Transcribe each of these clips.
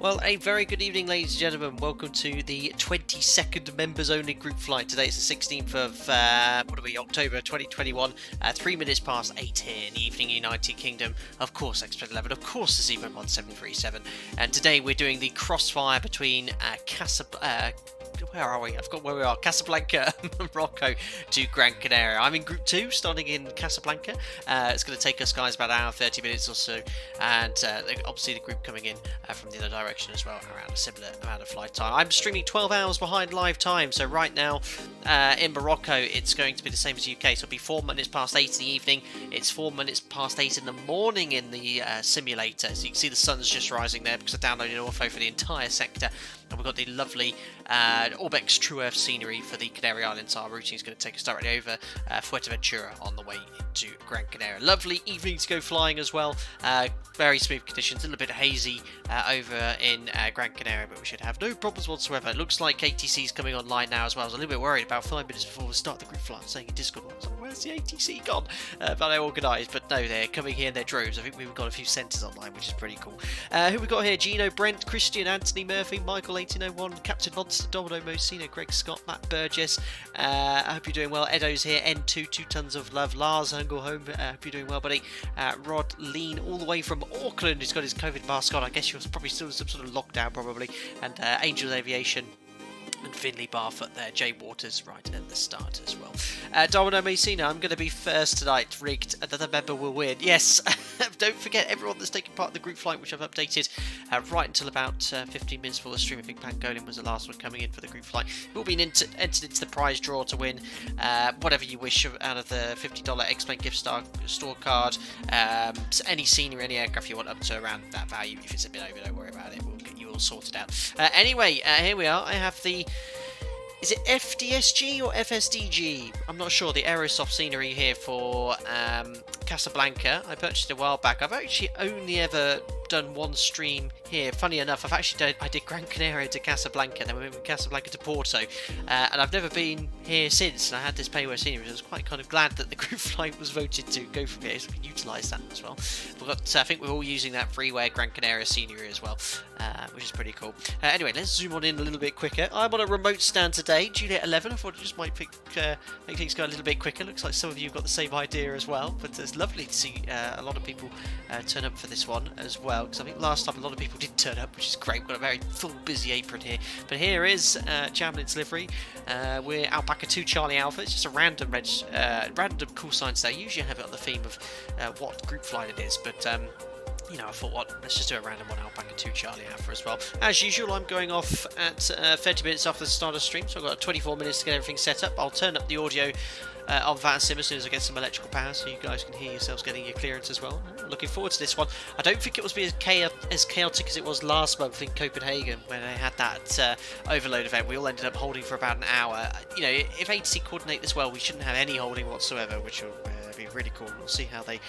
Well, a very good evening, ladies and gentlemen. Welcome to the 22nd members-only group flight. Today is the 16th of October 2021. 3 minutes past 8 here in the evening, United Kingdom. Of course, XP11. Of course, the GMMN 737. And today we're doing the Crossfire between where are we? I've got where we are. Casablanca, Morocco to Gran Canaria. I'm in Group 2, starting in Casablanca. It's going to take us, guys, about an hour, 30 minutes or so. And obviously the group coming in from the other direction as well, around a similar amount of flight time. I'm streaming 12 hours behind live time. So right now in Morocco, it's going to be the same as UK. So it'll be 4 minutes past 8 in the evening. It's 4 minutes past 8 in the morning in the simulator. So you can see the sun's just rising there because I downloaded Ortho for the entire sector. And we've got the lovely Orbex True Earth scenery for the Canary Islands. Our routine is going to take us directly over Fuerteventura on the way into Gran Canaria. Lovely evening to go flying as well. Very smooth conditions, a little bit hazy over in Gran Canaria, but we should have no problems whatsoever. It looks like ATC is coming online now as well. I was a little bit worried about 5 minutes before we start the group flight, saying in Discord, I was like, where's the ATC gone? But they're organised, but no, they're coming here in their droves. I think we've got a few centres online, which is pretty cool. Who we got here? Gino, Brent, Christian, Anthony, Murphy, Michael 1801, Captain Monster, Domino, Mosina, Greg Scott, Matt Burgess. I hope you're doing well. Edo's here. N2, 2 tons of love. Lars Hungelholm, I hope you're doing well, buddy. Rod Lean, all the way from Auckland. He's got his COVID mask on. I guess you're probably still in some sort of lockdown, probably. And Angel Aviation. And Finley Barfoot there, Jay Waters right at the start as well. Domino Messina, I'm going to be first tonight, rigged. Another member will win. Yes, don't forget everyone that's taking part in the group flight, which I've updated right until about 15 minutes before the stream. I think Pangolin was the last one coming in for the group flight. You'll be entered into the prize draw to win whatever you wish out of the $50 X-Plane gift store card. Any scenery, any aircraft you want up to around that value. If it's a bit over, don't worry about it. We'll get you all sorted out. Anyway, here we are. I have the... Is it FDSG or FSDG? I'm not sure. The Aerosoft scenery here for Casablanca. I purchased it a while back. I've actually only ever done one stream here. Funny enough, I did Gran Canaria to Casablanca, then we went from Casablanca to Porto, and I've never been here since. And I had this payware scenery. I was quite kind of glad that the group flight was voted to go from here, so we can utilise that as well. We've got, I think we're all using that freeware Gran Canaria scenery as well, which is pretty cool. Anyway, let's zoom on in a little bit quicker. I'm on a remote stand today, Juliet 11. I thought it just might make things go a little bit quicker. Looks like some of you have got the same idea as well, but it's lovely to see a lot of people turn up for this one as well, because I think last time a lot of people did turn up, which is great. We've got a very full busy apron here, but here is Jamlin's livery. We're Alpaca 2 Charlie Alpha. It's just a random random call sign today. Usually I have it on the theme of what group flight it is, but you know, I thought, let's just do a random one, Alpaca 2 Charlie Alpha as well. As usual, I'm going off at 30 minutes after the start of the stream, so I've got 24 minutes to get everything set up. I'll turn up the audio on that sim as soon as I get some electrical power, so you guys can hear yourselves getting your clearance as well. Looking forward to this one. I don't think it will be as chaotic as it was last month in Copenhagen when they had that overload event. We all ended up holding for about an hour. You know, if ATC coordinate this well, we shouldn't have any holding whatsoever, which will be really cool. We'll see how they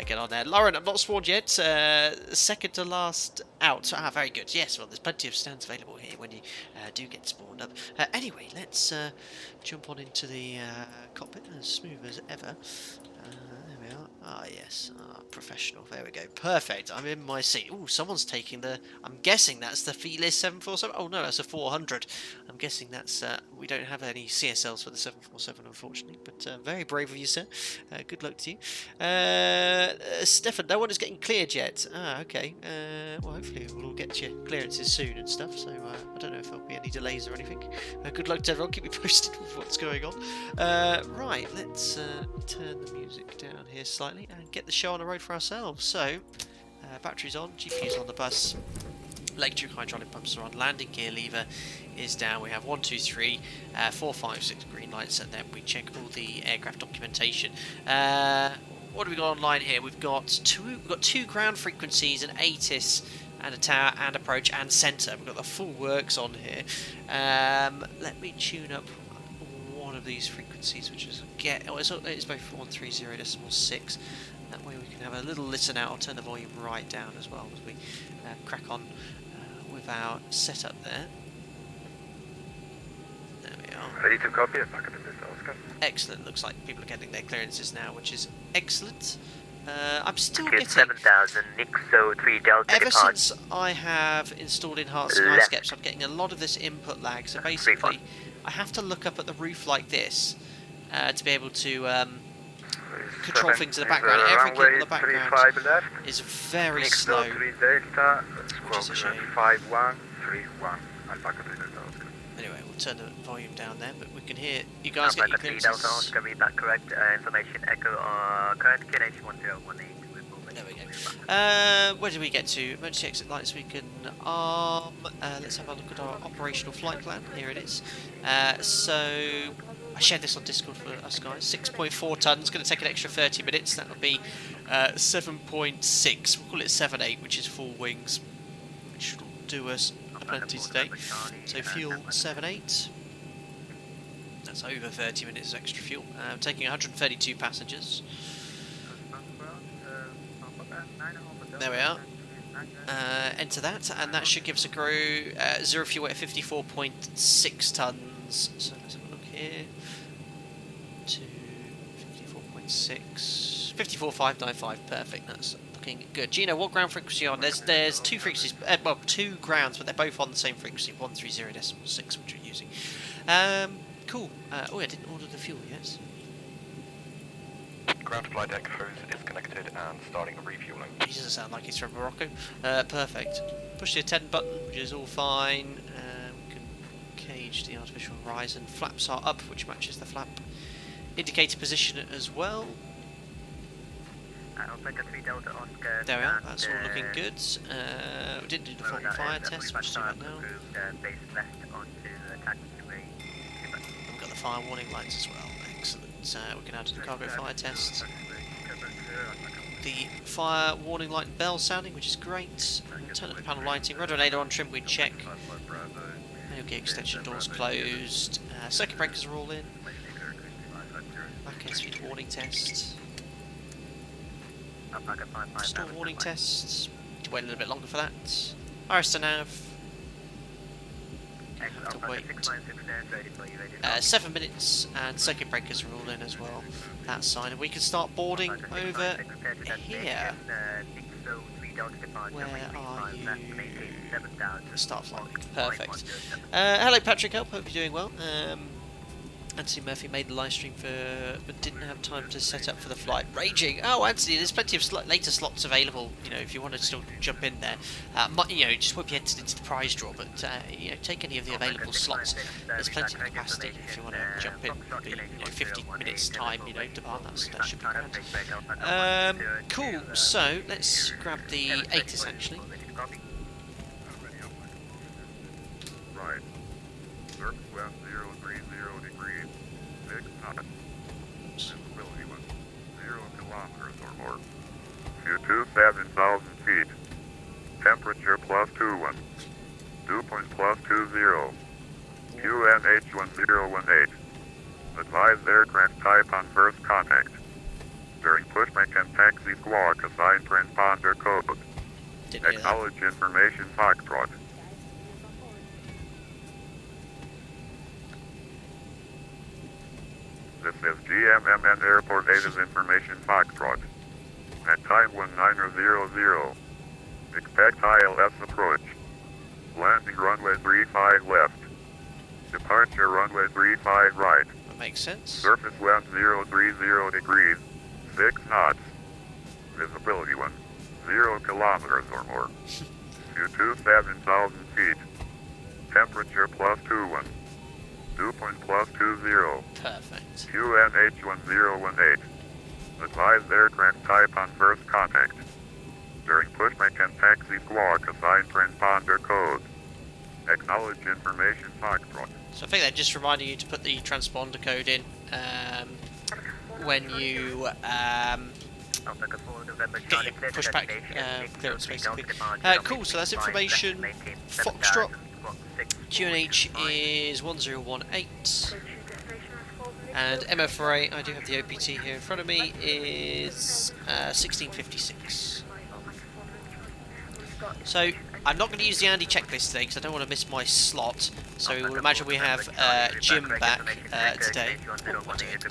get on there. Lauren, I'm not spawned yet. Second to last out. Very good. Yes, well, there's plenty of stands available here when you do get spawned up. Anyway, let's jump on into the cockpit as smooth as ever. There we are. Ah, yes. Professional. There we go. Perfect. I'm in my seat. Oh, someone's taking the... I'm guessing that's the Feeless 747. Oh, no, that's a 400. I'm guessing that's... we don't have any CSLs for the 747, unfortunately. But very brave of you, sir. Good luck to you. Stefan, no one is getting cleared yet. Okay. Well, hopefully we'll all get your clearances soon and stuff. So I don't know if there'll be any delays or anything. Good luck to everyone. Keep me posted with what's going on. Right, let's turn the music down here slightly and get the show on the road for ourselves. So, batteries on, GPU's on the bus, electric hydraulic pumps are on, landing gear lever is down. We have 1, 2, 3, 4, 5, 6 green lights, and then we check all the aircraft documentation. What have we got online here? We've got two ground frequencies, an ATIS and a tower and approach and centre. We've got the full works on here. Let me tune up one of these frequencies, which is it's both 130.6. That way we can have a little listen out. I'll turn the volume right down as well as we crack on with our setup there. There we are. Ready to copy it. Back at the Oscar. Excellent. Looks like people are getting their clearances now, which is excellent. I'm still Good, getting... 7000, Nixo 3 Delta Ever depart. since I have installed enhanced skyscapes, I'm getting a lot of this input lag. So basically, I have to look up at the roof like this to be able to control things in the background. Everything in the background is very slow, which is a shame. 5131, Alpaca Delta. Anyway, we'll turn the volume down there, but we can hear you guys get your clearances. Delta Oscar, read back correct information, echo current QNH 1018. There we go. Where did we get to? Emergency exit lights we can arm. Let's have a look at our operational flight plan. Here it is. So I shared this on Discord for us guys. 6.4 tons, going to take an extra 30 minutes. That'll be 7.6. We'll call it 7.8, which is full wings, which will do us plenty today. So fuel 7.8. That's over 30 minutes of extra fuel. Taking 132 passengers. There we are. Enter that, and that should give us a crew zero fuel at 54.6 tons. So let's have a look here. To 54.6, 54,595. Perfect. That's looking good. Gino, what ground frequency are on? There's two frequencies, well, two grounds, but they're both on the same frequency, 130.6, which we're using. Cool. Oh, I didn't order the fuel yet. Ground flight echo is connected and starting refueling. He doesn't sound like he's from Morocco. Perfect. Push the attend button, which is all fine. We can cage the artificial horizon. Flaps are up, which matches the flap. Indicator position as well. There we are, that's all looking good. We didn't do the full fire test, we'll just do that now. We've got the fire warning lights as well. Excellent. We can add to the cargo fire test. The fire warning light and bell sounding, which is great. Turn up the panel lighting. Rudder on trim, we check. Manual gear extension doors closed. Circuit breakers are all in. Back end speed warning test. Store warning tests. Wait a little bit longer for that. RS to nav. Have to wait 7 minutes, and circuit breakers are all in as well. That side, and we can start boarding over here. Where are you? Start flying. Perfect. Hello, Patrick. Hope you're doing well. Anthony Murphy made the live stream but didn't have time to set up for the flight. Raging! Oh, Anthony, there's plenty of later slots available. You know, if you want to still jump in there, you know, just won't be entered into the prize draw. But you know, take any of the available slots. There's plenty of capacity if you want to jump in. It'll be, you know, 50 minutes time. You know, depart. That should be grand. Cool. So let's grab the ATIS actually. Right. Surface west 030 degrees, 6 knots. Visibility was 0 kilometers or more. View 27,000 feet. Temperature +21. Dew point +20. QNH 1018. Advised aircraft type on first contact. During pushback and taxi squawk, assign transponder code. Acknowledge information Foxtrot. This is GMMN Airport ATIS Information Foxtrot. At time 1900. Expect ILS approach. Landing runway 35 left. Departure runway 35 right. That makes sense. Surface wind 030 degrees, 6 knots. Visibility 0 kilometers or more. View 27,000 feet. Temperature +21. Dew point +20. Perfect. QNH 1018. Advised aircraft type on first contact. During pushback and taxi squawk, assign transponder code. Acknowledge information Foxtrot. So I think they're just reminding you to put the transponder code in when you get your pushback clearance basically. Cool, so that's information. Foxtrot. QNH is 1018. And MO4A, I do have the OPT here in front of me, is 1656. So I'm not going to use the Andy checklist today because I don't want to miss my slot. So we'll imagine we have Jim back today. Oh, I did.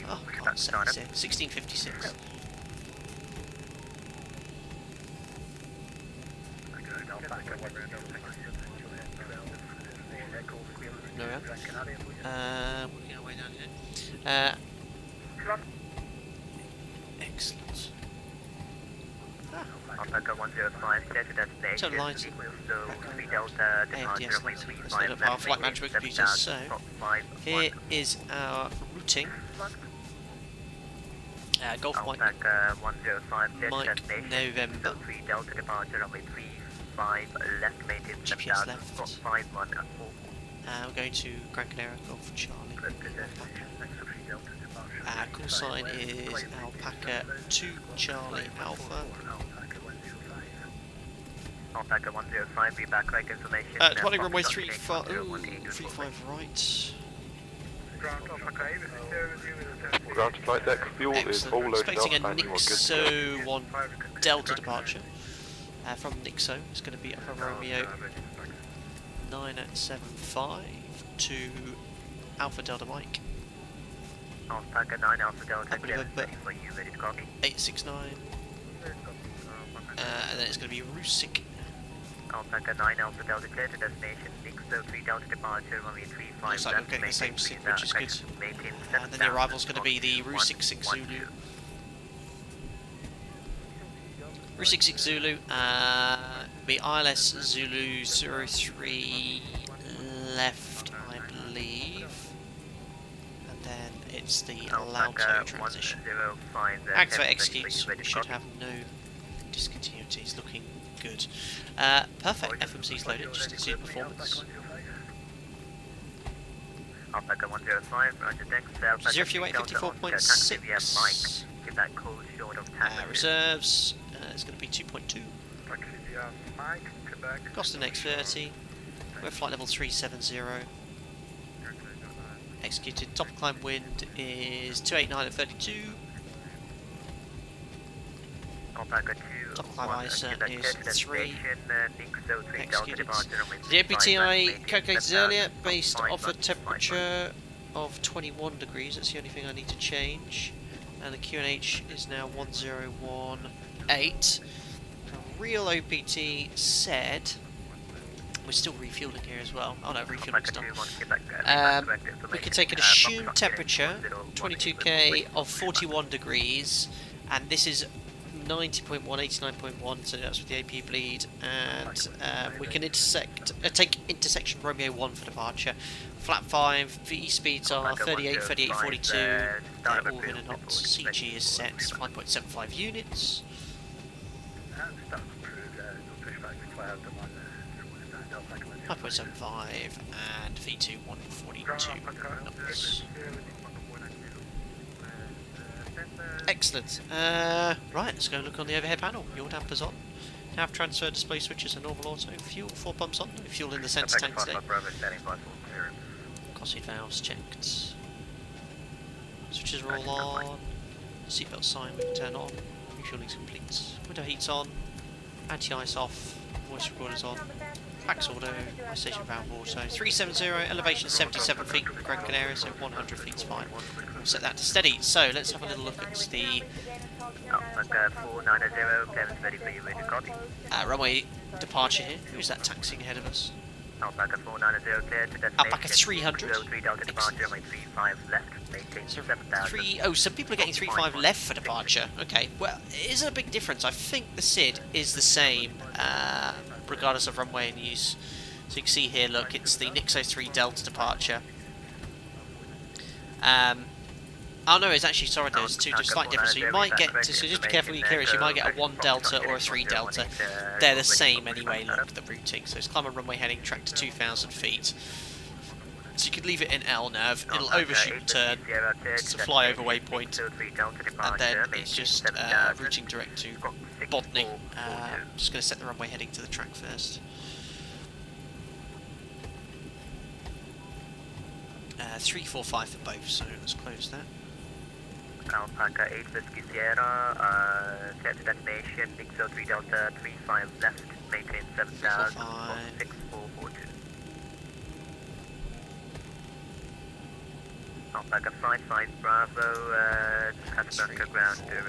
Oh, I can't set this in. 1656. No, we are. Working our way down here. Excellent. Alpaca 105, clear to destination. So lighting. Equals to 3 Delta, departure AFDS runway lighting. 35 Let's load up left, our flight maintain management computers. So, 7,000, here is our routing. Golf Mike, Alpaca 105, clear to Mike destination. November. 3 Delta, departure runway 35 left, maintain GPS 7,000, left. spot 51 and 4. We're going to Gran Canaria, Golf Charlie. Call sign is Alpaca 2 Charlie Alpha. Alpaca 105, be back, right information. Departing runway 35 right. Ground to flight deck, fuel is all Excellent. loaded Expecting up a and you are good to go. Nixo 1 Delta departure. From Nixo, it's going to be Upper Romeo 975 to Alpha Delta Mike. Alpaca 9 Alpha Delta, Alpha clear November. for you, ready to copy. 869. And then it's going to be Rusik. Alpaca 9 Alpha Delta, clear to destination. Nixo 3 Delta departure, runway 35 Looks like left, we're getting the same maintain sync, speed, which is good. maintain And then the arrival's going to be the 7,000, Ru66 Zulu. 12. Ru66 Zulu, be ILS Zulu 03 left, I believe. And then it's the Lauto transition. Activate executes, we should have no discontinuities, looking good. Perfect, FMC's loaded, just to see the performance. Alpaca 105, roger thanks. 038 54.6. Give that code short of time. Reserves, it's going to be 2.2. Cost next 30. We're at flight level 370. Executed. Top climb wind is 289 at 32. Alpaca 2. Top climb ISA is 3. Executed. Executed. The APTI calculated earlier based off a temperature of 21 degrees. That's the only thing I need to change. And the QNH is now 1018. Real OPT said we're still refueling here as well. Oh no, refueling's done. We can take an assumed temperature, 22k of 41 degrees, and this is 90.1, 89.1, so that's with the AP bleed, and we can take intersection Romeo 1 for departure. Flap 5, VE speeds are 38, 38, 42, all within a knot. CG is set 5.75 units. 5.75 and V2 142 knots. Excellent. Right, let's go look on the overhead panel. Yaw dampers on. Nav transfer display switches are normal auto. Fuel 4 pumps on. No fuel in the centre tank today. Cross seat valves checked. Switches are all on. Seatbelt sign we can turn on. Refueling's complete. Window heat's on. Anti-ice off. Voice recorder's on. Packs auto. My station valve auto. 370. Elevation 77 feet. Gran Canaria, so 100 feet's fine. We'll set that to steady. So let's have a little look at the runway departure here. Who's that taxiing ahead of us? Alpaca 490 clear to destination. Alpaca 300. 3 Delta departure, runway 35 left, maintain So 7,000. oh, some people are getting 3.5 left for departure. Okay, well, it isn't a big difference. I think the SID is the same, regardless of runway in use. So you can see here, look, it's the Nixo 3 Delta departure. Oh no, it's actually, sorry, there's two just slight differences. So you might get, so just be careful when you clear it, you might get a 1 Delta or a 3 Delta. They're the same anyway, look, the routing. So it's climb on runway heading, track to 2,000 feet. So you could leave it in L nav, it'll overshoot turn, it's a flyover waypoint, and then it's just routing direct to Bodney. Just going to set the runway heading to the track first. 345 for both, so let's close that. Alpaca 8 Whiskey Sierra, clear to destination, Nixo 3 Delta, 35 left, maintain 7,000, 6442. Alpaca 55 Bravo, Casablanca ground, clear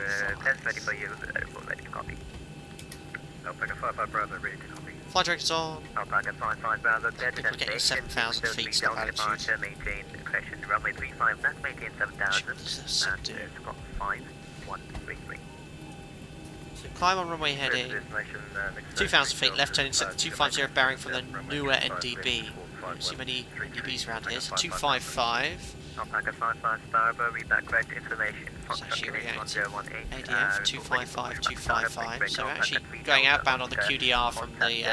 ready for you, ready to copy. Alpaca 55 Bravo, ready to copy. Flight director's on. Alpaca 55 Bravo, clear to I think we're getting destination. 7,000 feet stop altitude. Departure, maintain correction. Runway 35 left, maintain 7,000. Jesus, And dude. Scott 5133. So climb on runway heading. 2,000 feet, left turning, set the 250 bearing from the newer NDB. Don't see many NDBs around here, so 255. Alpaca 55 starboard, read back correct information. It's actually reacting. 1018. ADF 255, 255. So we're actually going outbound on the QDR from the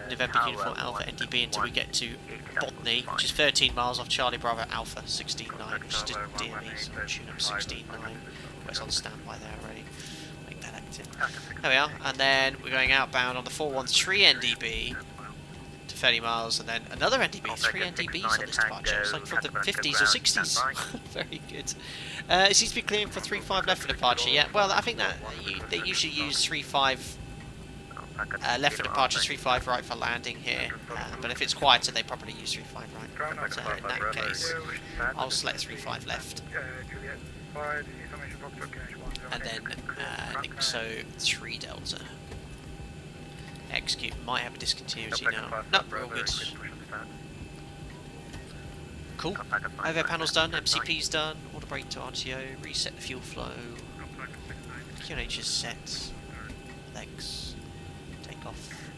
November Uniform Alpha NDB until we get to Botany, which is 13 miles off Charlie Bravo Alpha 16.9, which is just DME, so tune up 16.9. It's on standby there already. Make that active. There we are, and then we're going outbound on the 413 NDB to 30 miles, and then another NDB, 3 NDBs on this departure. It's like from the 50s or 60s. Very good. It seems to be clearing for 3-5 left for departure. Yeah, well, I think that they usually use 3-5 left for departure, 3-5 right for landing here. But if it's quieter, they probably use 3-5 right. But in that case, I'll select 3-5 left. And then Nixo 3 Delta. Execute might have a discontinuity now. No, we're all good. Cool. Overhead panel's done, MCP's done, auto brake to RTO, reset the fuel flow. QNH is set. Legs. Takeoff.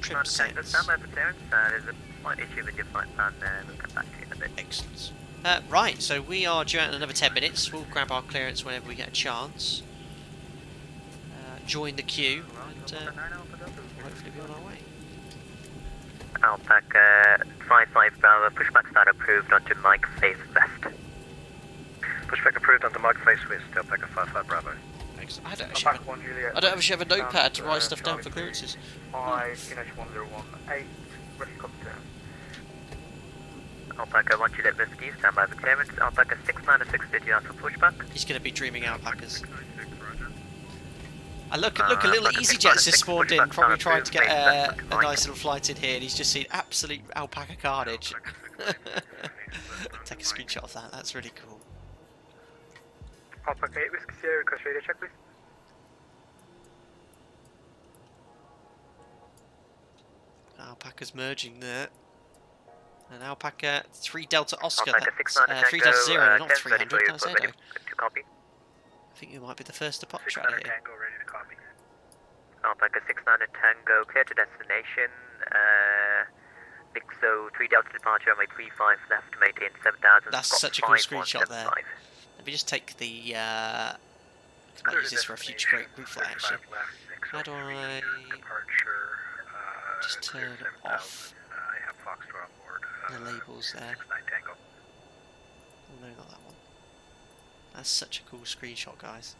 Trim sets. There's a slight issue with your flight plan there, we'll come back to you in a bit. Excellent. Right, so we are due out in another 10 minutes. We'll grab our clearance whenever we get a chance. Join the queue and hopefully be on our way. Alpaca 55 Bravo, pushback start approved onto Mike face west. Pushback approved onto Mike face west, Alpaca 55 Bravo. Excellent. I don't actually have a notepad to write stuff down for clearances. 5-1018, ready copy down. Alpaca 1 Juliet Whiskey, stand by for clearance. Alpaca 696 out for pushback. He's going to be dreaming alpacas. I look a little EasyJet just spawned in, probably trying to get a nice little flight in here, and he's just seen absolute alpaca carnage. Take a screenshot of that, that's really cool. Alpaca 8 Whiskey Sierra, request radio check please. Alpaca's merging there. And Alpaca 3 Delta Oscar, Alpaca that's 3 Delta Zero, not 10 ready 300, for you, that's ready Edo. to copy. I think it might be the first departure out of here. Tango, ready to copy. Alpaca 69 Tango, clear to destination. Nixo 3 Delta departure, runway 35 left, maintain 7,000. That's such a cool screenshot there. Let me just take the, I might use this for a future great group flight actually. How do I just turn off the labels there? Oh no, not that one. That's such a cool screenshot, guys.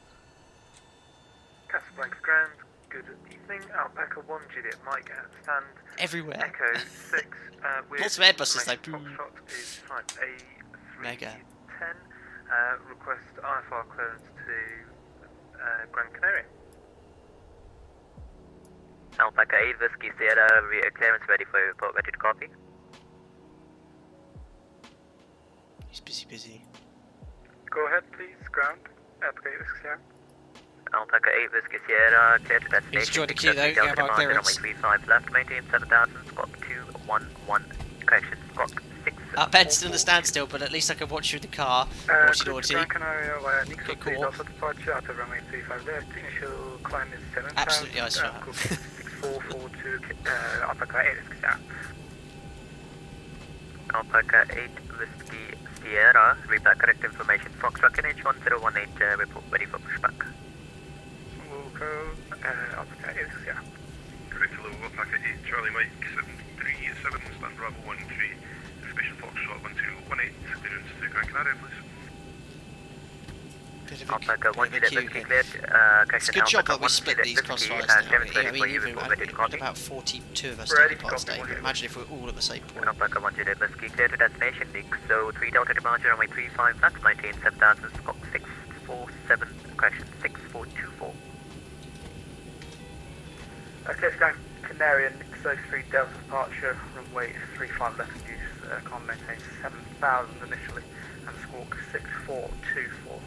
Casablanca Grand, good evening. Alpaca 1 Juliet Mike at stand. Everywhere. Echo 6. Lots of Airbuses though. Foxtrot is type A310. Mega. Request IFR clearance to Gran Canaria. Alpaca 8 Whiskey Sierra, clearance ready for your report, ready to copy. He's busy. Go ahead please, ground. Alpaca 8 Whiskey Sierra. Alpaca 8 Whiskey Sierra, clear to destination. He's joined the queue though, get about clearance. Runway 35 left, maintain 7,000, squawk 211, correction, squawk 6. Ben's still in the standstill, but at least I can watch you in the car. Watch it audio. Gran Canaria via Nixo Good 3 call. Delta departure out of runway 35 left. Initial climb is 7,000. Absolutely ice flat. 6442, Alpaca 8 Whiskey Sierra. Alpaca 8 Whiskey Sierra, read back correct information. Foxtrot NH1018, report ready for pushback. Wilco, Alpaca 8 Whiskey Sierra. Correct, hello, Alpaca 8 Charlie Mike 737, stand Bravo 13, information Foxtrot 1218, clearance to Gran Canaria, please. Alpaca 1 Juliet Whiskey cleared, It's a good job that we split these crossfires now. I mean, even had about 42 of us taking part today, but imagine if we were all at the same point. Alpaca 1 Juliet Whiskey clear to destination, Nixo 3 Delta departure, runway 35 left, maintain 7,000, squawk 647, correction 6424. Okay, Gran Canaria, Nixo 3 Delta departure, runway 35 left use, con maintain 7,000 initially, and squawk 6424.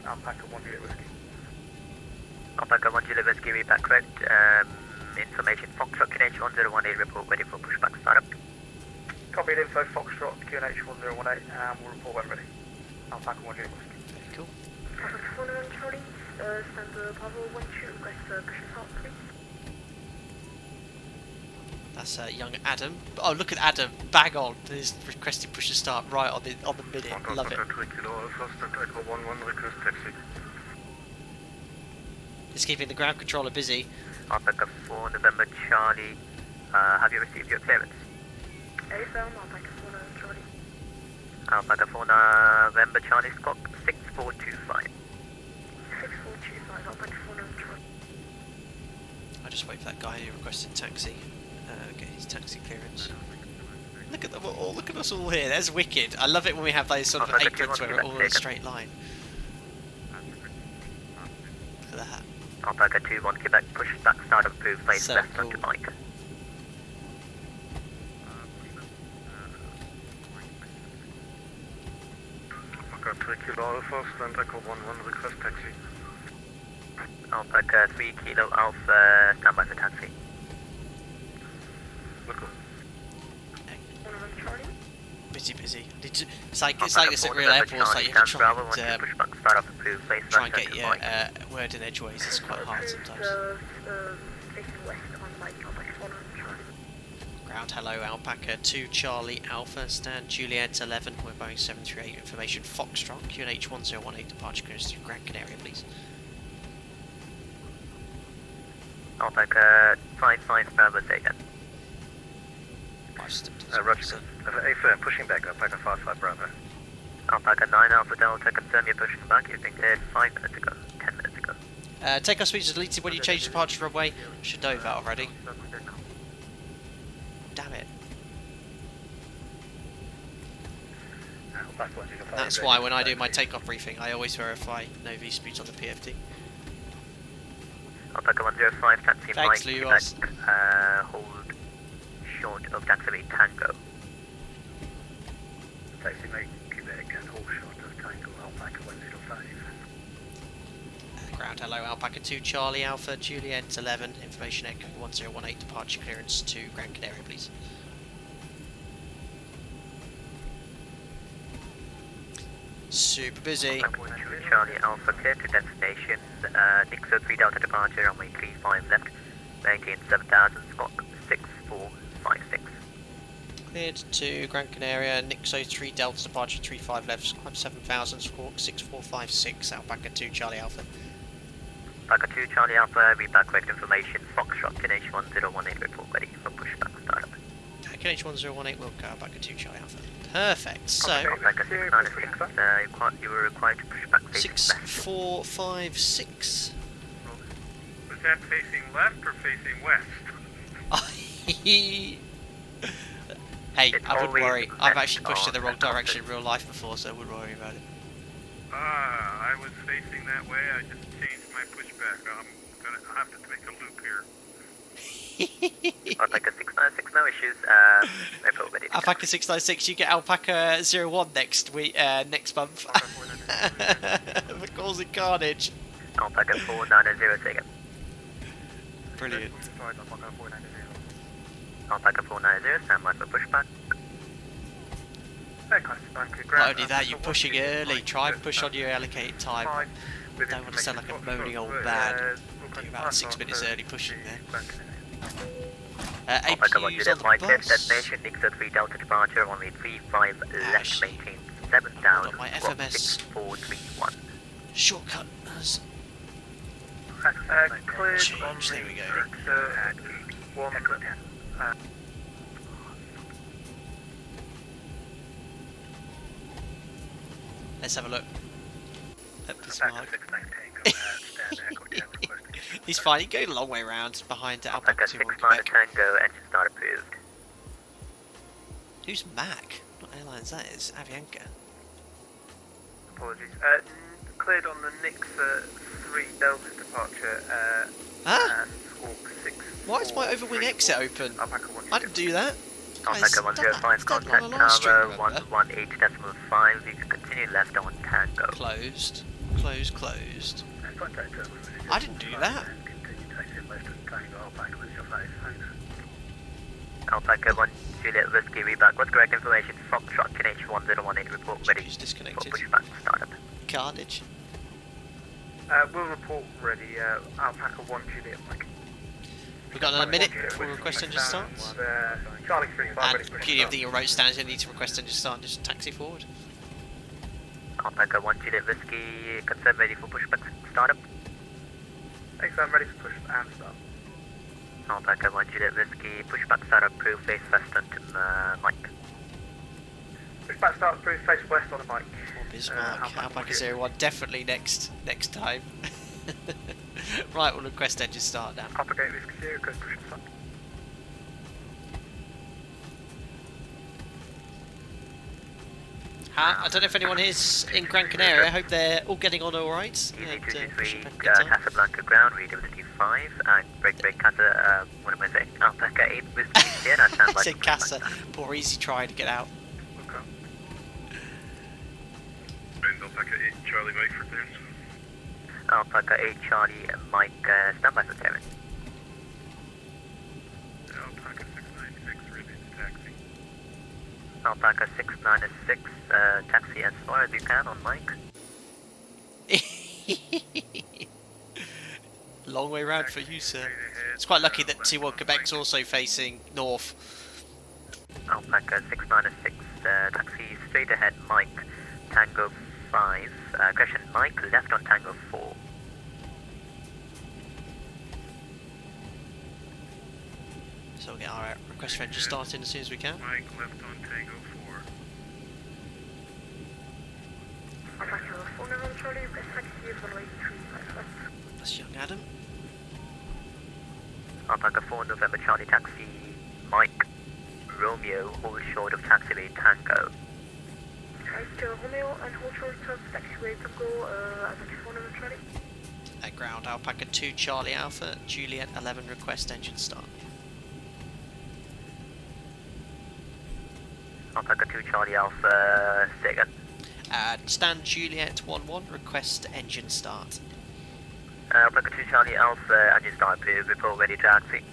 Alpaca 1 Juliet Whiskey. Alpaca 1 Juliet Whiskey, read back correct. Information Foxtrot QNH1018 report ready for pushback startup. Copied info Foxtrot QNH1018 and we'll report when ready. Alpaca 1 unit. Cool. Charlie, standard Bravo 12, request push start, please. That's young Adam. Oh, look at Adam, bang on. He's requesting push to start right on the minute. Love it. It's keeping the ground controller busy. Alpaca 4 November Charlie, have you received your clearance? Affirm, Alpaca 4 Charlie. Alpaca 4 November Charlie, Squawk 6425. 6425, Alpaca 4 Charlie. I just wait for that guy who requested taxi. Get his taxi clearance. Look at them all! Look at us all here. There's wicked. I love it when we have those sort of aprons where we're all in a straight line. Look at that. Alpaca 2-1 Quebec, pushback startup approved, place So left cool. onto Mike. Alpaca 3 Kilo Alpha, stand echo 11, request taxi. Alpaca 3 Kilo Alpha, standby for taxi. Look up. 1 Charlie. Busy. It's like this Alpaca at 4 real November airports. Like Charlie, you have to stand try Bravo 1 and pushback startup approved, place try and left get onto your Mike. word in edgeways. It's quite hard sometimes. Facing west on Mike, Alpaca 4 Charlie. Ground hello, Alpaca 2 Charlie Alpha, stand Juliet 11, we're Boeing 738, information Foxtrot, QNH 1018, departure clearance through Gran Canaria, please. Alpaca 55 Bravo Zeta. Roger. Affirm, pushing back, Alpaca 55 Bravo. Alpaca 9 Alpha Delta, confirm you're pushing back. You've been cleared 5 minutes ago, 10 minutes ago. Takeoff speed is deleted when you change departure runway. Should know that already. Damn it. That's why when I do my takeoff briefing, I always verify no V speeds on the PFD. Alpaca 105, taxi Thanks, Mike, Luos. Quebec, hold short of taxi Tango. Taxi Mike, Quebec, and hold short of Tango, Alpaca 105. Ground hello, Alpaca 2 Charlie Alpha, Juliet 11, information Echo 1018, departure clearance to Gran Canaria, please. Super busy. Alpaca 2 Charlie Alpha, clear to destination, Nixo 3 Delta departure, runway 35 left, maintain 7000, squawk 6456. Cleared to Gran Canaria, Nixo 3 Delta departure 35 left, climb 7000, squawk 6456, Alpaca 2 Charlie Alpha. Alpaca 2 Charlie Alpha, read back correct information, Foxtrot, QNH 1018 report ready for pushback startup. QNH 1018 will go, Alpaca 2 Charlie Alpha. Perfect, so Alpaca 696, you were required to push back facing left. 6456. Was that facing left or facing west? Hey, It's I wouldn't always worry. I've left actually pushed in the on wrong the direction in real life before, so I wouldn't worry about it. I was facing that way, I just changed my pushback. I'm gonna have to make a loop here. Alpaca 696, no issues, report ready. Alpaca 696, you get Alpaca 01 next week, next month. For causing carnage. Alpaca 490, take it. Brilliant. Alpaca 490, stand by for pushback. Not only that, you're pushing early. Try and push on your allocated time. Don't want to sound like a moaning old man. You're about 6 minutes early pushing there. Alpaca APU's 1 on the Mike, bus. destination, Nixo 3 Delta departure, runway 35 left, shit. maintain 7000, Got my squawk FMS. 6431. Shortcut. Cleared Change, on there we go. one. Let's have a look. At this mark. He's fine. He goes a long way round behind Alpaca Alpaca 2 6 on Mile Quebec. Tango, engine start approved. Who's Mac? What airlines that is? Avianca. Apologies. Cleared on the Nixo 3 Delta departure. Huh? And squawk 6. Why is my overwing exit open? Alpaca 1. I didn't do that. Alpaca 105, contact tower 118.5, you can continue left on Tango. Closed. Closed. I didn't do that. thanks. Alpaca 1 Juliet Whiskey, reback. What's correct information? Foxtrot NH1018 report ready Who's for disconnected? pushback startup. Carnage. We'll report ready, Alpaca 1 Juliet Mike. We've got another minute before request engine starts. Charlie 35 ready And for beauty of the remote stands, you need to request engine start and just taxi forward. Alpaca 1 Juliet Whiskey, confirm ready for pushback startup. Thanks, I'm ready for push and start. Alpaca 1 Juliet Whiskey, pushback startup, crew face west onto Mike. Pushback start through face west on the mic. Bismarck, Alpaca 01, definitely next time. Right, we'll request engine start now. Alpaca Whiskey 0, go push and start. I don't know if anyone here's in Gran Canaria. I hope they're all getting on alright. EZ223, Casablanca ground, readability 5, and break Casa, what am I saying? Alpaca 8 Whiskey Sierra, stand I by. said Casa. Poor Easy trying to get out. Okay. Round Alpaca 8 Charlie Mike for clearance. Alpaca 8 Charlie Mike, stand by for clearance. Alpaca 696 ready to taxi. Alpaca 696, taxi as far as you can on Mike. Long way round for you, sir. It's quite lucky that T1 Quebec's also facing north. Alpaca 696, taxi straight ahead Mike, Tango 5, correction Mike, left on Tango 4. So we'll get our request for engine started as soon as we can. Mike left on Tango 4. Alpaca 4 November Charlie, request taxi is runway 35 left. That's young Adam. Alpaca 4 November Charlie taxi Mike, Romeo, hold short of taxiway Tango. Right, Romeo and hold short of taxiway Tango, Alpaca 4 November Charlie. At ground, Alpaca 2 Charlie Alpha, Juliet 11 request engine start. Alpaca 2 Charlie Alpha, say again. Stand Juliet 11 request engine start. Alpaca 2 Charlie Alpha, engine start approved, report ready to taxi.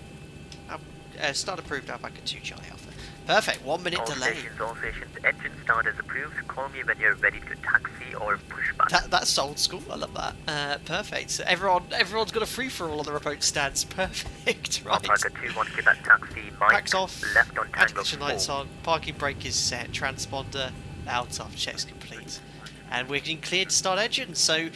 Start approved, Alpaca 2 Charlie Alpha. Perfect, 1 minute delay. All stations, engine start is approved. Call me when you're ready to taxi or pushback. That's old school, I love that. Perfect, so everyone's got a free-for-all on the remote stands. Perfect, right. Alpaca 2 1 Quebec taxi, Mike, Packs off, left on Tango anti-collision 4. lights on, parking brake is set, transponder out of, checks complete. And we're getting cleared to start engine, so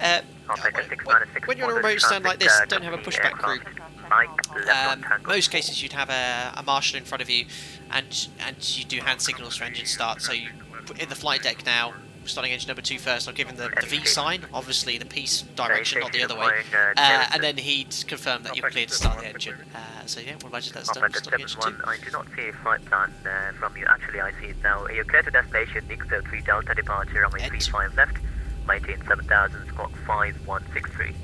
Alpaca 696, when you're on a remote stand like this, don't have a pushback group. Mike, left on Tango Most 4. cases you'd have a marshal in front of you, and you do hand signals for engine start. So you put in the flight deck now, starting engine number 2 first. I'll give him the V sign, obviously the peace direction, not the other way, and then he'd confirm that you're cleared to start the engine. So yeah, we'll imagine that's done. Alpaca Starting engine 2. 71, I do not see a flight plan from you. Actually, I see it now. You're clear to destination, X03 Delta departure, runway 35 left, maintain 7000, squawk 5163.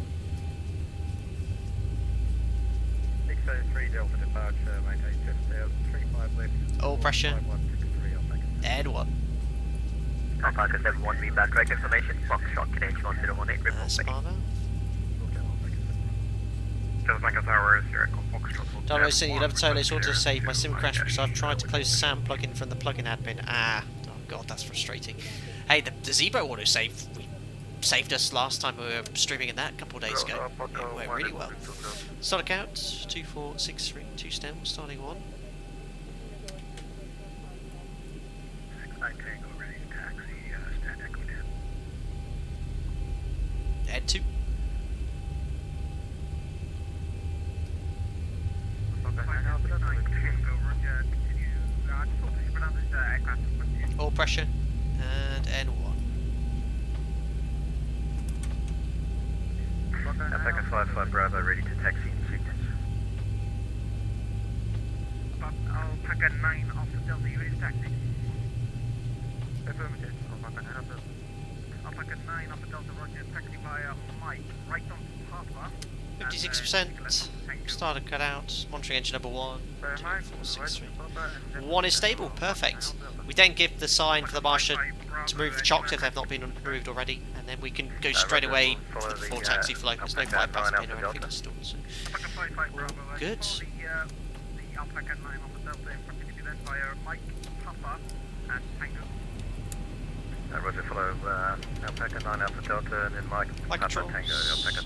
603 Delta departure, maintain 7000, 35 left. All pressure. 5163, Alpaca. Air 1. Alpaca 71, read correct information. Foxtrot Canary 1018, report ready. Sparva. Casablanca Tower, Sierra Foxtrot. Don't know, you'll have told us auto save my sim crash because I've tried to close SAM plugin from the plugin admin. Oh god, that's frustrating. Hey, the Zebra auto save saved us last time we were streaming in that a couple of days ago. It worked really well. Start count 2463, 2 stem, starting 1. 69 Tango ready to taxi, stand echo 10. Ed 2. All pressure and N1. Alpaca 55 Bravo, ready to taxi in sequence. Alpaca 9 Alpha Delta, you ready to taxi? Affirmative. Alpaca 9 Alpha Delta, roger, taxi via Mike, right on Papa. 56%. Starter cut out. Monitoring engine number 1. 2463. 1 is stable. Perfect. We then give the sign for the Martian to move the chocks if they've not been moved already, and then we can go straight away for taxi flow. There's no bypass pin or anything installed. So. Good. The Alpaca 9 Alpha Delta in proximity then via Mike, Papa, and Tango. Roger, follow Alpaca 9 Alpha Delta and then Mike, Mike Papa, controls. Tango, Alpaca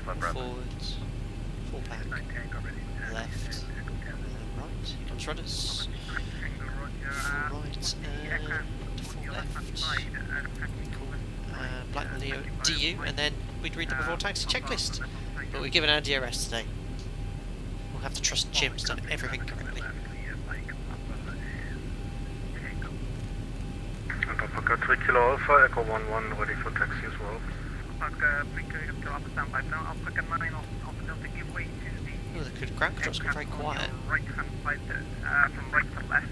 9 Bravo. Forwards, fall back, left, right. Here comes rudders. Right, full left. Black Leo DU, and then we'd read the before taxi checklist. But we're given our DRS today. We'll have to trust Jim's done everything correctly. Alpaca 3 Kilo Alpha, Echo 11, ready for taxi as well. Alpaca 3 Kilo Alpha standby now. Alpaca 9 Alpha Delta give way to Oh, the ground control's gone very quiet. right hand side, from right to left.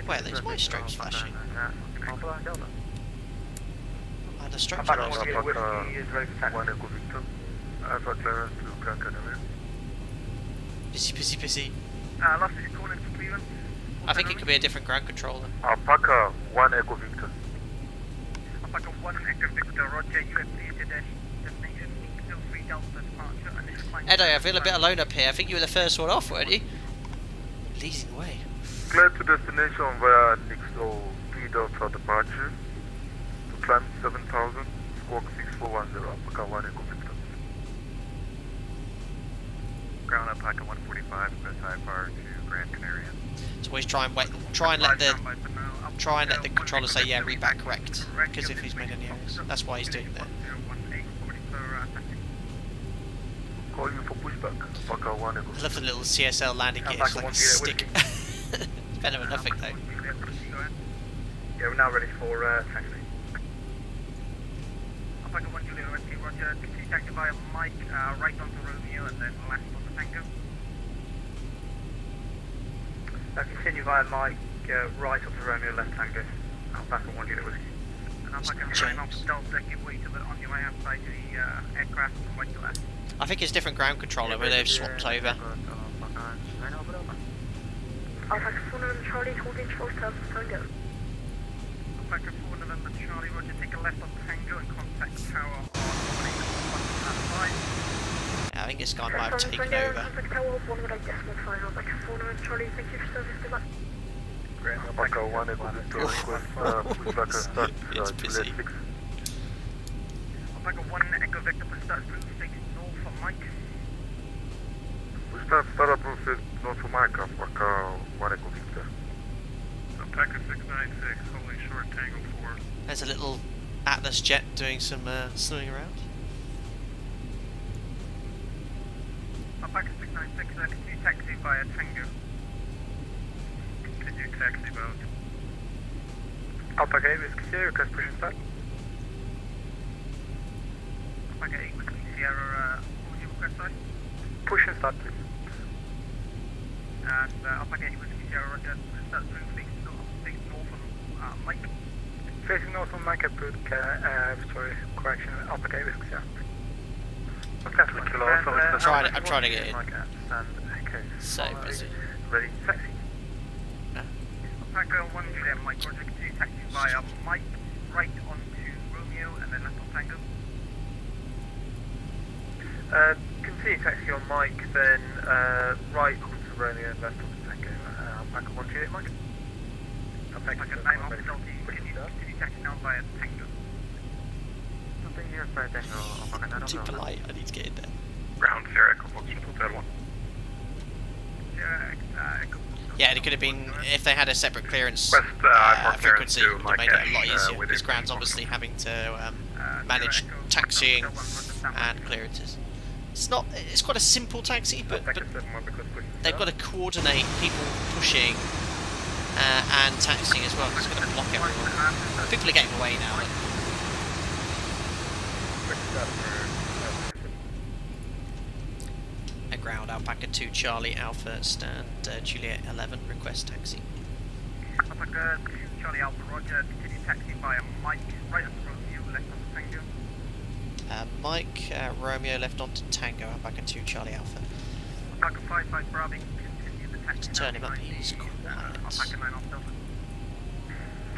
Where are those my strobes flashing? Oh, the strobes Alpaca are nice. Whiskey is ready for taxi. 1 Echo Victor, Alpha clearance to Gran Canaria. Busy. Last is calling for clearance. I think it could be a different ground controller. Alpaca 1 Echo Victor. Alpaca 1 Echo Victor, Roger, you have cleared the destination, still 3 Delta departure, and it's fine. Edo, I feel a bit alone up here. I think you were the first one off, weren't you? Leading the way. Clear to destination via Nixo 3 Delta departure. To climb 7000, squawk 6410, Alpaca 1 Echo Victor. Ground Alpaca 145, press high power to Gran Canaria. So always try and let the controller say yeah, read back correct, because if he's made any errors, that's why he's doing that. Call you for pushback, Alpaca 1 Echo. I love the little CSL landing gear, it's like a stick. It's better than nothing though. Yeah, we're now ready for taxi. Alpaca 1 Juliet Rescue, Roger. Continue taxi via Mike, right onto Romeo and then left onto Tango. Continue via Mike, right onto Romeo, left Tango. Alpaca 1 Juliet Whiskey. And Alpaca 9 Alpha Delta, give way to the, on your right hand side to the aircraft from right to left. I think it's different ground controller where they've swapped over. Alpaca 4 November Charlie, holding 12 Tango. Alpaca 4 November Charlie, Roger, take a left on Tango and contact tower on 185. Yeah, I think this guy might have taken over. Contact tower 1.8.5, Alpaca 4 November Charlie, thank you for service, goodbye. Alpaca 1 Echo Victor, request pushback and start It's busy. Juliet 6. Alpaca 1 Echo Victor, push start through, station north for Mike. Start approach is north for Mike, Alpaca 1 Echo Victor. Alpaca 696, holding short Tango 4. There's a little Atlas jet doing some slewing around. Alpaca 696, continue taxi via Tango. Continue taxi bound. Alpaca 8 Whiskey Sierra, request push and start. Alpaca 8 Whiskey Sierra, what would you request, sorry? Push and start, please. And Alpaca 8 Whiskey Sierra, Roger, start through, facing north on Mike. Facing north on Mike, sorry, correction, Alpaca 8 Whiskey Sierra. I'm trying to get in. Okay. So busy. Ready, taxi. Alpaca 1 Juliet Mike, Roger, continue taxi via Mike, right onto Romeo and then left on Tango. Continue taxi on Mike, then right onto Romeo and left onto Tango. Alpaca 1 Juliet Mike. Alpaca 9 Alpha Delta, continue taxi now via Tango. Something here via Tango, Alpaca 9 Too polite, I need to get in there. Ground Sierra Echo Fox, Hotel 1. Yeah, it could have been, if they had a separate clearance frequency, it would have made it a lot easier, because Ground's obviously having to manage taxiing and clearances. It's quite a simple taxi, but they've got to coordinate people pushing and taxiing as well, because it's going to block everyone. People are getting away now. At ground, Alpaca 2 Charlie Alpha stand Juliet 11 request taxi. Alpaca 2 Charlie Alpha Roger, continue taxi via Mike, right on Romeo, left on Tango. Mike, Romeo left onto Tango, Alpaca 2 Charlie Alpha. Alpaca 55 Bravo, continue the taxi. Just turn him up, he's quiet. Alpaca 9 off Delta.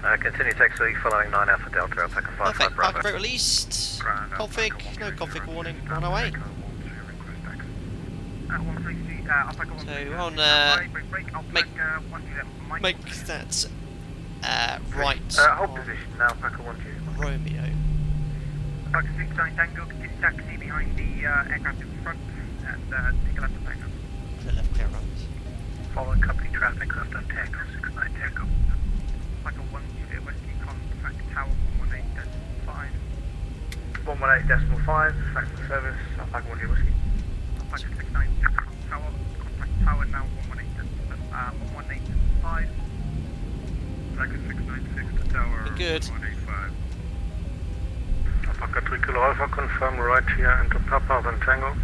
Continue taxi following 9 Alpha Delta, Alpaca 55 Perfect. Bravo. Park brake released. Config. No config warning. On our way. So on make that right Hold on position now, Alpaca 12. Romeo. Alpaca 69 Tango, continue taxi behind the aircraft in front and take a left of Tango. To the left clear right. Following company traffic, left on Tango, 69 Tango. Alpaca 1 Juliet Whiskey, contact Tower 118.5. 118.5, thanks for the service, Alpaca 1 Juliet Whiskey. Alpaca 69 Tower, contact Tower now 118.5. Alpaca 696 to Tower Good. 185. Alpaca 3 Kilo Alpha, confirm right here into Papa, then Tango.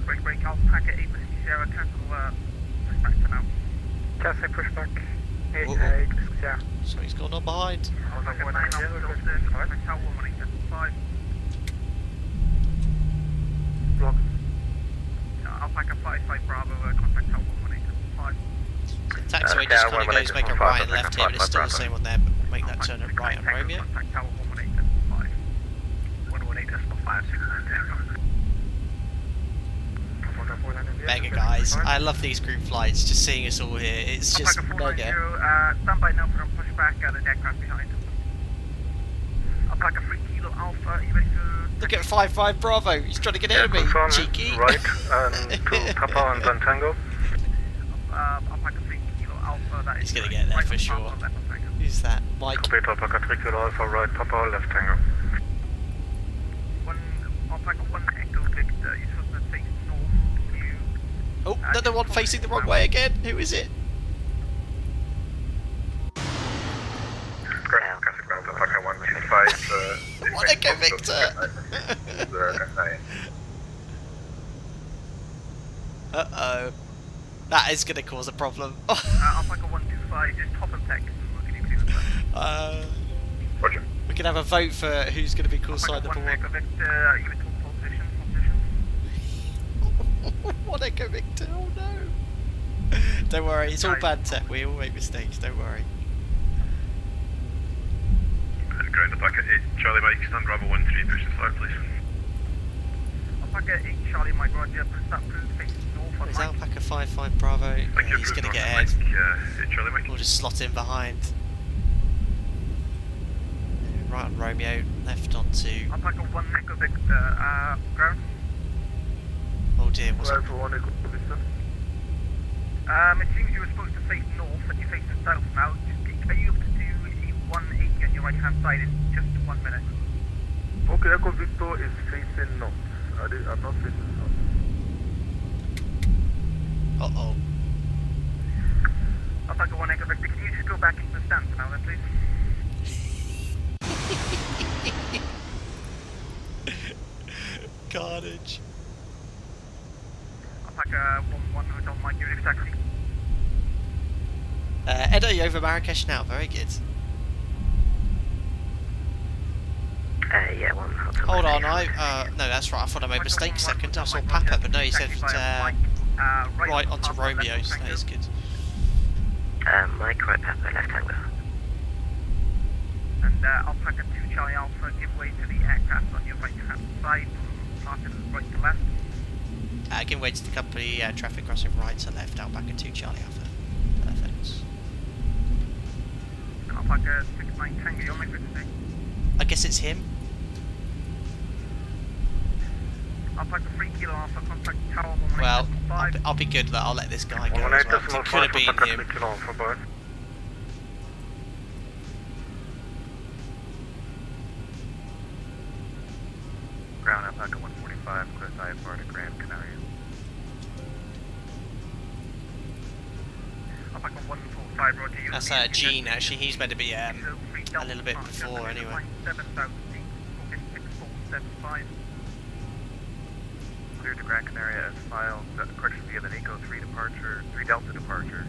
Break, Alpaca 8 Whiskey Sierra, cancel pushback for now. Cancel pushback, 8 Whiskey Sierra. So he's gone on behind. Alpaca 9 Alpha Delta, contact Tower 118.5. Block. Alpaca 55 Bravo, contact Tower 118.5. Taxiway just kind of goes make a right and left here, but it's still the same one there, but we'll make that turn at right on Romeo. Contact Tower 118.5. 118.5, 69 Tango. Mega guys, I love these group flights, just seeing us all here, it's just mega. Stand by now for a pushback at the aircraft behind. Alpaca 3 Kilo Alpha, you ready to... Look at 55 Bravo, he's trying to get ahead of me, confirm cheeky. right and to Papa and then Tango. Alpaca 3 Kilo Alpha, that is... He's gonna get there for sure. Who's that? Mike? Copy, Alpaca 3 Kilo Alpha, right Papa, left Tango. Alpaca 1 Echo Victor, you're supposed to face north. Oh, another one facing the wrong way again, who is it? Casablanca, Alpaca 125. What Echo Victor? Uh-oh. That is going to cause a problem. Alpaca 125, just top of tech. Roger. We can have a vote for who's going to be call sign number 1. Echo Victor, you in full position, What Echo Victor? Oh no! Don't worry, it's all bad tech. We all make mistakes. Don't worry. Ground Alpaca 8 Charlie Mike, stand Bravo 13, push the flag please. Alpaca 8 Charlie Mike, Roger, push that through, face north on There's Mike. Alpaca 55 Bravo. Thank you, He's going to Bruce get North, ahead. Mike, 8 Charlie Mike. We'll just slot in behind. Right on Romeo, left onto... Alpaca 1 Echo Victor, ground. Oh dear, what's up? It seems you were supposed to face north and you're facing south now. Are you able to do a 180 on your right hand side in just 1 minute? Okay, Echo Victor is facing north. I'm not facing south. Uh-oh. Alpaca 1 Echo Victor, can you just go back into the stand for now then, please? Carnage. Alpaca 1-1 Hotel Mike, you're in taxi. Edo, you over Marrakesh now, very good. Yeah, 1 Hotel. Hold on, no, that's right, I thought I made a mistake a second. I saw Papa, but no, he said right onto Romeo, so that is good. Mike, right Papa, left Tango. And Alpaca 2 Charlie Alpha, give way to the aircraft on your right hand side, parking right to left. Give way to the company traffic crossing right to left, Alpaca 2 Charlie Alpha. Perfect. Alpaca 69 Tango, you're making today. I guess it's him. Alpaca 3 Kilo Alpha, contact Tower 118.5. Well, I'll be good that I'll let this guy go as well, 'cause it could have been him. Ground Alpaca 145, clear IFR to Gran Canaria. Alpaca 145, Roger. That's Gene actually, he's meant to be a little bit before anyway. 7,000, cleared to Gran Canaria as filed, correction via the NACO 3 departure, 3 Delta departure,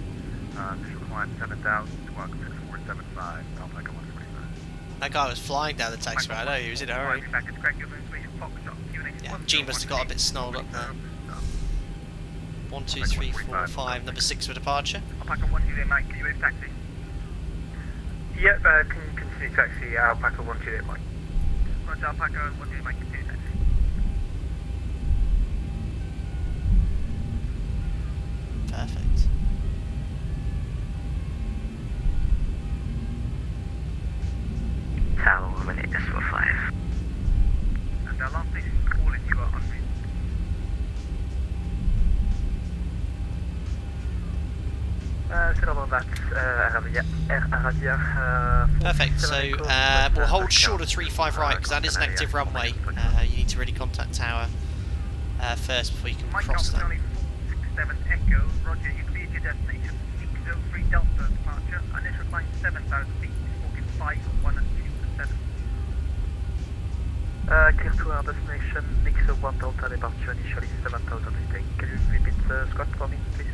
official climb 7,000, squawk 6475, Alpaca 145. That guy was flying down the taxiway, I know he was in a hurry. Yeah, Gene must have got a bit snarled up there. 1, 2, 3, 4, 5, number 6 for departure. Alpaca 1 Juliet Mike, can you wave taxi? Yep, can continue taxi Alpaca 1 Juliet Mike. Roger, Alpaca 1 Juliet Mike, continue taxi. Perfect. Tower 18.5. And our last station is calling you are on route. Perfect, so we'll hold short of 35 right, because that is an active runway. You need to really contact tower first before you can cross that. Mike, 67 Echo, roger, you cleared your destination. 603 Delta departure, initial climb 7,000 feet, walking 5, 1 and 2 and 7. Clear to our destination, Nixo 1 Delta departure, initially 7,000 feet. Can you repeat Scott for me, please?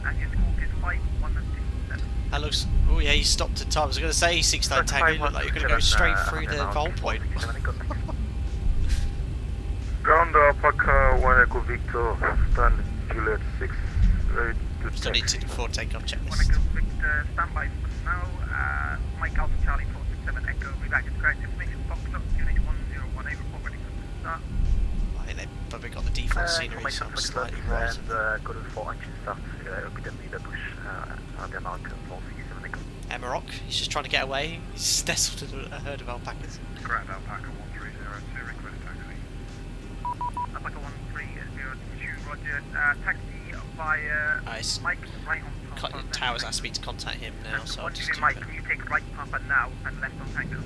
And your squawk is 5, 1 and 2 and 7. That looks. Oh yeah, you stopped at time. I was going to say 69 Tango. You look like you're going to go straight through the whole point. Ground Alpaca 1 Echo Victor, stand Juliet 6. Ready to Still need to do 4 takeoff 1 checklist. Echo Victor, standby for now. Mike Alpha Charlie 467 Echo, rerouted correct information, Foxtrot, unit 1018, report ready for start. I think they've probably got the default scenery, so I'm slightly right. Go to 4 inches start, évidemment la touche à démarque 467 Echo. Emerok, he's just trying to get away. He's nestled in a herd of alpacas. Grand Alpaca 1302, request taxi. Alpaca 1302, roger. Taxi via Nice. Mike right on Papa. Towers asked me to contact him now, so I'll just do Mike, that. can you take right Papa now and left on Tango?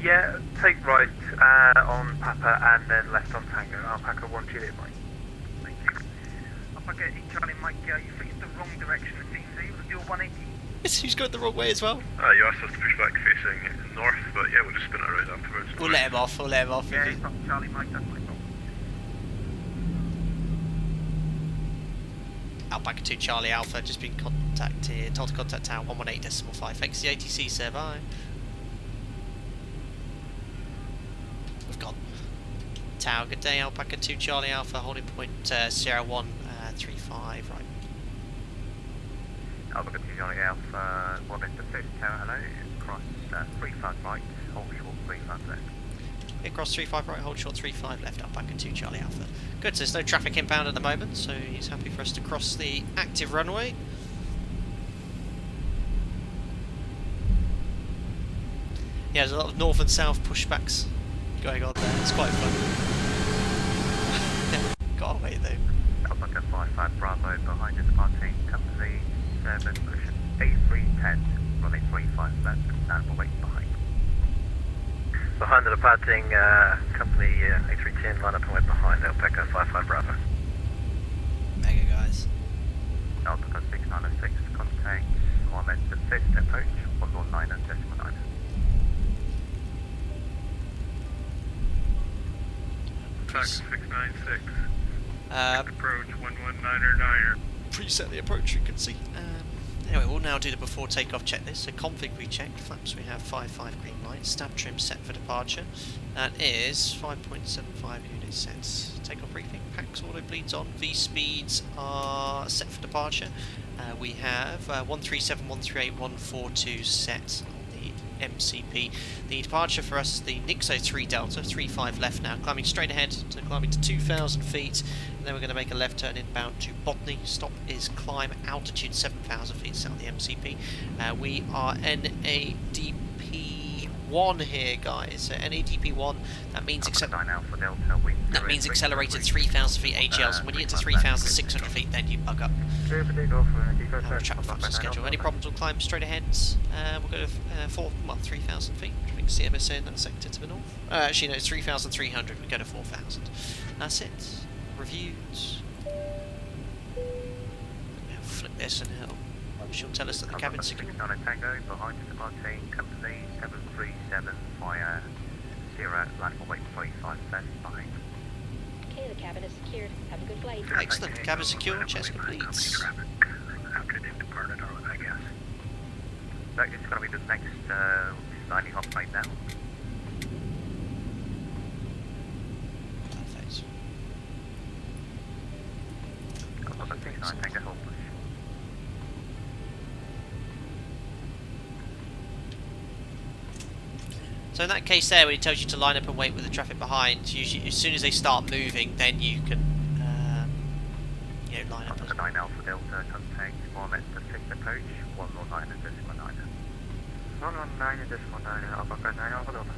Yeah, take right on Papa and then left on Tango. Alpaca 1 Juliet Mike. Thank you. Alpaca 8 Charlie Mike, you faced the wrong direction it seems. Are you able to do a 180? He's going the wrong way as well. You asked us to push back facing north, but yeah, we'll just spin it around afterwards. We'll let him off. Yeah, it's not Charlie Mike, that's my fault. Alpaca 2 Charlie Alpha just been contacted. Told to contact tower 118.5. Thanks to the ATC, sir. Bye. We've got tower. Good day, Alpaca 2 Charlie Alpha. Holding point Sierra 135. Right. Alpaca 2 Charlie Alpha, 1 Mr. 5th Tower, hello. Cross 35 right, hold short 35 left. Cross 35 right, hold short 35 left, Alpaca 2 Charlie Alpha. Good, so there's no traffic inbound at the moment, so he's happy for us to cross the active runway. Yeah, there's a lot of north and south pushbacks going on there, it's quite fun. Got away though. Alpaca 55 Bravo, behind us departing, company 7, pushing 8310, running 35 left, and we'll wait behind. Behind the departing company 8310, line up and wait behind Alpaca 55 Bravo. Mega guys. Alpaca 6906, contact Mohammed the 5th approach, 119.9. Alpaca 696. Approach 119er. Preset the approach, you can see. Anyway, we'll now do the before takeoff checklist. So config we checked, flaps we have 5 green lights, stab trim set for departure. That is 5.75 unit sets. Takeoff briefing, packs auto bleeds on, V speeds are set for departure. We have 137, 138, 142 set on the MCP. The departure for us is the Nixo 3 Delta, 35 left now, climbing straight ahead to climbing to 2,000 feet. And then we're going to make a left turn inbound to Botany. Stop is climb altitude 7,000 feet south of the MCP. We are NADP1 here, guys. So NADP1, that means accelerated 3,000 feet AGLs. And when you get to 3,600 feet, then you bug up. We'll track the faster schedule. Any problems, we'll climb straight ahead. We'll go to 3,000 feet. I think CMSA in that sector to the north. Actually, no, it's 3,300. We go to 4,000. That's it. Reviews. Now flip this and she'll tell us that the cabin's secure. On a Tango, behind us departing company 737 via Sierra, line for wait 45 left behind. Okay, the cabin is secured. Have a good flight. Excellent, cabin secure, chest completes. After they've departed, I guess. So it's going to be the next landing hop right now. Perfect. Tango, hold push. So in that case there, when it tells you to line up and wait with the traffic behind, usually as soon as they start moving, then you can, you know, line up. Alpaca 9 Alpha Delta, contact moment the 6th approach, 119.9. 119.9, Alpaca 9 Alpha Delta.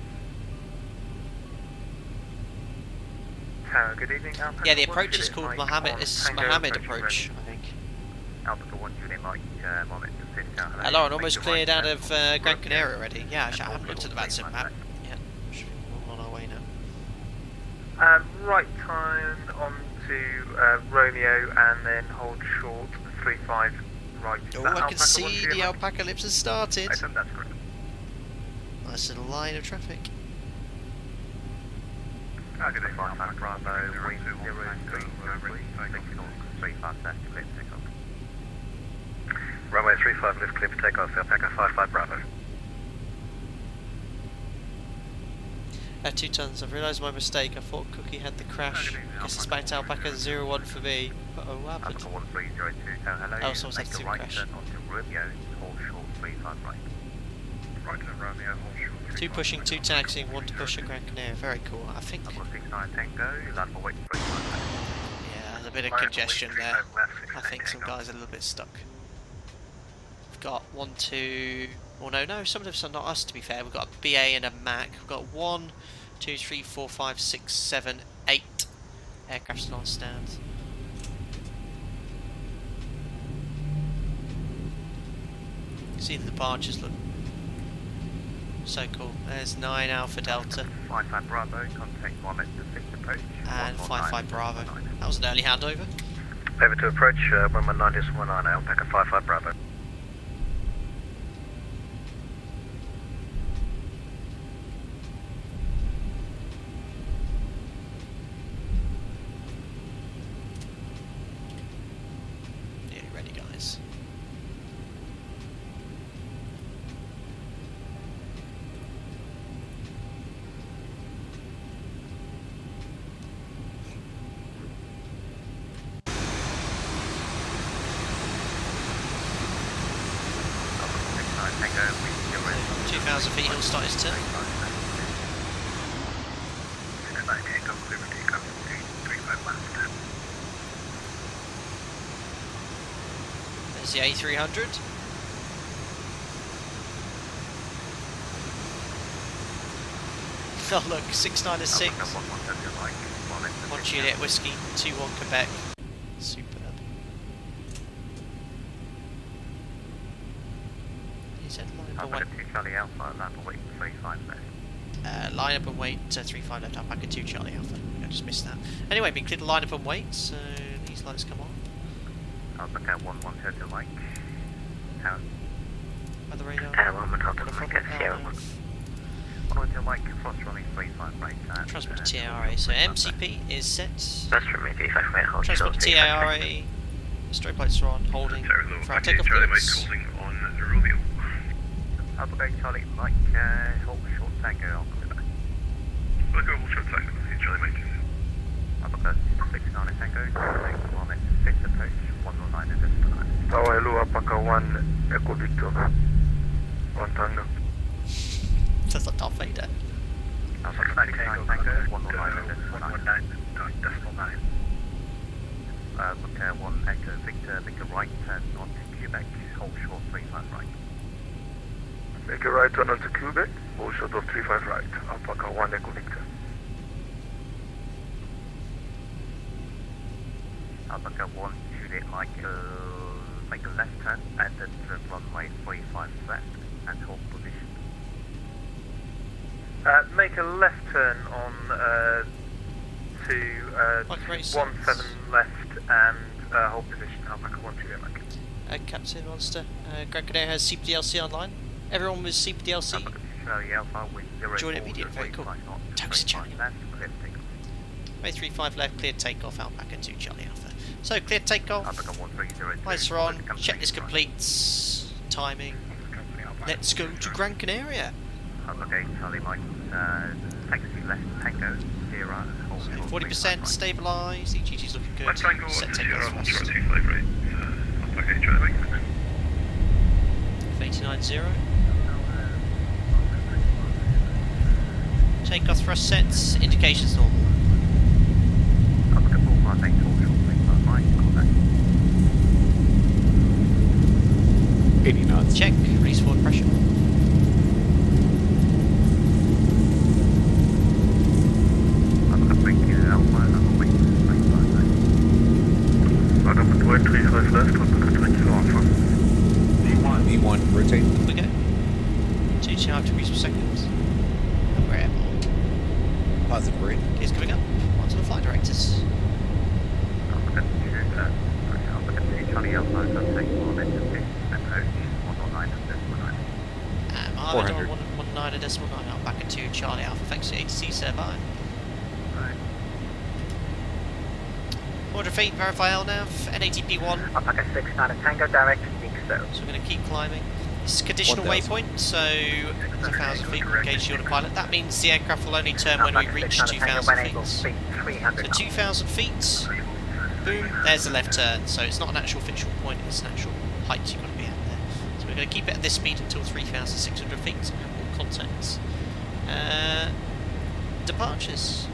Good evening, Alpaca. Yeah, the approach is called Mohammed. It's Mohammed approach, I think. Alpaca 1 Juliet Mike, moment the 5th. Hello, Lauren, almost cleared out of Gran Canaria already. Yeah, I haven't looked at the VATSIM map yet. Should be all on our way now. Right time on to Romeo and then hold short 35 right. Is Oh, that I can Alpaca see 1 Juliet the Mike? Alpaca Lips has started. I think that's correct. Nice little line of traffic. Target 55 Bravo, wind 033, signal 35 left, clear for takeoff. Runway 35 left, clear for takeoff, Alpaca 55 Bravo. 2 tons, I've realised my mistake. I thought Cookie had the crash. Guess it's back to Alpaca 01 for me. Uh-oh, what happened? Alpaca 1302, hello. Oh, someone's make had a to right crash. turn onto Romeo, hold short 35 right. Right to Romeo, hold short. 2 pushing, 2 taxiing, 1 to push at Gran Canaria. Very cool. I think, Alpaca 69 Tango, land for wait 35 right. yeah, there's a bit of congestion there. I think some guys are a little bit stuck. We've got 1, 2... Well, no, some of them are not us, to be fair. We've got a BA and a Mac. We've got 1, 2, 3, 4, 5, 6, 7, 8 aircraft still on stand. See the departures look so cool. There's 9 Alpha Delta 55 Bravo, contact moment the 6th approach. and 55 Bravo. That was an early handover. Over to approach, 119.9, Alpaca 55 Bravo. Nearly ready, guys. Alpaca 69 Tango, wind 2,000 feet, he'll start his turn. 69 Tango, clear for takeoff, 35 left. There's the A300. Oh look, 696. 1 Juliet Whiskey, 2-1 Quebec. Superb. He said line up and Alpaca wait. 2 Charlie Alpha, land for wait 35 left. Line up and wait, 35 left, Alpaca 2 Charlie Alpha. I just missed that. Anyway, been cleared to line up and wait, so these lights come on. Alpaca 11 to Mike. Town. By the radar. 1 Delta Mike, Sierra 1. 1 to Mike, cross running 35 right. Transmit to TARA, so MCP is set. That's from me, 35 right, hold Transmit short, to 35 TARA. Strobe lights are on, holding for our takeoff Charlie Mike clearance. holding on Romeo. Alpaca Charlie Mike, hold short Tango, I'll call it back. I'll go hold short tango, Charlie Mike. Alpaca 69 Tango, contact moment 6th approach, 109.9. Tower hello, Alpaca 1 Echo Victor. 1 Tango. That's a Darth Vader. Alpaca 69 Tango, 109.9. decimal 9. Book 1 Echo Victor, Victor right, turn onto Quebec, hold short 35 right. Make a right turn onto Quebec, hold short of 35 right, Alpaca 1 Echo Victor. Alpaca 1 Juliet Mike, make a left turn, and then runway 35 left, and hold position. Make a left turn on to Like race 17 left and hold position, Alpaca 1 Juliet Mike. Captain Monster. Gran Canaria has CPDLC online. Everyone with CPDLC. Alpaca 2 Charlie Alpha, wind 0 Join immediate, very cool. Taxi Charlie. left, clear for takeoff. May 35 left, cleared takeoff, Alpaca 2 Charlie Alpha. So cleared takeoff. Alpaca 1302. Lights are on. Checklist complete. Timing. Let's go to Gran Canaria. Alpaca 8 Charlie Mike, taxi left Tango, Sierra, hold short 40% 35 right. stabilised. EGG's looking good. Left tango Set onto Sierra, takeoff hold short fast. 25 right. Alpaca Charlie Mike. 89.0. Takeoff thrust sets, indications normal. Alpaca 458 short wing, fine, contact. 80 knots. Check, release forward pressure. Alpaca 3 Kilo Alpha, Alpha wing, 959. Alpaca 235 left, Alpaca 3 Kilo Alpha. V1, rotate. Up we go. 2.5 degrees per second. And we're airborne. Positive rate. Gears coming up. Onto the flight directors. Alpaca 2, Alpaca 2 Charlie Alpha, contact 400, approach 109.9. Mohammed 400. on 119.9, Alpaca 2 Charlie Alpha, thanks to ATC Servine. 400 feet, verify LNAV, NATP1. Alpaca 6 Tango, direct Nixo. So we're going to keep climbing. This is a conditional 1,000. waypoint, so 2,000 feet will engage the autopilot. That means the aircraft will only turn when we reach 2,000 feet. So 2,000 feet, boom, there's the left turn. So it's not an actual official point, it's an actual height you've got to be at there. So we're going to keep it at this speed until 3,600 feet, all contacts. Departures.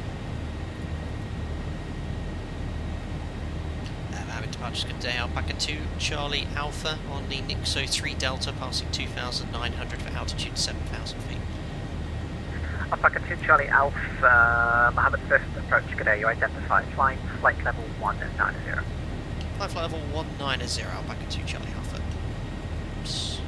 Departures good day, Alpaca 2 Charlie Alpha on the Nixo 3 Delta, passing 2,900 for altitude 7,000 feet. Alpaca 2 Charlie Alpha, Mohammed first approach, good day, you identify flying flight level 190. Flight level 190, Alpaca 2 Charlie Alpha. Oops.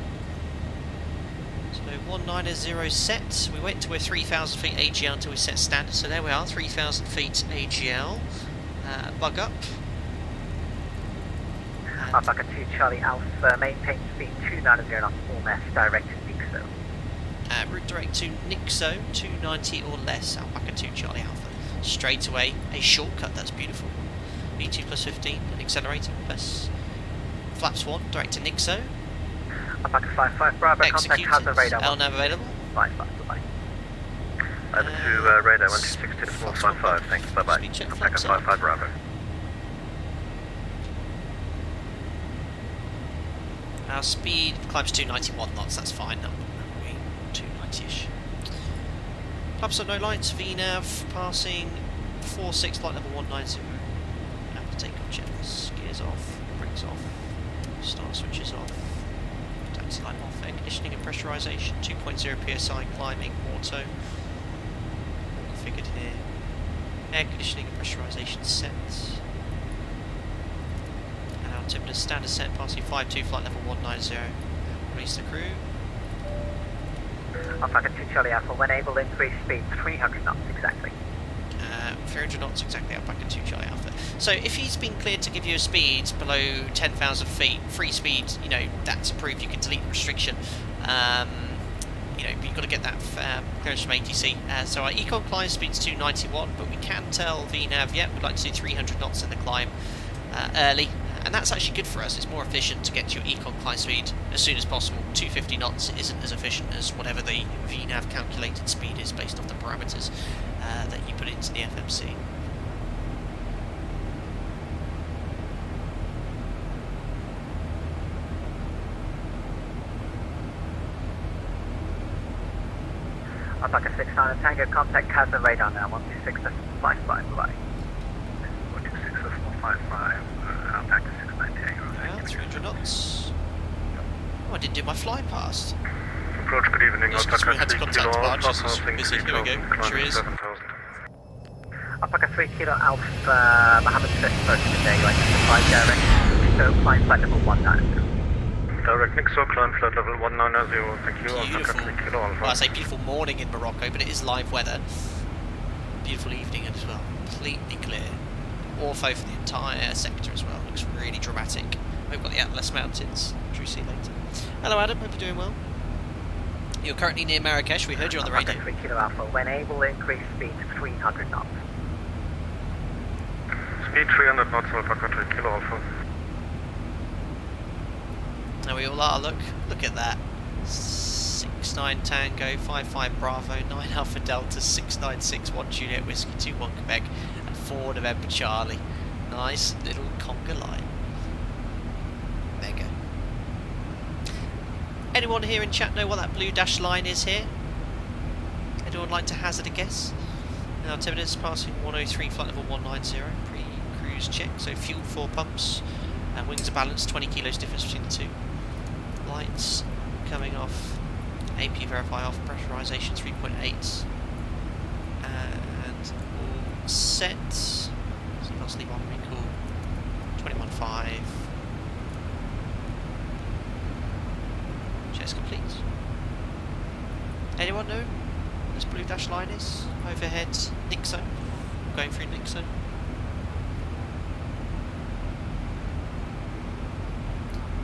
So 190 set, we wait until we're 3,000 feet AGL until we set standard, so there we are, 3,000 feet AGL. Bug up. Alpaca 2 Charlie Alpha, maintain speed 290 knots, full mass, direct to Nixo. Route direct to Nixo, 290 or less, Alpaca 2 Charlie Alpha. Straight away, a shortcut, that's beautiful. V2 plus 15, accelerator plus flaps 1, direct to Nixo. Alpaca 55 Bravo, contact Executed, hazard radar. LNAV available. 55, bye-bye. Over to radar 126 to the 455, thanks, bye-bye. Speed check, Alpaca flaps up. 55 Bravo. Our speed climbs 291 knots, that's fine, that'll be 290-ish. Flaps up, no lights, VNAV passing 46, flight level 190. After takeoff checks, gears off, brakes off, start switches off, taxi light off, air conditioning and pressurisation, 2.0 psi climbing, auto. All configured here. Air conditioning and pressurisation set. Altimeter standard set, passing 5-2, flight level 190. Release the crew. Alpaca 2 Charlie Alpha, when able, increase speed 300 knots exactly. 300 knots exactly, Alpaca 2 Charlie Alpha. So if he's been cleared to give you a speed below 10,000 feet, free speed, you know, that's a proof you can delete the restriction. You know, but you've got to get that clearance from ATC. So our econ climb speed's 291, but we can tell VNAV, yeah, we'd like to do 300 knots in the climb early. And that's actually good for us. It's more efficient to get to your econ climb speed as soon as possible. 250 knots isn't as efficient as whatever the VNAV calculated speed is based off the parameters that you put into the FMC. Alpaca 6 on a Tango, contact Casa radar now, 126.55, bye-bye. 126.55, Alpaca 69 Tango. Well, 300 knots. Oh, I didn't do my fly past. Approach, good evening, Yes, because we Alpaca had to 3 contact Kilo departures, Alpha, it's passing busy. Here we go. 3,000, climbing Sure is. 7,000. Alpaca 3 Kilo Alpha, Mohammed first approach today, you identify direct, so climb flight level 190. Direct Nixo, climb flight level 190, thank you, Alpaca Beautiful. 3 Kilo Alpha. Well, I say beautiful morning in Morocco, but it is live weather. Beautiful evening as well. Completely clear. Ortho for the entire sector as well. Looks really dramatic. We've got the Atlas Mountains, which we'll see later. Hello Adam, hope you're doing well. You're currently near Marrakesh, we heard you on the radio. Alpaca 3 Kilo Alpha, when able, increase speed 300 knots. Speed 300 knots, Alpaca 3 Kilo Alpha. Now we all are, look at that. 69 Tango, 55 Bravo, 9 Alpha Delta, 696 1 Juliet Whiskey, 21 Quebec, and 4 November Charlie. Nice little conga line. Mega. Anyone here in chat know what that blue dashed line is here? Anyone like to hazard a guess? Now 10 minutes passing 103, flight level 190, pre-cruise check, so fuel 4 pumps, and wings are balanced, 20 kilos difference between the two. Lights coming off, AP verify off, pressurisation 3.8, and all set. So let's leave on recall 21.5. Checks complete. Anyone know what this blue dash line is? Overhead, Nick zone. Going through Nick zone.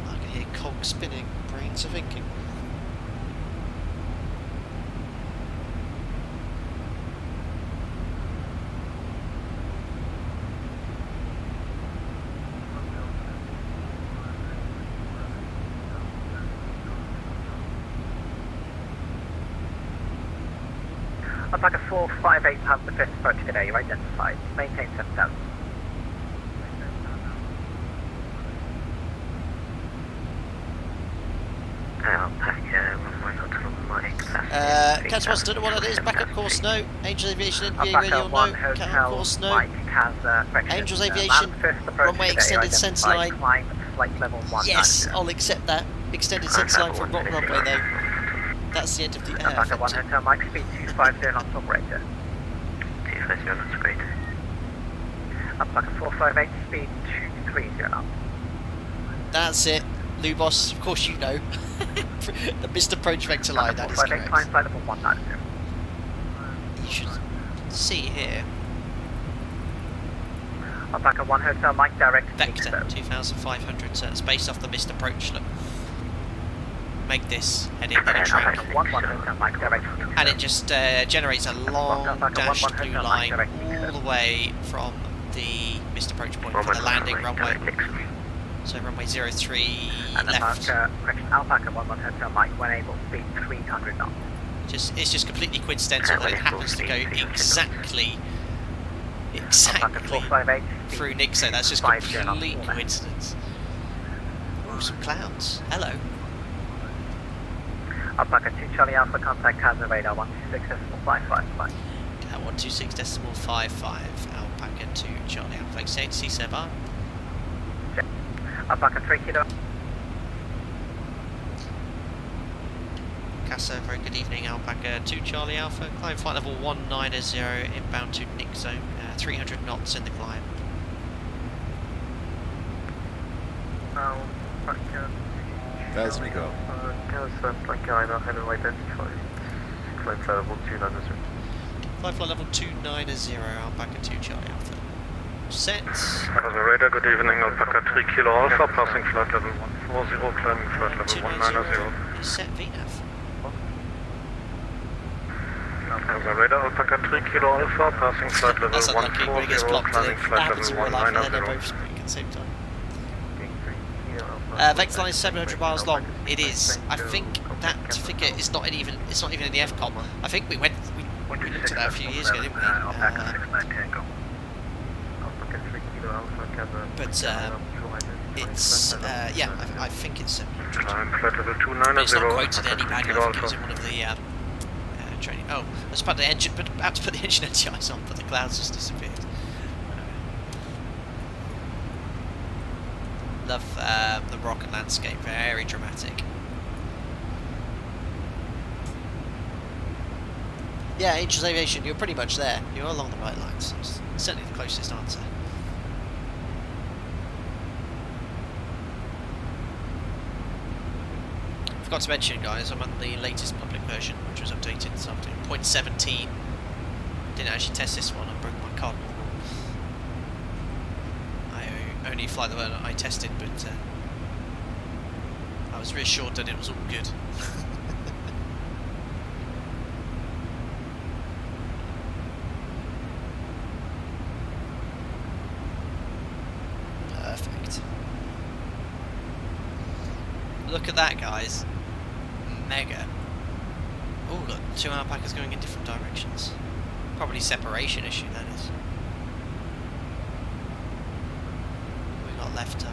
I can hear cogs spinning, brains are thinking. Alpaca 458 past the 5th approach today, you're identified. Maintain 7,000. Alpaca, runway hotel Mike. Catch don't know what it is, backup course no. Angels Aviation, NVA radio no. Count course no. Angels Aviation, runway extended centre line. Yes, I'll accept that. Extended centre line from bottom runway though. That's the end of the air. Alpaca 1 Hotel Mike, speed 250 knots operator. 250 knots, great. Alpaca 458, speed 230 knots. That's it. Lubos, of course you know. The missed approach vector line, that is correct. Climb flight level 190. You should see here. Alpaca 1 Hotel Mike, direct Vector 2500, so it's based off the missed approach. Look. Make this heading in a track. And it just generates a long dashed blue line all the way from the missed approach point for the landing runway. So runway 03 left. Alpaca 1 Hotel Mike, when able, speed 300 knots. It's just completely coincidental that it happens to go exactly through Nick, so that's just complete coincidence. Oh, some clouds. Hello. Alpaca 2 Charlie Alpha, contact Casa radar 126.555. 126.55, Alpaca 2 Charlie Alpha, exit C7. Alpaca 3 Kilo. Casa, very good evening, Alpaca 2 Charlie Alpha, climb flight level 190, inbound to Nick zone, 300 knots in the climb. Alpaca. As we go. Casablanca, I have identified. Climb flight level 290. Flight flight level 290, Alpaca 2 Charlie Alpha. Set. Casa radar, good evening, Alpaca 3 Kilo Alpha, passing flight level 140, climbing flight level 190. Set VNAV. Casa radar, Alpaca 3 Kilo Alpha, passing flight level 140, climbing flight level 190. They're both speaking at the same time. Vector line is 700 miles long. It is. I think that figure is not even. It's not even in the FCOM. I think we looked at that a few years ago, didn't we? But it's yeah. I think it's 700. But it's not quoted any manual. I think it was in one of the training. Oh, I was about the engine, but about to put the engine anti-ice on, but the clouds just disappeared. Love the rock and landscape, very dramatic. Yeah, Angels Aviation, you're pretty much there. You're along the right lines. It's certainly the closest answer. Forgot to mention, guys, I'm on the latest public version, which was updated this afternoon. 0.17. Didn't actually test this one, I broke my cardinal rule. I only fly the one I tested, but I was reassured that it was all good. Perfect. Look at that, guys. Mega. Oh, look, 2 alpacas going in different directions. Probably separation issue, that is. We got left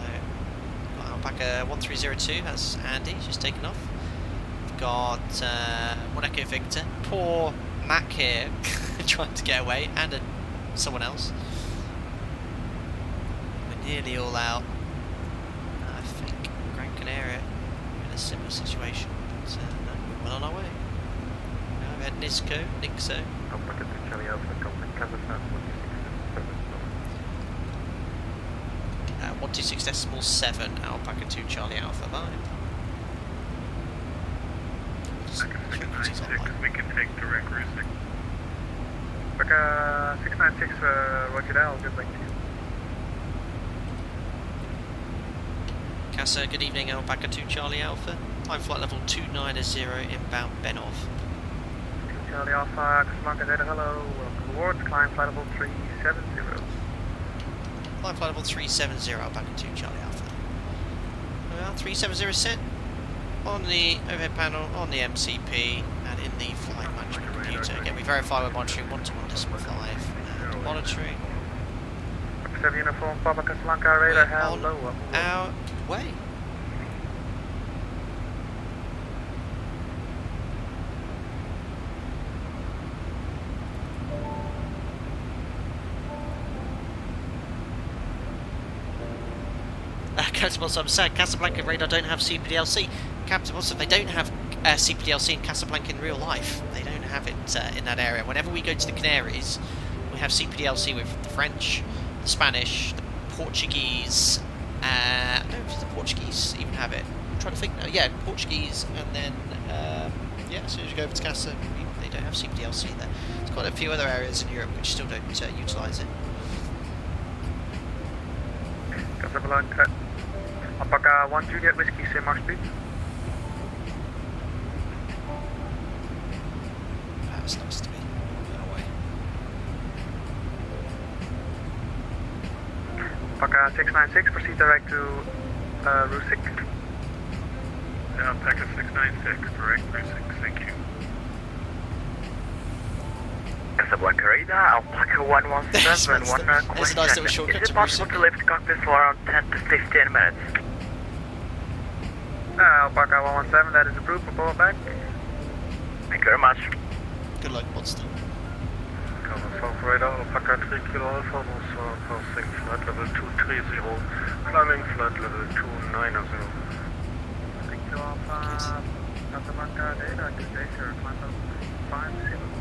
got Alpaca 1302, that's Andy, just taken off. We've got 1 Echo Victor. Poor Mac here trying to get away, and someone else. We're nearly all out. I think Gran Canaria in a similar situation. So no, we're well on our way. Now we've had Nixo. Alpaca 2 Charlie Alpha, Cockpit, Casablanca 126.7, Alpaca 2 Charlie Alpha, bye. We can take direct cruising. Alpaca 696, roger that, I'll get back to you. Casa, good evening, Alpaca 2 Charlie Alpha. Time flight level 290 inbound Benov. 2 Charlie Alpha, Casablanca Zeta, hello, welcome aboard, climb flight level 370. Climb flight level 370, Alpaca 2 Charlie Alpha. Well, 370 set on the overhead panel, on the MCP, and in the flight management computer. Again, we verify we're monitoring 121.5. Monitoring. 7 uniform, Papa Casablanca, radar, hello, our way. Captain Boss, I'm sad Casablanca radar don't have CPDLC. Captain Boss, they don't have CPDLC in Casablanca in real life. They don't have it in that area. Whenever we go to the Canaries, we have CPDLC with the French, the Spanish, the Portuguese. I don't know if the Portuguese even have it. I'm trying to think now. Yeah, Portuguese, and then yeah, as soon as you go over to Casa, they don't have CPDLC there. There's quite a few other areas in Europe which still don't utilise it. Casablanca, Alpaca 1 Juliet Whiskey, say mark speed. That's nice to be away. Alpaca 696, proceed direct to Rusik. Alpaca 696, direct Rusik, thank you. Casablanca radar, Alpaca 117, one question. There's a nice little shortcut Is to it possible Rusik. to lift cockpit for around 10 to 15 minutes? Alpaca 117, that is approved for pull back. Thank you very much. Good luck, monster. Cover South radar, Alpaca 3 Kilo Alpha, passing flight level 230, climbing flight level 290. 3 Kilo Alpha, Casablanca data, good day sir, climb level 350.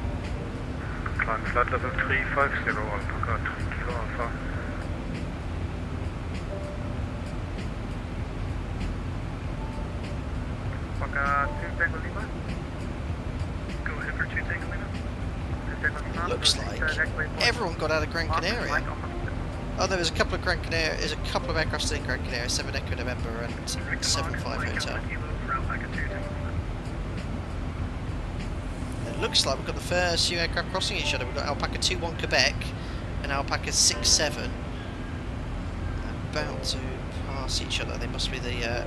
Climb flight level 350, Alpaca 3 Kilo Alpha. Alpaca 2 Tango Lima. Go ahead for 2 Tango Lima. 2 Tango Lima. Looks like everyone got out of Gran Canaria. Oh, there was a couple of Gran Canaria. There's a couple of aircraft in Gran Canaria, 7 Echo November and 75 Hotel. It looks like we've got the first few aircraft crossing each other. We've got Alpaca 2-1 Quebec and Alpaca 6-7 about to pass each other. They must be the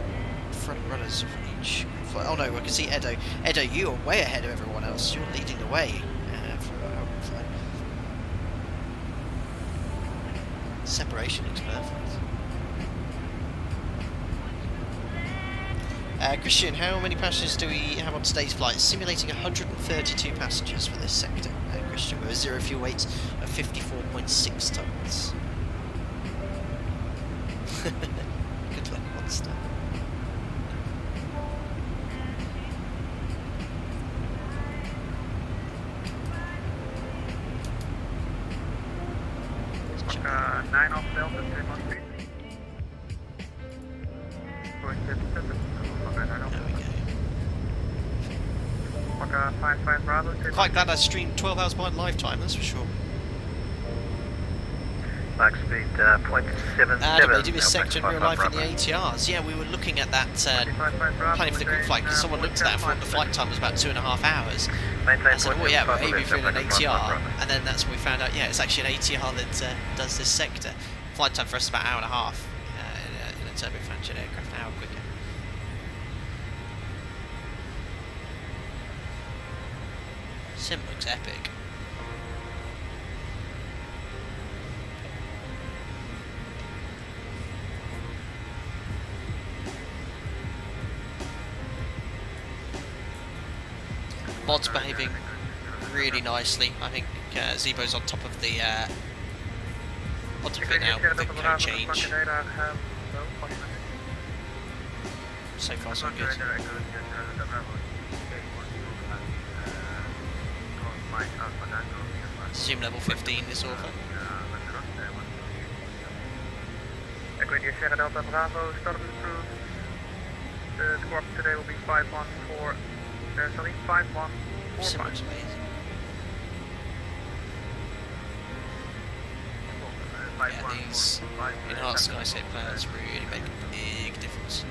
front runners of each flight. Oh no, I can see Edo. Edo, you are way ahead of everyone else. You're leading the way for our flight. Separation is perfect. Christian, how many passengers do we have on today's flight? Simulating 132 passengers for this sector, Christian, with a zero fuel weight of 54.6 tons. Good luck, monster. Alpaca 9 off Delta, 3 months speed. Going 57. There we go. Alpaca 55 Bravo, Quite glad I streamed 12 hours behind live time, that's for sure. Max speed 0.77. They do this sector in real life in the ATRs. Yeah, we were looking at that, planning for the group flight, because someone looked at that and thought the flight time was about 2.5 hours. I said, oh yeah, we're aiming for an ATR, and then that's when we found out, yeah, it's actually an ATR that does this sector. Flight time for us is about an hour and a half in a turbofan jet aircraft, an hour quicker. Sim looks epic. Mods behaving really nicely. I think Zebo's on top of the it now with the code change. So far so good. Zoom level 15 is over. Equity Sierra Delta Bravo, status approved. The score today will be 514. Sorry, 5145. So much amazing. Yeah, these enhanced skyscape plans really make a big difference.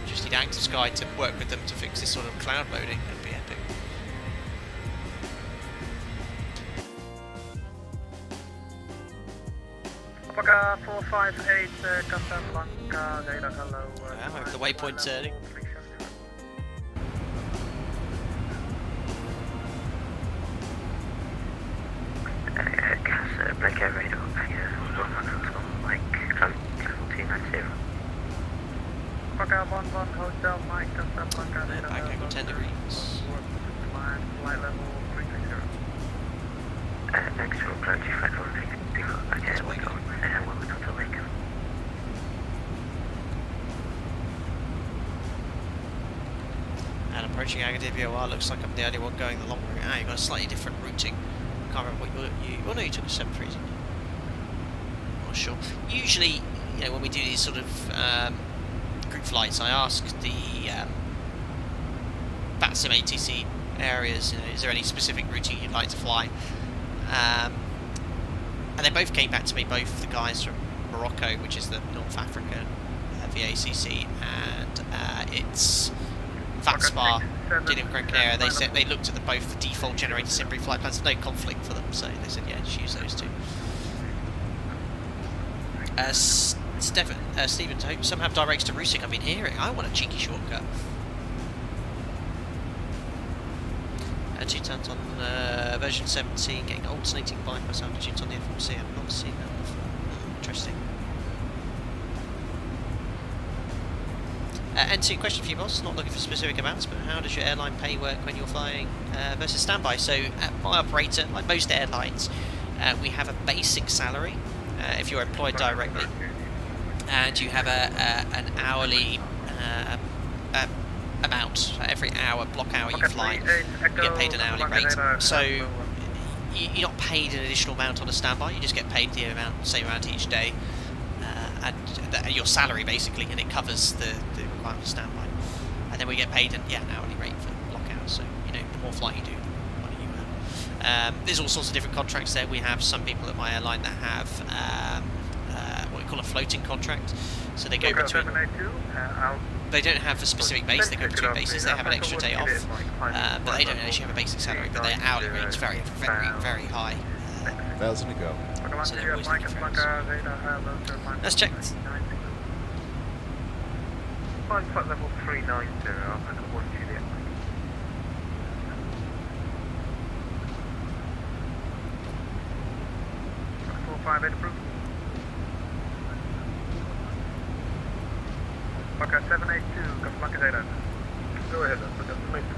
Just need Active Sky to work with them to fix this sort of cloud loading. That'd be epic. Alpaca 458, Casablanca, radar, hello. Wow, the waypoint turning. Casablanca radar, Mike, level 290. Alpaca 11 Hotel Mike, Casablanca, radar, Back angle 10 degrees. Flight level 360. Next to approach, flight level 360. Okay, we got 1 Hotel Lake. And approaching Agadir VOR, looks like I'm the only one going the long route. Ah, you've got a slightly different routing. Can't remember what you. Oh no, you took a 7-3, didn't you? Not sure. Usually, you know, when we do these sort of group flights, I ask the BATSIM ATC areas, you know, is there any specific routing you'd like to fly? And they both came back to me, both the guys from Morocco, which is the North Africa VACC, and it's VATSPA dealing with Gran Canaria. They said they looked at both the default generated Simbrief flight plans, no conflict for them, so they said yeah, just use those two. Stephen, some have directs to Rusik. I've been hearing. I want a cheeky shortcut. 2 tons on version 17, getting alternating bypass altitudes on the FMC. I've not seen that before. Interesting. N2, question for you, boss. Not looking for specific amounts, but how does your airline pay work when you're flying versus standby? So, my operator, like most airlines, we have a basic salary if you're employed directly, and you have an hourly amount. For every block hour you fly, you get paid an hourly rate. So, you're not paid an additional amount on a standby. You just get paid the same amount each day. And your salary basically, and it covers the requirement of standby. And then we get paid an hourly rate for block hours. So you know, the more flight you do, the more money you earn. There's all sorts of different contracts there. We have some people at my airline that have what we call a floating contract. So they go between. They don't have a specific base. They go between bases. They have an extra day off, but they don't actually have a basic salary. But their hourly rate is very, very, very high. 1,000 to go. So they're always looking for us. Let's check. Flight level 390, Alpaca 1 Juliet. Alpaca 458 approved. Alpaca 782, Casablanca data. Go ahead, Alpaca 782.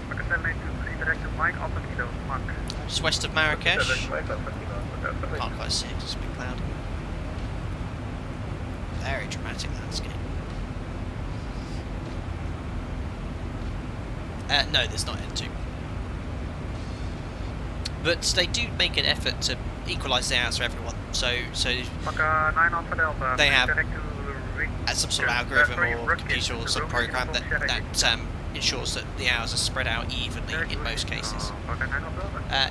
Alpaca 782, proceed direct to Mike Alpha Kilo, Mark. Just west of Marrakesh. Can't quite see it, it's a bit cloudy. Very dramatic landscape. No, there's not N2. But they do make an effort to equalise the hours for everyone. So they have some sort of algorithm or computer or some program that ensures that the hours are spread out evenly in most cases.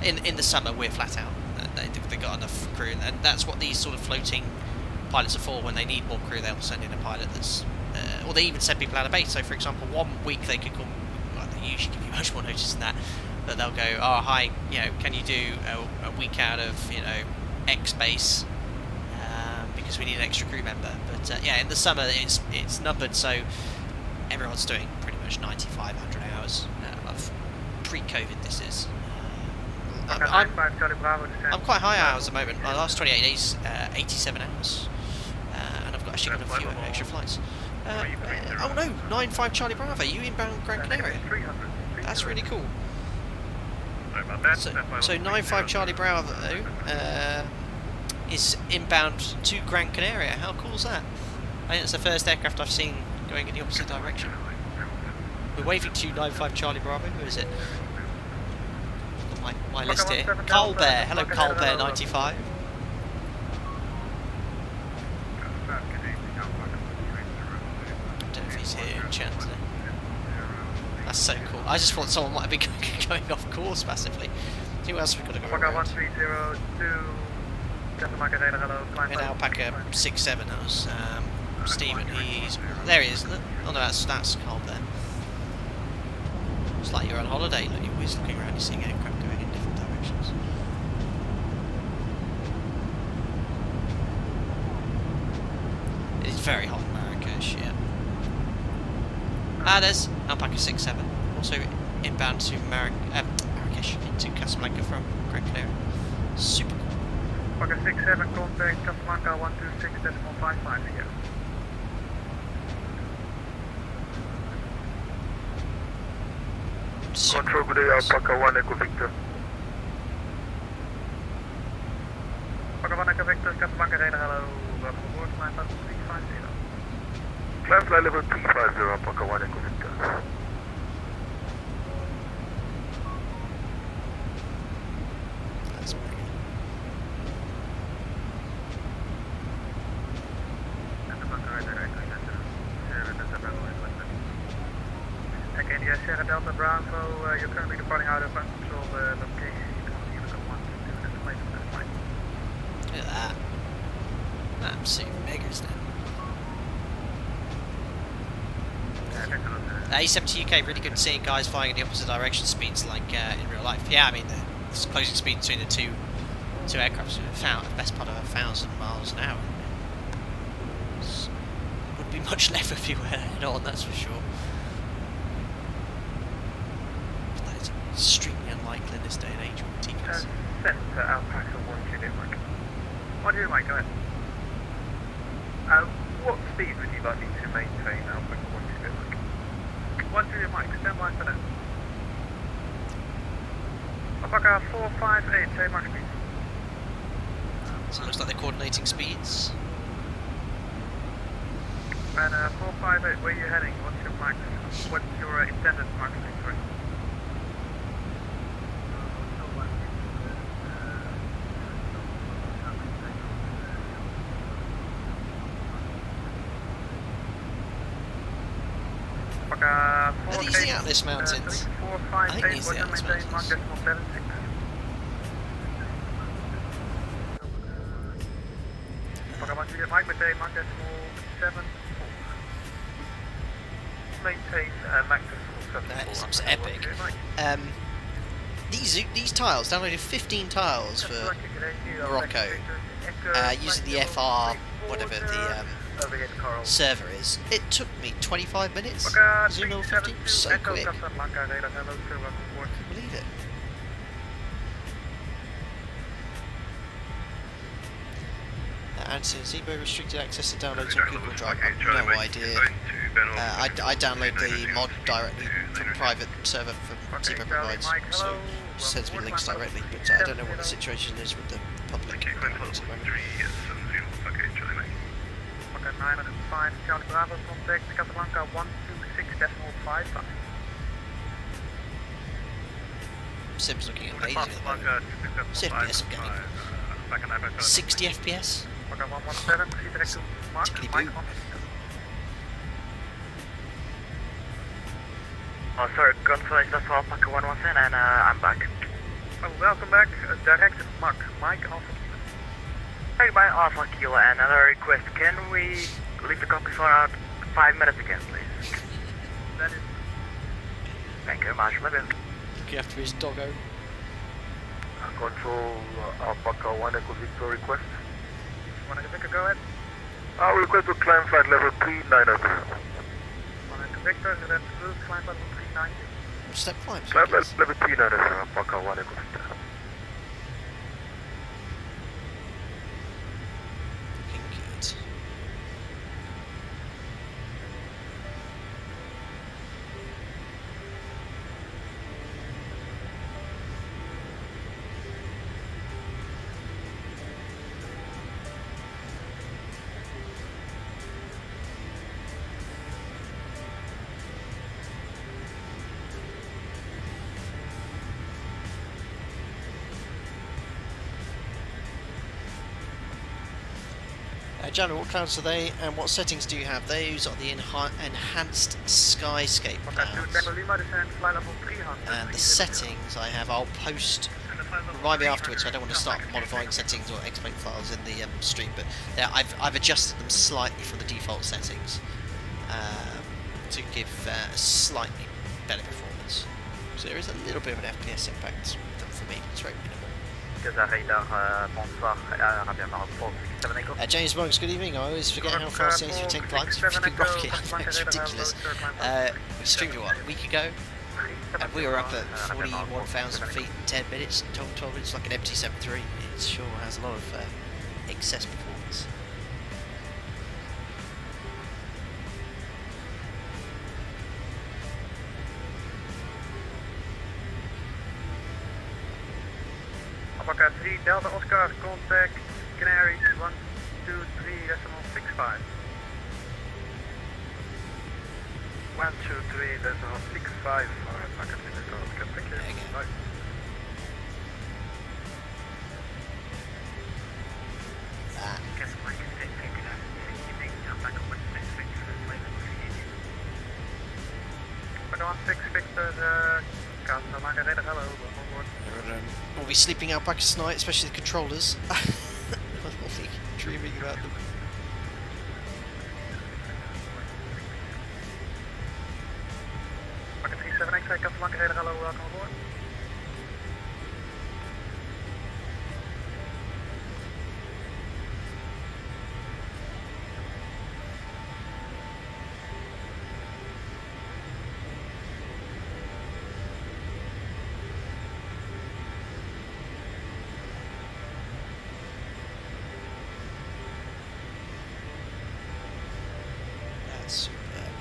In the summer, we're flat out. They've got enough crew, and that's what these sort of floating pilots are for. When they need more crew, they'll send in a pilot that's, or they even send people out of base. So, for example, 1 week they could call. Well, they usually give you much more notice than that, but they'll go, "Oh, hi, you know, can you do a week out of X base because we need an extra crew member?" But yeah, in the summer it's numbered, so everyone's doing pretty much 9,500 hours of pre-COVID. This is. I'm quite high hours at the moment. My last 28 days, 87 hours, and I've actually got a few extra flights. Oh no, 95 Charlie Bravo. You inbound Gran Canaria? That's really cool. Sorry about that. So 95 Charlie Bravo is inbound to Gran Canaria. How cool is that? I think it's the first aircraft I've seen going in the opposite direction. We're waving to 95 Charlie Bravo. Who is it? My list here. Colbert. Hello, Colbert 95. I don't know if he's here in chat today. That's so cool. I just thought someone might be going off course massively. Who else have we got to go around? 1302, In Alpaca 67, that was Stephen. There he is. Look. Oh no, that's Colbert. It's like you're on holiday. Look, you're always looking around, you're seeing aircraft going in different directions. It's very hot in Marrakesh, yeah. There's Alpaca 67, also inbound to Marrakesh into Casablanca from Gran Canaria. Super cool. Alpaca 67, contact Casablanca 126.55 here. Control, good day, Alpaca 1 Echo Victor. Alpaca 1 Echo Victor, Casablanca radar, hello, welcome aboard, climb level 350. Climb flight level 350, Alpaca 1 Echo Victor. That's pretty good. India Sierra Delta Bravo, you're currently departing out of uncontrolled location. You can want to do this place for this flight. Look at that. Absolute megas then. A70 UK, really good seeing guys flying in the opposite direction speeds like in real life. Yeah, I mean, the closing speed between the two aircrafts found the best part of 1,000 miles an hour. It would be much less if you were head on, that's for sure. But that is extremely unlikely in this day and age with TCAS. Sent to Alpaca 1 unit, Mike. 1 unit, Mike, go ahead. What speed would you like me to maintain Alpaca 1 unit, Mike? 1 unit, Mike, stand by for that. Alpaca 458, say max speed. So it looks like they're coordinating speeds. And 458, where are you heading? What's your max? What's your intended max speed? Sorry. Are these the Atlas Mountains? I think these are the Atlas Mountains. Mike, maintain Mach decimal 7. Maintain Mach decimal 7. That is epic. These tiles, downloaded 15 tiles for Morocco using the FR, whatever the server is. It took me 25 minutes. Zoom level 15, so quick. I can't believe it. Anson, Zebo restricted access to downloads on Google Drive. I have no idea. I download the mod directly from private server from Zebo provides, so it sends me links directly, but I don't know what the situation is with the public downloads at the moment. 905 Charlie Bravo, contact Casablanca 126.55. Sim's looking amazing at the moment. What's the FPS I'm getting? 60 FPS? Tickety-boo. Oh, sorry, confirmation that's Alpaca 117 and I'm back. Oh, welcome back. Direct Mike Alpha. Hey, by Alpha Kilo, and another request. Can we leave the cockpit for around 5 minutes again, please? That is. Thank you very much, my bad. Looking after his doggo. Control Alpaca 1 Echo Victor request. 1 Echo Victor, go ahead. Request to climb flight level 390. 1 Echo Victor, that's blue, climb level 390. Step climb. Climb level 390, Alpaca 1 Echo Victor. Looking good. Janet, what clouds are they, and what settings do you have? Those are the enhanced skyscape clouds. And the settings I have, I'll post. Remind me afterwards. I don't want to start modifying settings or export files in the stream, but I've adjusted them slightly from the default settings to give a slightly better performance. So there is a little bit of an FPS impact for me. It's very minimal. James Monks, good evening. I always forget how fast things you take flights. It's ridiculous. Extremely well. A week ago, and we were up at 41,000 feet in 10 minutes, 12 minutes, like an empty 7.3. It sure has a lot of excess performance. Alpaca 3 Delta Oscar, contact Canaries 123.65. 123.65 for Alpaca 3 Delta Oscar, thank you. Bye. Alpaca 16 Victor, Casablanca, radar, hello, on board. We'll be sleeping Alpaca tonight, especially the controllers. I'll be dreaming about them. Alpaca 37X, Casablanca, radar, hello, welcome on board. That's superb.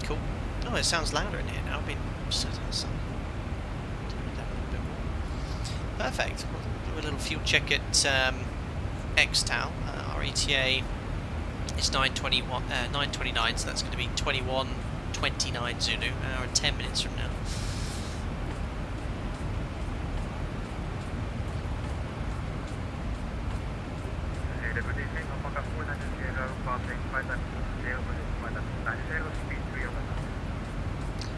Cool. Oh, it sounds louder in here now. I've been sat outside. Turn it down a little bit more. Perfect. We'll do a little fuel check at XTAL. Our ETA is 9:29, so that's going to be 21:29 Zulu, an hour and 10 minutes from now. Good evening, Alpaca 490, passing 590, speed 300.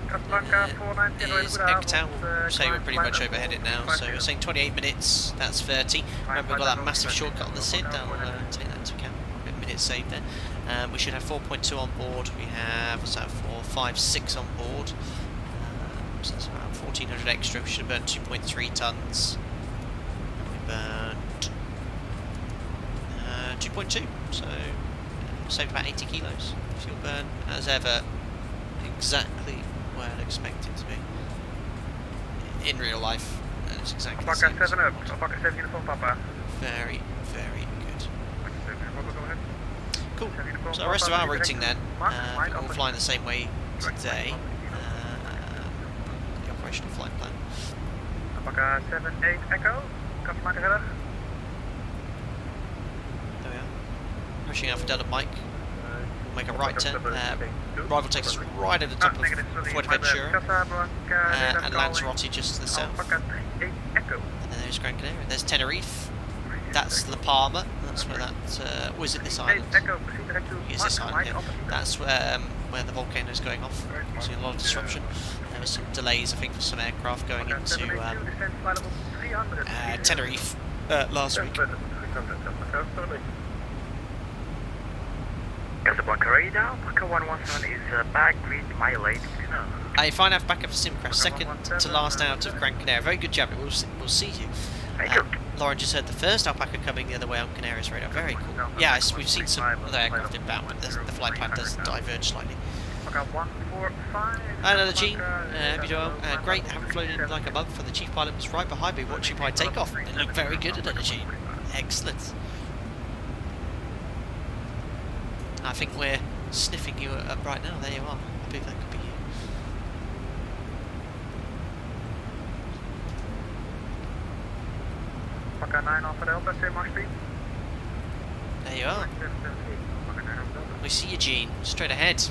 Casablanca 490, Is XTAL, so we're pretty much overhead it now, so we're saying 28 minutes, that's 30. Remember we've got that massive shortcut on the SID, I'll take that into account, a bit of minutes saved there. We should have 4.2 on board, we have, what's that, 4, 5, 6 on board, so that's about 1,400 extra, we should have burned 2.3 tonnes, we burned 2.2, so saved about 80 kilos, fuel burn, as ever, exactly where I'd expect it to be. In real life, and it's exactly the same. Alpaca 7 up, Alpaca 7 uniform Papa. Very, very good. Go ahead. Cool. So the rest of our routing then, we'll fly in the same way today. The operational flight plan. Alpaca 78 Echo, Casablanca radar. There we are. Pushing out for Delta Mike. We'll make a right turn. Rival takes us right at the top of Fuerteventura. And Lanzarote just to the south. Alpaca 38 Echo. And then there's Gran Canaria. There's Tenerife. That's La Palma. That's where that. Was it this island? Is this island? Yeah. That's where the volcano is going off. Causing a lot of disruption. There was some delays, I think, for some aircraft going into Tenerife last week. Casablanca radar, Alpaca 117 is back, green mileage. A fine half back up for Simcraft, second to last out of Gran Canaria. Very good job, we'll see you. Lauren just heard the first Alpaca coming the other way on Canaria's radar. Very cool. Yeah, we've seen some other aircraft inbound, but the flight plan does diverge slightly. Another G, hope you do well. Great, haven't flown in like a month, and the chief pilot was right behind me watching my takeoff. It looked very good at Energy. Excellent. I think we're sniffing you up right now. There you are. I believe that could be you. Alpaca 9 Alpha Delta, same Mach speed. There you are. We see you, Gene. Straight ahead.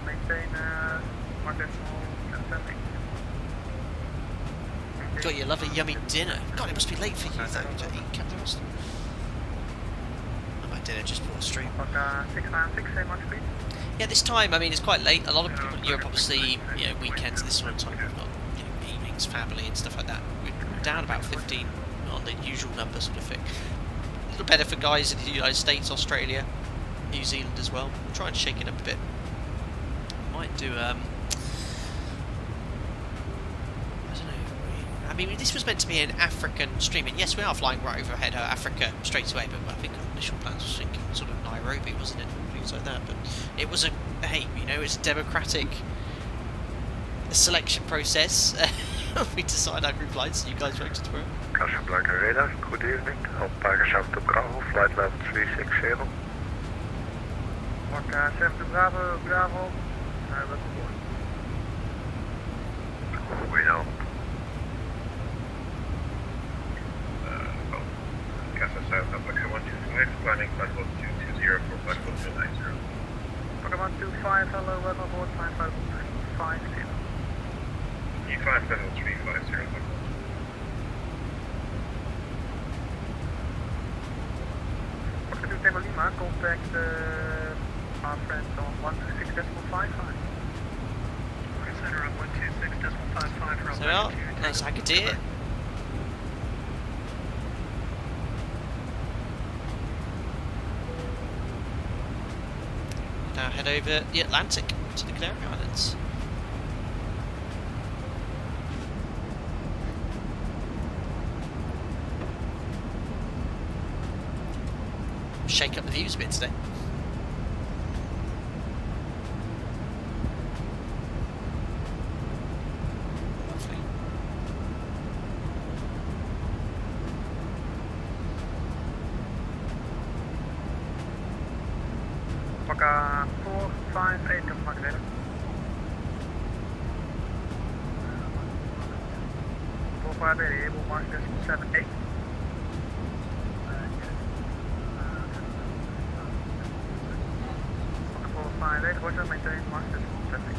Maintain Mach decimal 1070. Got your lovely yummy dinner. God, it must be late for you though. You don't eat Captain Austin. My dinner just before the stream. Alpaca 696, same Mach speed. Yeah, this time, I mean, it's quite late. A lot of people in Europe, obviously, weekends, this sort of time, we've got evenings, family and stuff like that. We're down about 15 on the usual number sort of thing. A little better for guys in the United States, Australia, New Zealand as well. We'll try and shake it up a bit. Might do, I don't know. I mean, this was meant to be an African stream, and yes, we are flying right overhead Africa straight away, but I think our initial plans was thinking sort of Nairobi, wasn't it? Things like that, but it was it's a democratic selection process. We decide our group flights, and you guys voted through it. Casablanca radar, good evening. Alpaca 7 to Bravo, flight level 360. Alpaca 7 to Bravo, Bravo. Welcome aboard. We know. Casa South, Alpaca 125, planning flight level 220 for flight level 290. Alpaca 125, hello, welcome aboard, flight level 350. E5 level 350. Alpaca 2 Tango Lima, contact our friends on 126.55. Center on 126.55 for So, well, nice Agadir. Now head over the Atlantic to the Canary Islands. Shake up the views a bit today. Lovely. Alpaca 458, Casablanca radar. 458, able Mach decimal 78. Alpaca 458, Roger, maintain Mach decimal 78.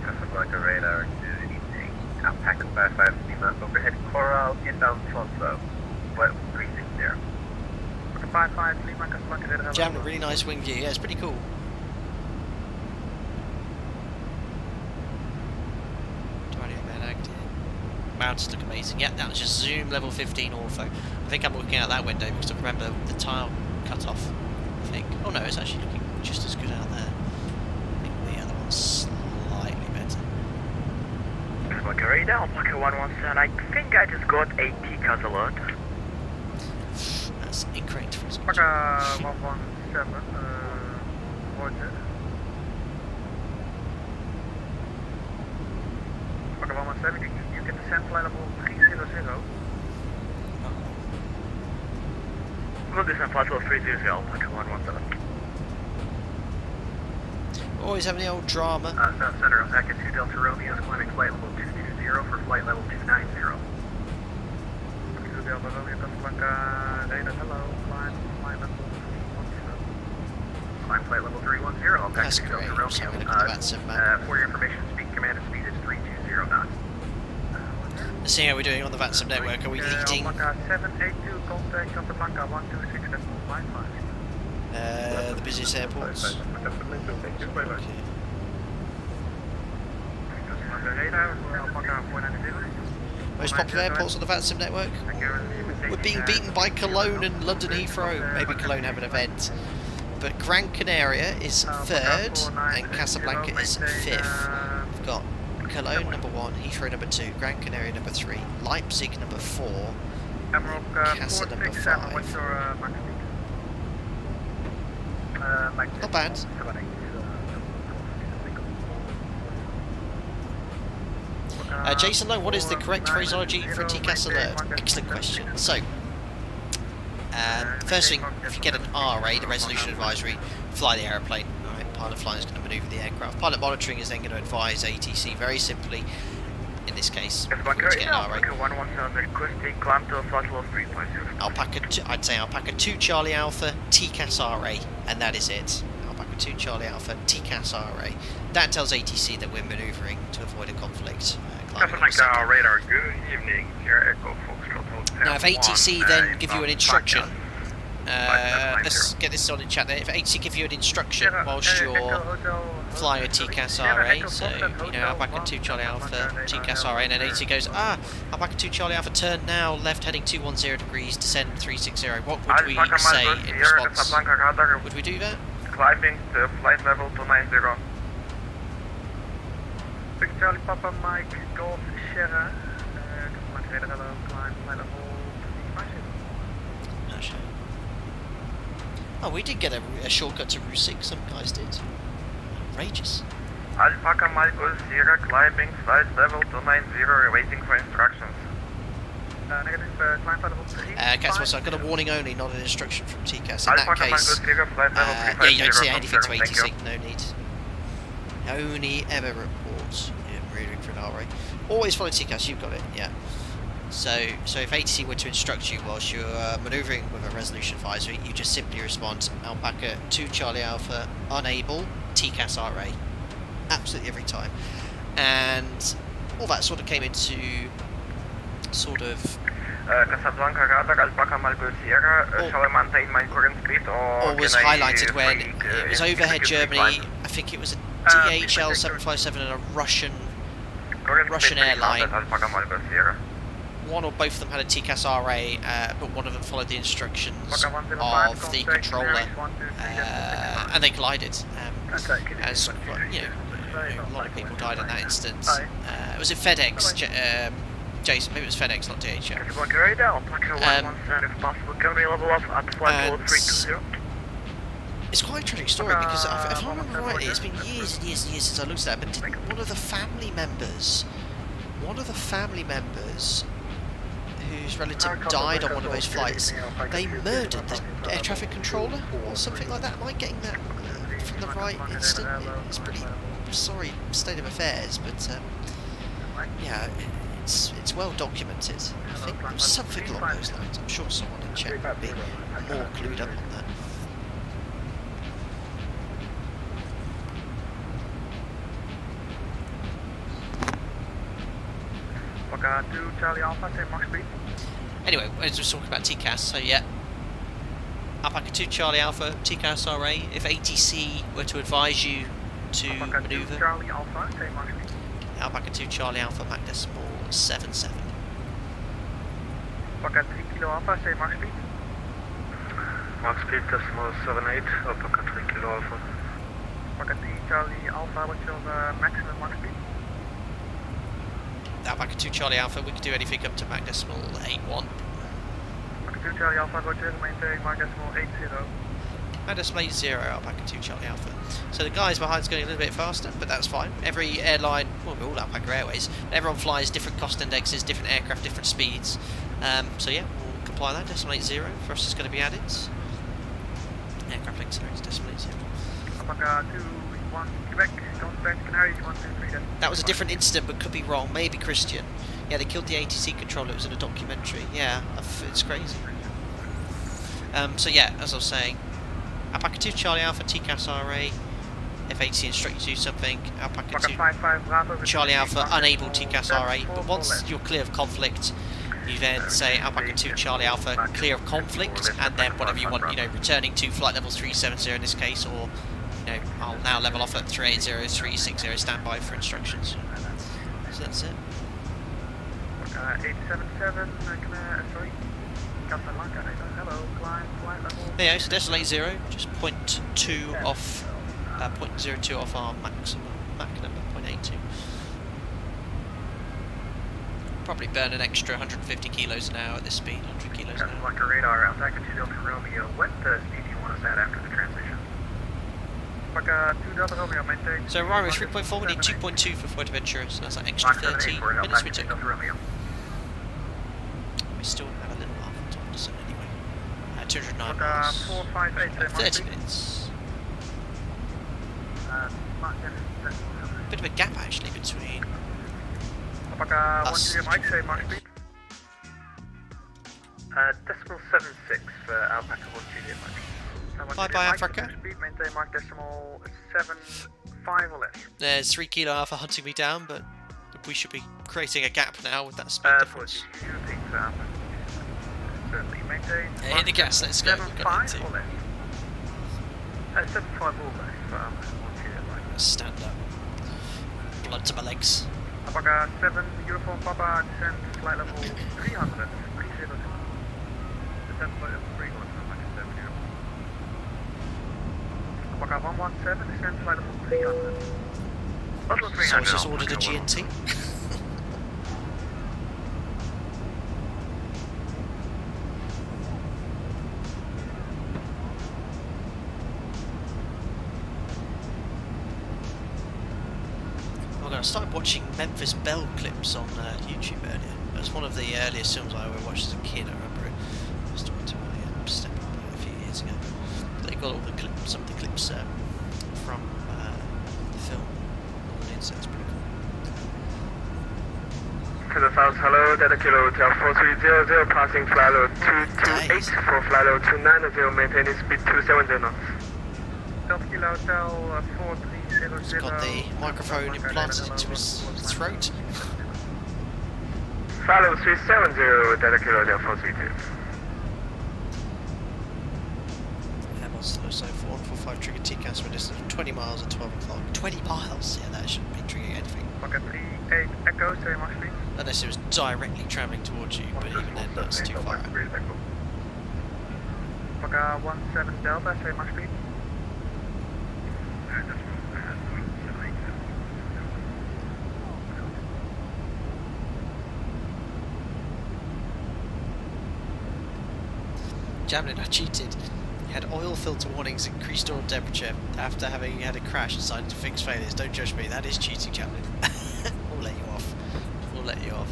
Casablanca radar, good evening. Alpaca 55 Lima, overhead Coral, inbound Fonso. What 360? Alpaca 55 Lima, Casablanca radar. Jammed a really nice wing view. Yeah, it's pretty cool. Mountains look amazing. Yeah, that was just zoom level 15 ortho. I think I'm looking out that window because I remember the tile cut off. I think. Oh no, it's actually looking just as good out there. I think the other one's slightly better. Casablanca radar, Alpaca 117. I think I just got a TCAS alert. That's incorrect for us. Alpaca 117, Roger. Alpaca 117, you can descend flight level 300. We'll descend flight level 300, Alpaca 117. Always having the old drama. South Center, Alpaca 2 Delta Romeo is climbing flight level 220 for flight level 290. 2 Delta Romeo, Casablanca radar, hello, climb flight level 310. Climb flight level 310, Alpaca That's 2 great. Delta So Romeo. we're looking at that sim map. For your information, speed command and speed is 320 knots. Let's see how we're doing on the VATSIM network. Are we leading? Alpaca 782, contact Casablanca 126.55. The busiest airports. Okay. Most popular airports on the VATSIM network? We're being beaten by Cologne and London Heathrow. Maybe Cologne have an event. But Gran Canaria is third and Casablanca is fifth. We've got Cologne number 1, Heathrow number 2, Gran Canaria number 3, Leipzig number 4, Casa number 5. What's your max speed? Not bad. Jason Lowe, what is the correct phraseology for TCAS alert? Excellent question. So, First thing, if you get an RA, the resolution advisory, fly the aeroplane. Alright, pilot flying is going to manoeuvre the aircraft. Pilot monitoring is then going to advise ATC very simply, in this case, to get an RA. Alpaca 2, I'd say Alpaca 2 Charlie Alpha, TCAS RA, and that is it. Alpaca 2 Charlie Alpha, TCAS RA. That tells ATC that we're manoeuvring to avoid a conflict. Casablanca radar, good evening. Here Echo Foxtrot Hotel. Now if ATC then give you an instruction, let's get this on in chat there. If ATC give you an instruction whilst you're flying a TCAS RA, so, you know, Alpaca 2 Charlie Alpha, TCAS RA, and then ATC goes, Alpaca 2 Charlie Alpha, turn now, left heading 210 degrees, descend 360, what would we say in response? Would we do that? Climbing to flight level 290. Big Charlie Papa Mike Golf Sierra. Climb flight level 290. Oh, we did get a shortcut to Route 6, some guys did. Outrageous. Alpaca Mike Sierra climbing flight level 290, waiting for instructions. Negative, climb flight level 3. Cats, I've got a warning only, not an instruction from TCAS. In that case, yeah, you don't say anything to ATC, no need. Only ever report maneuvering for an RA. Always follow TCAS, you've got it, yeah. So if ATC were to instruct you whilst you're manoeuvring with a resolution advisory, you just simply respond Alpaca 2 Charlie Alpha, unable, TCAS RA. Absolutely every time. And all that sort of came into sort of Casablanca radar, Alpaca Malgo Sierra, shall I maintain my current speed or was highlighted when it was overhead Germany. I think it was a DHL 757 and a Russian airline. One or both of them had a TCAS RA, but one of them followed the instructions of the controller, and they collided. As you know, a lot of people died in that instance. Was it FedEx? Jason, maybe it was FedEx, not DHL. It's quite a tragic story because if I remember rightly, it's been years and years and years since I looked at that. But didn't one of the family members whose relative died on one of those flights, they murdered the air traffic controller or something like that? Am I getting that from the right instant? It's pretty sorry state of affairs, but yeah, it's well documented. I think it was something along those lines. I'm sure someone in chat would be more clued up on that. Charlie Alpha, say Max speed. Anyway, we're just talking about TCAS, so yeah. Alpaca 2 Charlie Alpha, TCAS RA, if ATC were to advise you to manoeuvre. Charlie Alpha, say Max speed. Alpaca 2 Charlie Alpha, Mach decimal 77. Alpaca 3 Kilo Alpha, say Max speed. Max speed decimal 78, Alpaca 3 Kilo Alpha. Alpaca 3 Charlie Alpha, what's your maximum Max speed? Alpaca 2 Charlie Alpha, we could do anything up to Mach decimal 81. Alpaca 2 Charlie Alpha, roger, maintain Mach decimal 80. Mach decimal 80, Alpaca 2 Charlie Alpha. So the guys behind's going a little bit faster, but that's fine. Every airline, well, we're all Alpaca Airways, everyone flies different cost indexes, different aircraft, different speeds. So yeah, we'll comply that. Decimal 80 for us is going to be added. Aircraft link, sorry, it's decimal 80. Alpaca 2 1 Quebec, going back to Canary, 1 2 3. That was a different incident, but could be wrong. Maybe Christian. Yeah, they killed the ATC controller. It was in a documentary. Yeah, it's crazy. So yeah, as I was saying, Alpaca 2 Charlie Alpha, TCAS RA. If ATC instructs you to do something, Alpaca 2 Charlie Alpha, unable TCAS RA. But once you're clear of conflict, you then say Alpaca 2 Charlie Alpha, clear of conflict, and then whatever you want, you know, returning to flight level 370 in this case, or you know, I'll now level off at 380, 360, standby for instructions. So that's it. 877, sorry, Casablanca, hello, climb, flight level. Yeah, so decimal 80, just 0.2 off, 0.02 off our maximum, Mach number, 0.82. Probably burn an extra 150 kilos an hour at this speed, 100 kilos an hour. Casablanca radar, Alpaca 2 Delta Romeo, what speed do you want us at after the transition? So runway 3.4, we need 2.2 for Fuerteventura, so that's like extra 30 minutes we took. We still have a little half on top of the sun anyway. 209 Alpaca miles. 458, 30 minutes. Bit of a gap actually between. Alpaca Us. 1 Mike, say mark speed. Decimal 76 for Alpaca 1 Juliet Mike. Bye bye, Africa. Speed, maintain mark decimal 75 or less. There's 3 Kilo Alpha hunting me down, but we should be creating a gap now with that speed difference. Repeat for Alpha. Certainly maintain. Hit the gas, let's go. We've got 75 or less. 75 or less for Alpha 1 Juliet Mike. Stand up. Blood to my legs. Alpaca 7, uniform Papa, descent flight level 300. 300. Descent flight level 300, Alpaca 7, uniform. Alpaca 117, descent flight level 300. Level 300. Someone's just ordered a GNT. I started watching Memphis Belle clips on YouTube earlier. It was one of the earliest films I ever watched as a kid. I remember it. I was talking to my stepbrother a few years ago. They got all the clips, some of the clips from the film. So it's pretty cool. To the south, hello, Delta Kilo Hotel 4300, passing flight level 228 for flight level 290, maintaining speed 270 knots. Delta Kilo Hotel 4300. He's got the microphone implanted into his throat. Flight level 370, Delta Kilo Hotel 432. Airbus so 445 trigger TCAS for a distance of 20 miles at 12 o'clock. 20 miles? Yeah, that shouldn't be triggering anything. Alpaca 38 Echo, say mark speed. Unless it was directly travelling towards you, but even then that's too far out. Alpaca 17 Delta, say mark speed. Javelin, I cheated. You had oil filter warnings, increased oil temperature after having had a crash, decided to fix failures. Don't judge me, that is cheating, Javelin. We'll let you off. We'll let you off.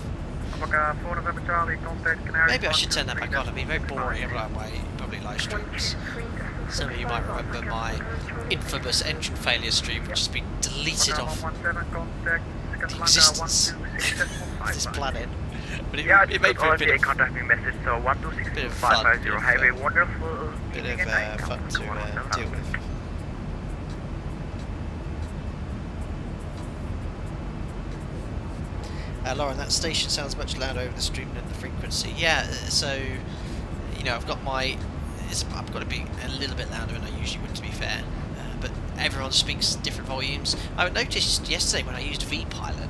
Alpaca 4 November Charlie, contact Canary. Maybe I should turn that back on. It'd be very boring every time my public live streams. Some of you might remember my infamous engine failure stream, which has been deleted off the existence of this planet. But it made for a bit of contact me message, so 126 highway, wonderful. Bit of fun to deal with. Lauren, that station sounds much louder over the stream than the frequency. Yeah, so you know I've got to be a little bit louder than I usually would, to be fair. But everyone speaks different volumes. I noticed yesterday when I used VPilot.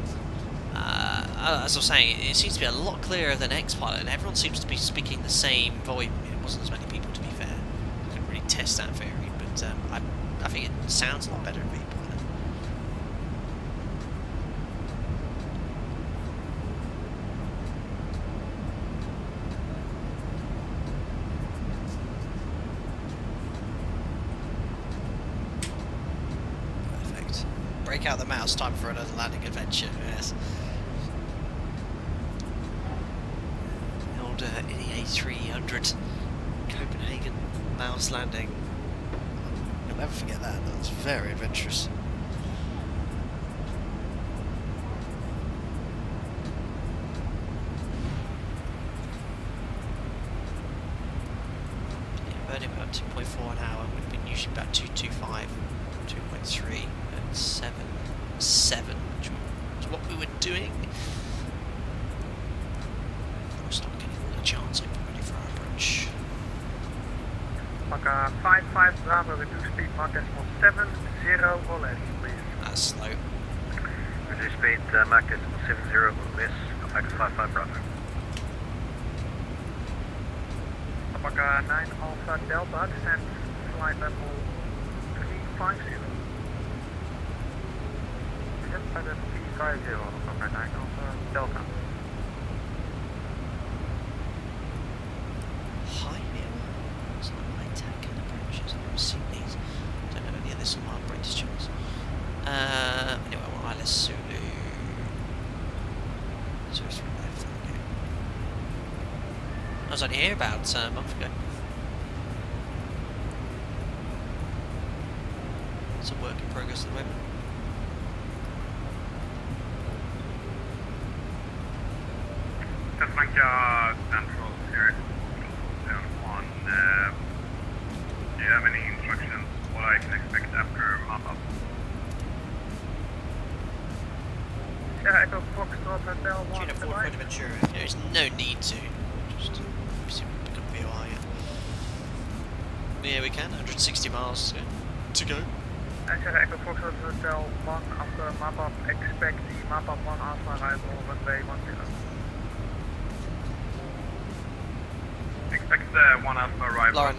As I was saying, it seems to be a lot clearer than Xpilot, and everyone seems to be speaking the same volume. It wasn't as many people, to be fair. I couldn't really test that variant, but I think it sounds a lot better in VPilot. Perfect. Break out the mouse, time for another landing adventure, yes. In the A300 Copenhagen mouse landing. You'll never forget that. That was very adventurous. Yeah, burning about 2.4 an hour. We've been usually about 2.25, 2.3, and 7, which was what we were doing. Chance I'm ready for our approach. Alpaca 55 Bravo, reduce speed mark decimal 70 or less, please. That's slow. Reduce speed mark decimal 70 or less. Alpaca 55 Bravo. Alpaca 9 Alpha Delta, descent flight level 350. Descent flight level 350, Alpaca 9 Alpha Delta. These. Don't know any of this on my British channels. Anyway, well, ILS Zulu. 03 left, okay. I was only here about a month ago. It's a work in progress at the moment. Casablanca Central here. On, do you have any instructions what I can expect after mop-up? Yeah, Echo Foxtrot Hotel 1. Tune 4 Fuerteventura. There is no need to. Just see if we pick up VOR yet. Yeah, we can. 160 miles to go. Echo Foxtrot Hotel 1 after map-up. Expect the map-up 1 alpha arrival runway 10. Expect one alpha arrival. Lauren,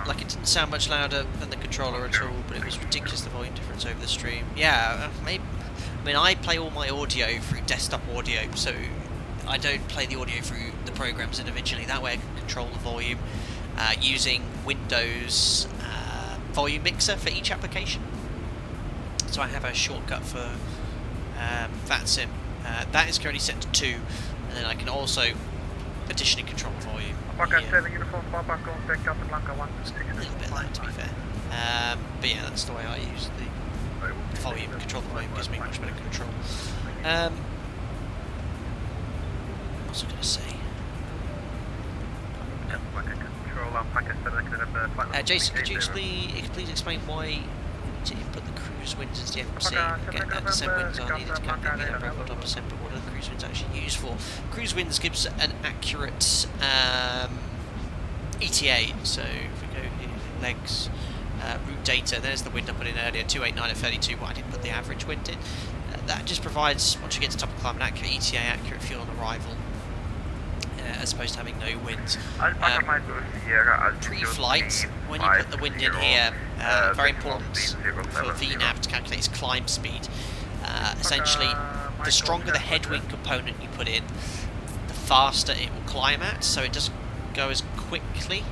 like it didn't sound much louder than the controller at all, but it was ridiculous, the volume difference over the stream. Yeah, maybe. I mean, I play all my audio through desktop audio, so I don't play the audio through the programs individually. That way I can control the volume using Windows volume mixer for each application. So I have a shortcut for VATSIM. That is currently set to 2, and then I can also additionally control the volume. Alpaca 7 uniform, Papa contact Casablanca 126. A little bit loud, to be fair. But yeah, that's the way I use the volume. Control the volume gives me much better control. What was I going to say? Jason, could you please explain why you need to input the cruise winds into the FMC? Get that descent winds are needed to calculate the record on descent, but what are the cruise winds actually used for? Cruise winds gives an accurate ETA, so if we go here, legs, route data, there's the wind I put in earlier, 289 at 32, but I didn't put the average wind in. That just provides, once you get to top of climb, an accurate ETA, accurate fuel on arrival, as opposed to having no wind. Pre-flight, when you put the wind in here, very important for VNAV to calculate its climb speed. Essentially, the stronger the headwind component you put in, the faster it will climb at, so it doesn't go as quickly.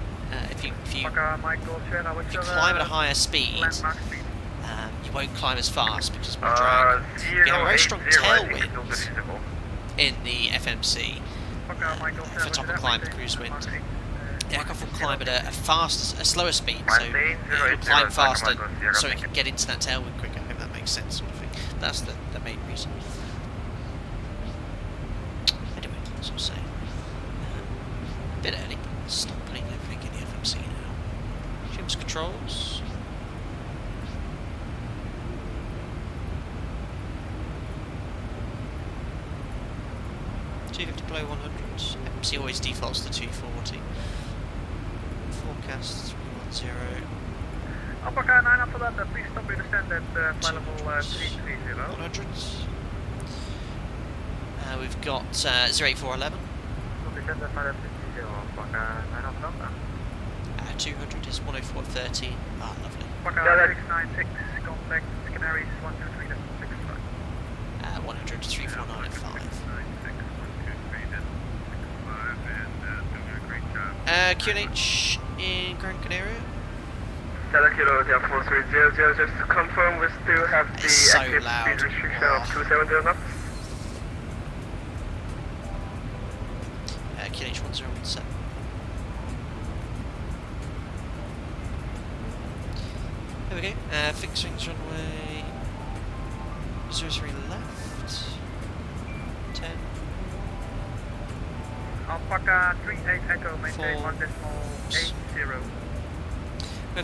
If you climb at a higher speed, you won't climb as fast because more drag. You get a very strong tailwind in the FMC for top of climb, the cruise wind. The aircraft will climb at a slower speed, so it will climb faster, so it can get into that tailwind quicker. If that makes sense, sort of thing. That's the main reason. Anyway, as I was saying, a bit early. Stop putting everything in the FMC now. Jim's controls. Below 100. FMC always defaults to 240. Forecast 310. Alpaca 9 after that, please stop your descent at flight level 330. 100s. We've got 08411. 200 is 104.13. Ah, lovely. Alpaca 696, contact Canaries 123.65. 100 349 at 5. QNH in Gran Canaria. Kilo Hotel 4300, just to confirm we still have the so active loud. speed restriction of 270 knots. QNH 1017. There we go. Fixed wings runway 03 left. 10. Alpaca 38 Echo, maintain 1.80. We're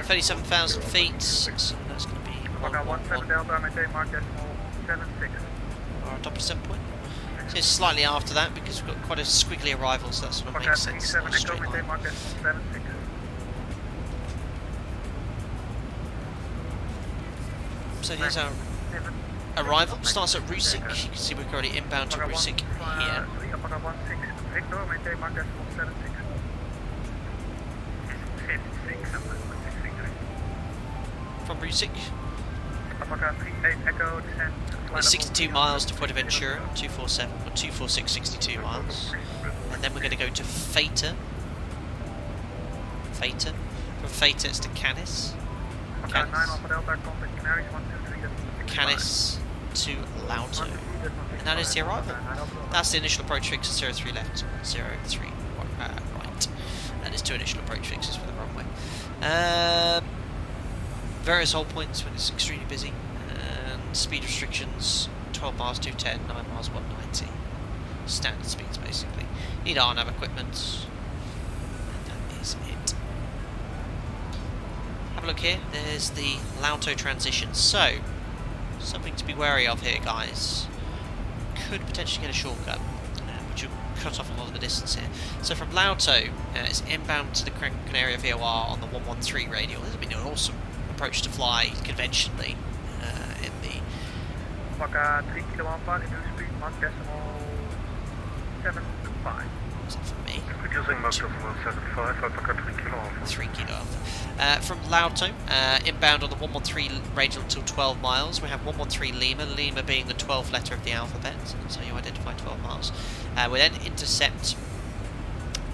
37,000 feet, so that's going to be Alpaca 17 Delta, maintain mark decimal 76. Our top descent point. So it's slightly after that because we've got quite a squiggly arrival, so that sort of makes sense. Alpaca 37 Echo, maintain mark decimal 76. So here's our arrival. Starts at Rusik. You can see we're already inbound to Rusik here. Alpaca 16 Victor, maintain mark decimal 76. From Rusik. Alpaca 38 Echo, descent. 62 miles to Fuerteventura, 247 or 246, 62 miles. And then we're going to go to Feta. From Feta it's to Canis. Canis to Lauto. And that is the arrival. That's the initial approach fixes, 03 left, 03 right. That is 2 initial approach fixes for the runway. various hold points when it's extremely busy, and speed restrictions 12 miles 210, 9 miles 190. Standard speeds basically. Need RNAV equipment, and that is it. Have a look here, there's the Lauto transition. So, something to be wary of here, guys. Could potentially get a shortcut, which will cut off a lot of the distance here. So from Lauto, it's inbound to the Gran Canaria VOR on the 113 radial. This would be an awesome approach to fly conventionally in the... Alpaca 3 kilo Alpha, reduce speed 1.75. Is that for me? Reducing Mach 0.75, Alpaca 3 kilo Alpha. 3 kilo Alpha. From Lauto, inbound on the 113 radial until 12 miles. We have 113 Lima, Lima being the 12th letter of the alphabet, so you identify 12 miles. We then intercept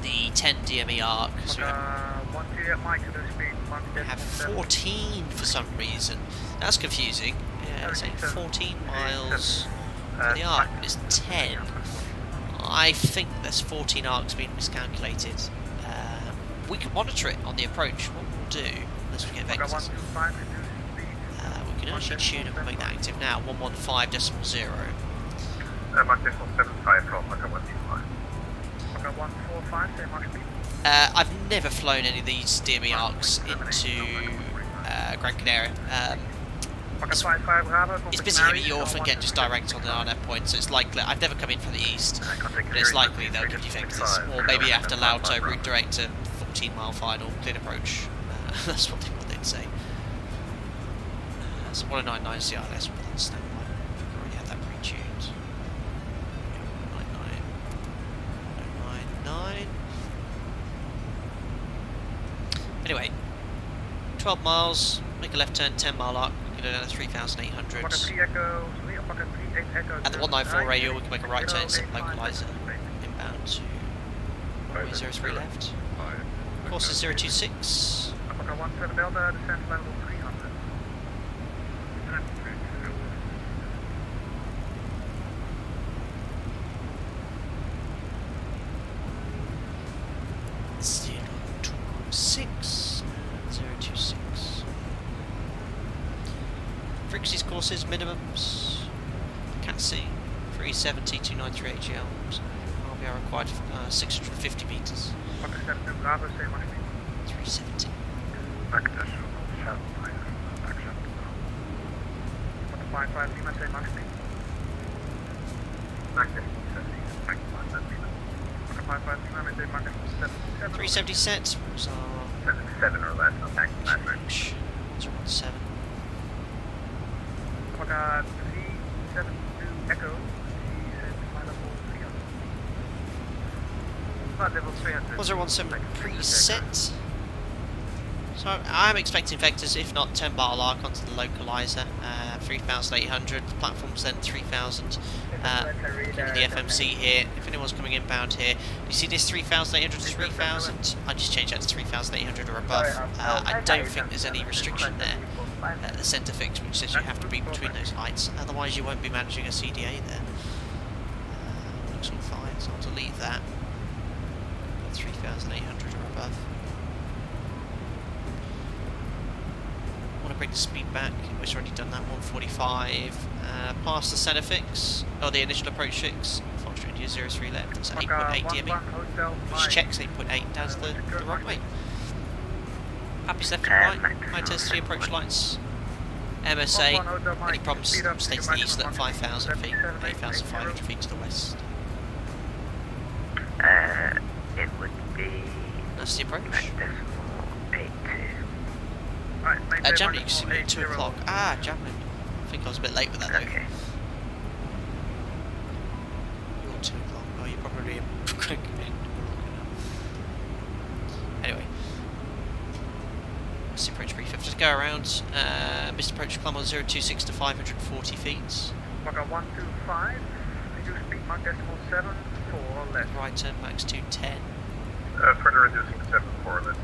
the 10 DME arc. So we have 14 for some reason. That's confusing. Yeah, it's saying 14 miles for the arc, but it's 10. I think there's 14 arcs being miscalculated. We can monitor it on the approach. What we'll do, unless we get vectors, we can actually tune it and make that active now. 115.0. Mach 0.75 from Alpaca 125. Alpaca 145, say Mach speed. I've never flown any of these DME arcs into Gran Canaria. It's busy here, you often get just direct on the RNF point, so it's likely, I've never come in from the east, but it's likely they'll give you vectors, or maybe after Lauto, route direct to 14 mile final, clean approach. That's what they'd say. So 1099 CRS will on standby. I've already had that pre-tuned. 1099. Anyway, 12 miles, make a left turn, 10 mile arc. Go down to 3,800. At the 194 radial, we can make a right turn, set localizer, inbound to 03 left. Course is 026. Alpaca 17 Delta, descent level 300. It's 026. 026. Frequencies, courses, minimums. Cat C, 370, 293 AGL. RBR required 650 metres. 370. Mach 370 set. So 7 or less, I'll back to 17. Alpaca 372 Echo, level 300. 1017 preset. So I'm expecting vectors, if not 10 bar arc onto the localizer. 3,800. The platform's then 3,000. The FMC here. If anyone's coming inbound here, you see this 3,800 to 3,000. I just changed that to 3,800 or above. I don't think there's any restriction there at the centre fix, which says you have to be between those heights. Otherwise, you won't be managing a CDA there. Looks all fine, so I'll delete that. 3,800 or above. Want to bring the speed back. We've already done that. 145. Past the centre fix, or the initial approach fix. Fox India 03 left. It's 8.8 DME. Which checks 8.8 down to the runway. Happy left and right. High intensity approach lights. MSA. Any problems? States the east at 5,000 feet, 8,500 feet to the west. It would be... That's the approach. 82. Germany, you see me at 2 o'clock. Ah, Germany. I think I was a bit late with that though. Okay. You're 2 o'clock. Oh, you're probably anyway. That's the approach brief. Just go around. Missed approach climb on 026 to 540 feet. Alpaca 125, reduce speed Mach 0.74 left. Right turn max 210. further reducing to 7.4 less.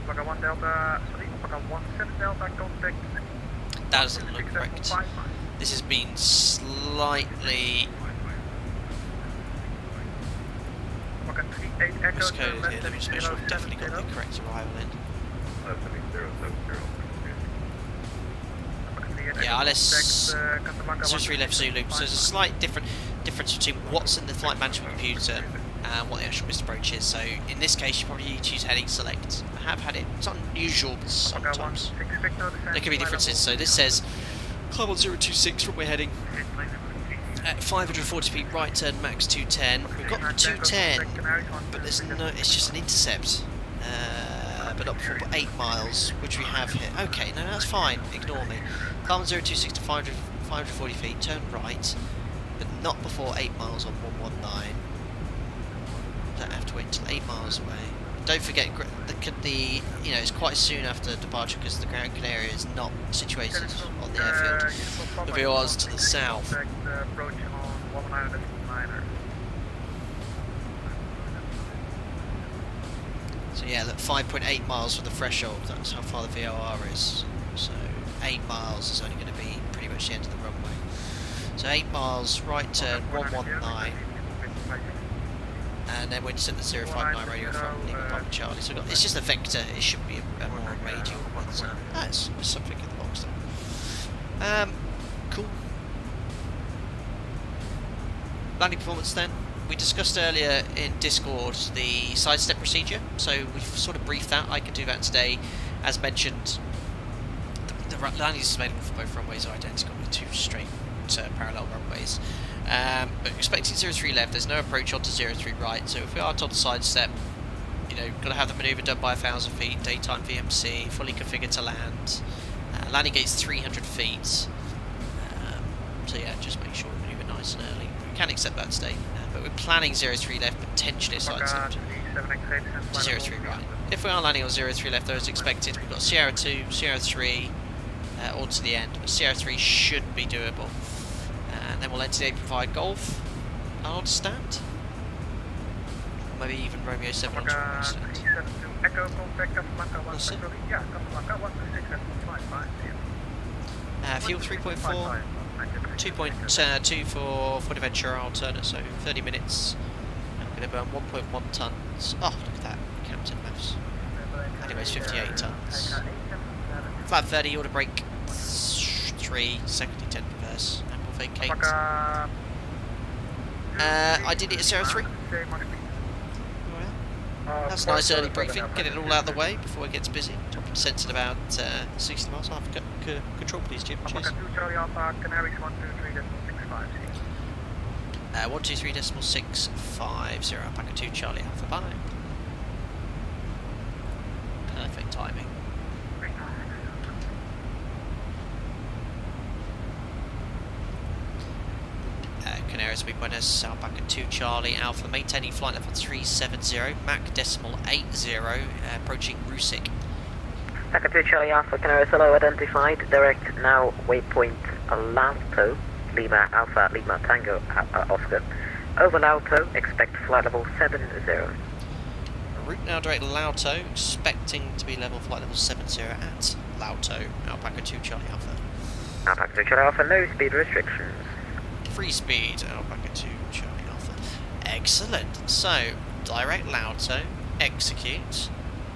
Alpaca 1 Delta, sorry, Alpaca 17 Delta, contact. That doesn't look correct. This has been slightly Alpaca 38 Echo. miscoded here. Let me just make sure I've definitely got the correct arrival in. Yeah, let's 03 left Zulu. So there's a slight difference between what's in the flight management computer and what the actual missed approach is. So in this case, you probably need to use heading select. I have had it. It's unusual, but sometimes there can be differences. So this says climb on 026 runway heading at 540 feet right turn max 210. We've got the 210, but there's no. It's just an intercept. But not before 8 miles, which we have here. Okay, no, that's fine. Ignore me. Climb on 026 to 540 feet, turn right, but not before 8 miles on 119. Don't have to wait until 8 miles away. Don't forget the you know, it's quite soon after departure because the Gran Canaria is not situated on the airfield. The VOR is to the south. So yeah, look, 5.8 miles from the threshold, that's how far the VOR is. So 8 miles is only going to be pretty much the end of the runway. So 8 miles, right turn, 119. And then we're just at the 059 radio from Lima Papa Charlie. So it's just a vector, it should be a more radial one. So that's something in the box there. Cool. Landing performance then. We discussed earlier in Discord the sidestep procedure, so we've sort of briefed that. I can do that today. As mentioned, the landing is made for both runways are identical with 2 straight parallel runways. But expecting 03 left, there's no approach onto 03 right, so if we are on sidestep, you know, got to have the manoeuvre done by 1,000 feet, daytime VMC, fully configured to land. Landing gate's 300 feet. So yeah, just make sure we manoeuvre nice and early. We can accept that today. But we're planning 03 left, potentially a sidestep to 03 right. If we are landing on 03 left, though, as expected, we've got Sierra 2, Sierra 3, all to the end, but Sierra 3 should be doable. And then we'll NTA provide Golf, I understand. Or maybe even Romeo 7 on runway stand. We'll see. Fuel 3.4. 2.2 for Fuerteventura alternate, so 30 minutes. I'm going to burn 1.1 tons. Oh, look at that, Captain Maths. Anyways, 58 tons. Flat 30, order brake 3, secondly 10 reverse, and we'll vacate. I did it at 03. That's a nice early briefing, get it all out of the way before it gets busy. Top percent at about 60 miles. I'll have control please, Jim. Cheers. 123.650, Alpaca 2 Charlie Alpha, bye. Perfect timing. Canaries will be Buenos, Alpaca 2 Charlie Alpha, maintaining flight level 370, Mach decimal 80, approaching Rusik. Alpaca 2 Charlie Alpha, Canaries hello, identified, direct now, waypoint Lauto, Lima Alpha, Lima Tango Oscar. Over Lauto, expect flight level 70. Route now direct Lauto, expecting to be level flight level 70 at Lauto, Alpaca 2 Charlie Alpha. Alpaca 2 Charlie Alpha, no speed restrictions. Free speed, Alpaca 2 Charlie Alpha. Excellent. So, direct Lauto, execute.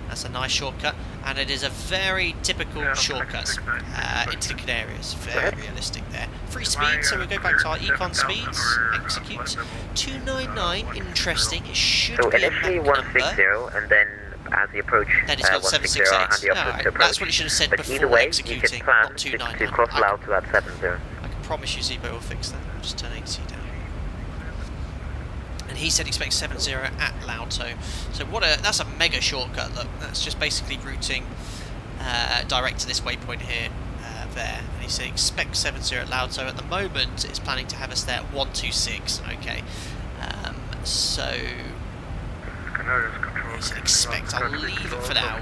That's a nice shortcut, and it is a very typical shortcut into the Canaries. Very realistic there. Free speed, so we'll go back to our econ speeds. Execute. 299, interesting. It should so be initially a Mach 160, number. And then as you approach Then it's got 768. Right. That's what it should have said but before either way, executing, you can plan not 299. to cross Lauto at 70. I can promise you Zebo will fix that. I'll just turn AC down. And he said expect 70 at Lauto. So that's a mega shortcut. Look, that's just basically routing direct to this waypoint here, there. And he said expect 70 at Lauto. At the moment, it's planning to have us there at 126. Okay, so he said expect. I'll leave it for now.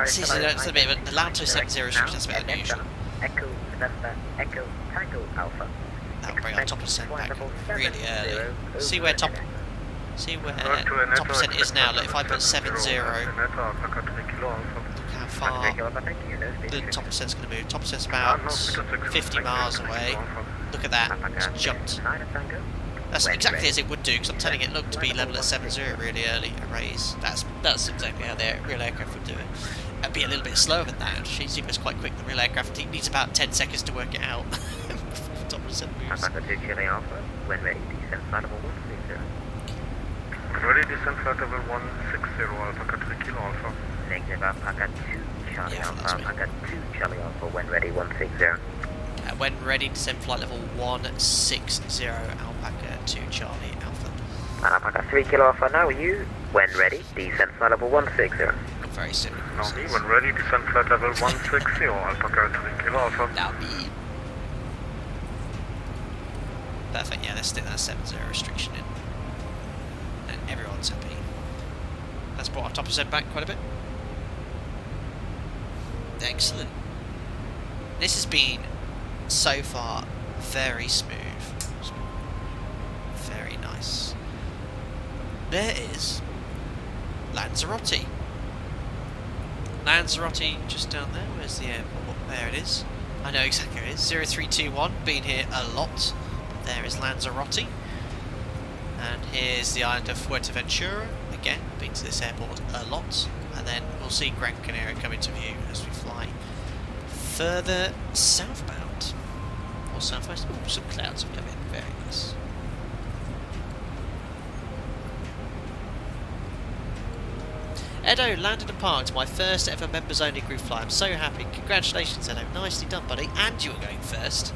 This is a bit of a Lauto 70 restriction. That's a bit unusual. Echo November, Echo Tango Alpha. That'll bring our top percent back really early. See where top percent is now. Look, if I put 70, look how far the top percent's going to move. Top percent's about 50 miles away. Look at that, it's jumped. That's when exactly ready. as it would do, because I'm telling it, look, to be level at 7-0 really early, a raise. That's exactly how the real aircraft would do it. It'd be a little bit slower than that, actually. It was quite quick. The real aircraft needs about 10 seconds to work it out. Top of the moves. Alpaca 2 Chile Alpha, when ready, descent flight level 130. Ready, descent flight level 160, Alpaca 3 Kilo Alpha. Negative Alpaca 2 Charlie Alpha, Alpaca 2 Charlie Alpha, when ready, 160. When ready, descend flight level 160, Alpaca 2 Charlie Alpha. Alpaca 3 Kilo Alpha, now you, when ready, descent flight level 160. Very similar. Navy, when ready, descent flight level 160, Alpaca 3 Kilo Alpha. That'll be perfect. Yeah, let's stick that 7-0 restriction in, and everyone's happy. That's brought our top percent back quite a bit. Excellent. This has been so far very smooth. Very nice. There is Lanzarote. Lanzarote just down there. Where's the airport? There it is. I know exactly where it is. 0321. Been here a lot. There is Lanzarote. And here's the island of Fuerteventura. Again, been to this airport a lot. And then we'll see Gran Canaria come into view as we fly further southbound. Or southwest. Oh, some clouds have come in. Very nice. Edo landed and parked, my first ever members only group flight. I'm so happy. Congratulations, Edo. Nicely done, buddy. And you were going first.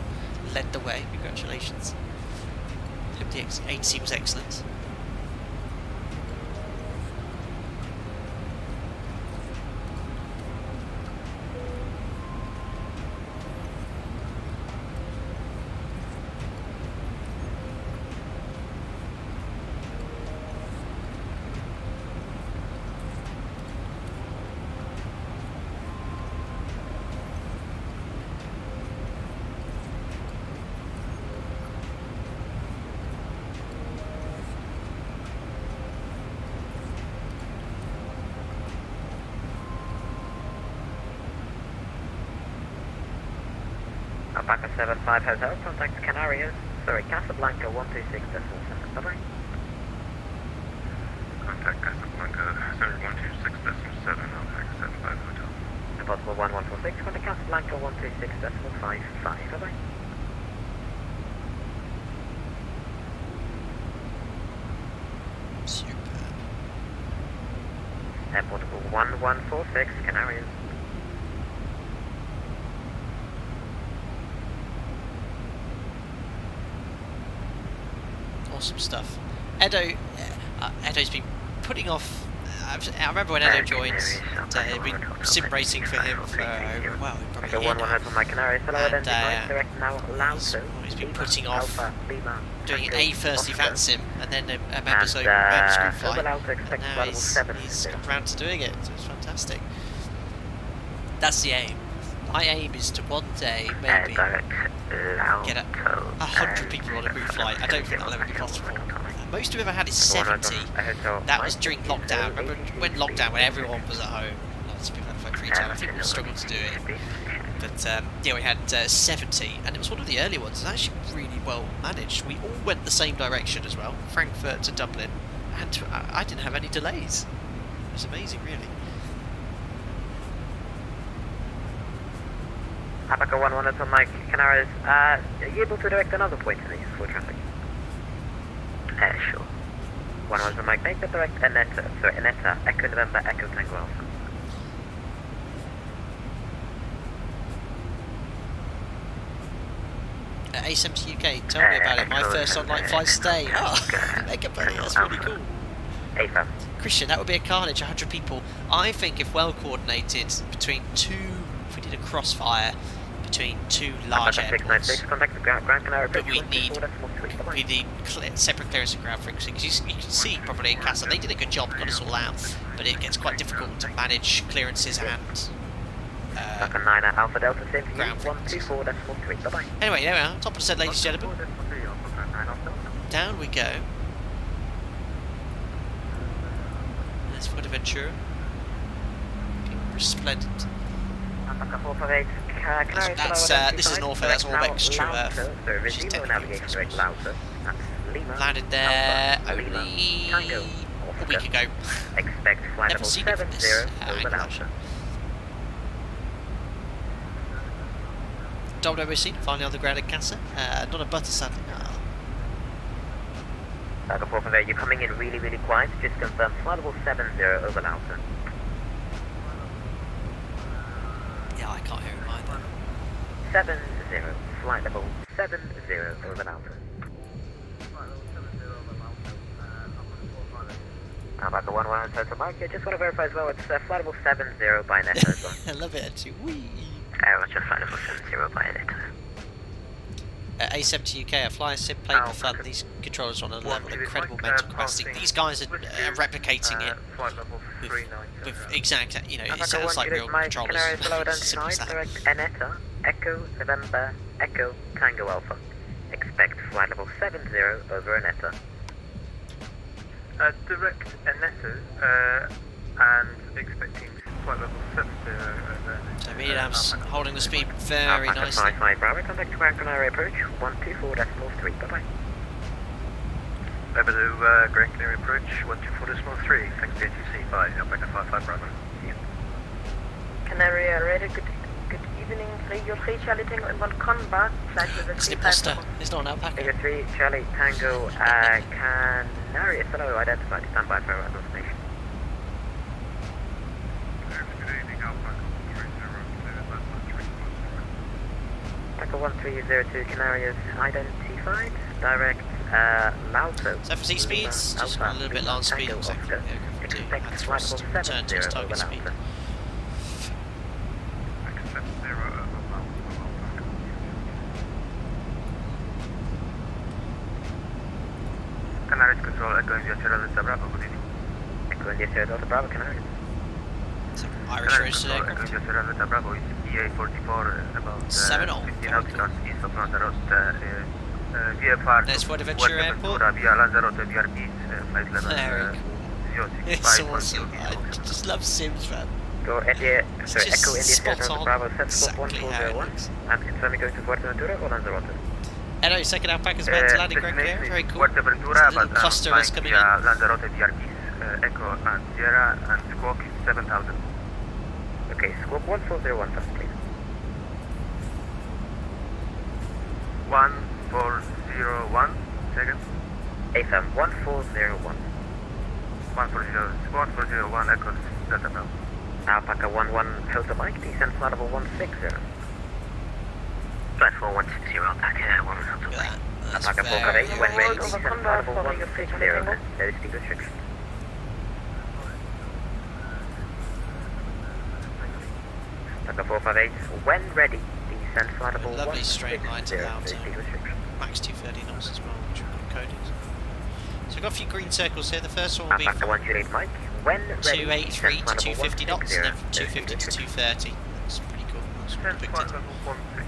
Led the way. Congratulations. Hope the AC was excellent. Alpaca 75 Hotel, contact Canary, Casablanca 126.7. Bye-bye. Contact Casablanca 126.7, Alpaca 75 Hotel. Impossible 1146, contact Casablanca 126.55. Bye-bye. Superb. Airport 1146, Canary. Awesome stuff. Edo's been putting off. I remember when Edo joined, we've been sim racing for him for well, probably a year now. And he's been putting off doing a first event sim and then a members group flight. And now he's got around to doing it. So it's fantastic. That's the aim. My aim is to one day maybe get 100 people on a group flight. I don't think that'll ever be possible. Most we've ever had is 70. That was during lockdown. Remember when lockdown, when everyone was at home? Lots of people had like free time. I think we'll struggle to do it. But yeah, we had 70, and it was one of the early ones. It was actually really well managed. We all went the same direction as well, Frankfurt to Dublin, and I didn't have any delays. It was amazing, really. Alpaca 11 on Mike Canaries. Are you able to direct another point to these for traffic? Sure. 11 on Mike, make the direct Aneta, Echo November, Echo Tango Alpha. A70 UK, tell me about it. My first online flight stay. Oh, mega buddy, that's really cool. A5. Christian, that would be a carnage, 100 people. I think if well coordinated between two, if we did a crossfire between two large airports, but we need separate clearance and ground frequency, because you can see probably in Casa, they did a good job, got us all out, but it gets quite difficult to manage clearances and Alpha Delta ground frequencies. 124.3. Bye-bye. Anyway, there we are, top of the set, ladies and gentlemen. Down we go. There's Fuerteventura. Looking resplendent. This is Norfolk, that's all extra, which is technically Lima. Landed there Alpha, Lima, only Tango, a week ago. Expect flight Never level seen it from 70 this over angle, Alpha. WWC finally on the ground at Casa. Not a butter sadly. Back and forth from there, you're coming in really, really quiet. Just confirm flight level 70 over Alpha. Yeah, I can't hear him either. 70, flight level 70 over Alpha. Alpaca 11 total Mike. I just want to verify as well, it's flight level 70 by Neto as well. I love it actually. Whee! Roger, flight level 70 by Neto. A70 UK, a flying sim plane with fun. These controllers are on a level of incredible mental capacity. These guys are replicating it with exact, you know, it sounds like real controllers. Canary below Simple as identified, that. direct Aneta, Echo, November, Echo, Tango Alpha. Expect flight level 70 over Aneta. Direct Aneto, and expecting flight level 70 over. So Mediam's holding the speed very Alpaca nicely. 55 Bravo, contact to Gran Canaria approach, 124.3, bye-bye. Over to Gran Canaria approach, 124.3, thanks to ATC, bye, Alpaca 55 Bravo. See you. Canary Islands, good evening. Radio 3 Charlie Tango and 1 Conbar. Flight with It's a an imposter. It's not an alpaca. Figure 3, Charlie Tango, Canary, hello, identified, stand by for arrival information. Alpaca 1302 Canarias identified, direct Lauto. So for Z speeds, just a little bit low on speed, so Expect flight level 70 to his target over speed. Lauto. Canaries Control, Echo India Sierra Delta Bravo, good evening. Echo India Sierra Delta Bravo, Canaries. So Irish Rose Control, Echo aircraft. India Sierra Delta Bravo, is EA44, about 7-0. 15 outskirts east of Lanzarote, VFR There's to Fuerteventura Airport. via Lanzarote, VRB, flight level Very cool. 065. It's awesome. I just love Sims, man. Go India, It's sorry, just Echo India Sierra spot Delta on. Bravo, set Exactly scope how it 1401. looks. And confirming going to Fuerteventura or Lanzarote? Hello, second alpaca's about to land in Gran Canaria. Very cool. Fuerteventura, Little but cluster is coming in. via Lanzarote, VRBs, Echo and Sierra, and squawk is 7000. Okay, squawk 1401 first, please. 1401, second. AFM 1401. 1401, Echo Delta Bravo. Alpaca 11 Hotel Mike, descent flight level 160. Platform 160, Alpaca 1 Hotel Look at Mike. that. That's Alpaca 458, very when ready, Over descent Conbar, flight level following a 160, frequency tango. no speed restriction. Alpaca 458, when ready, descent flight level 160, lovely straight line to no Lauto. speed restriction. max 230 knots as well, which we've got coded. So we've got a few green circles here. The first one will be Alpaca from 128 Mike, when ready, 283 descent to flight level 250 knots, and then from 250 160, to 230. That's pretty cool. That's Flight depicted. level 160,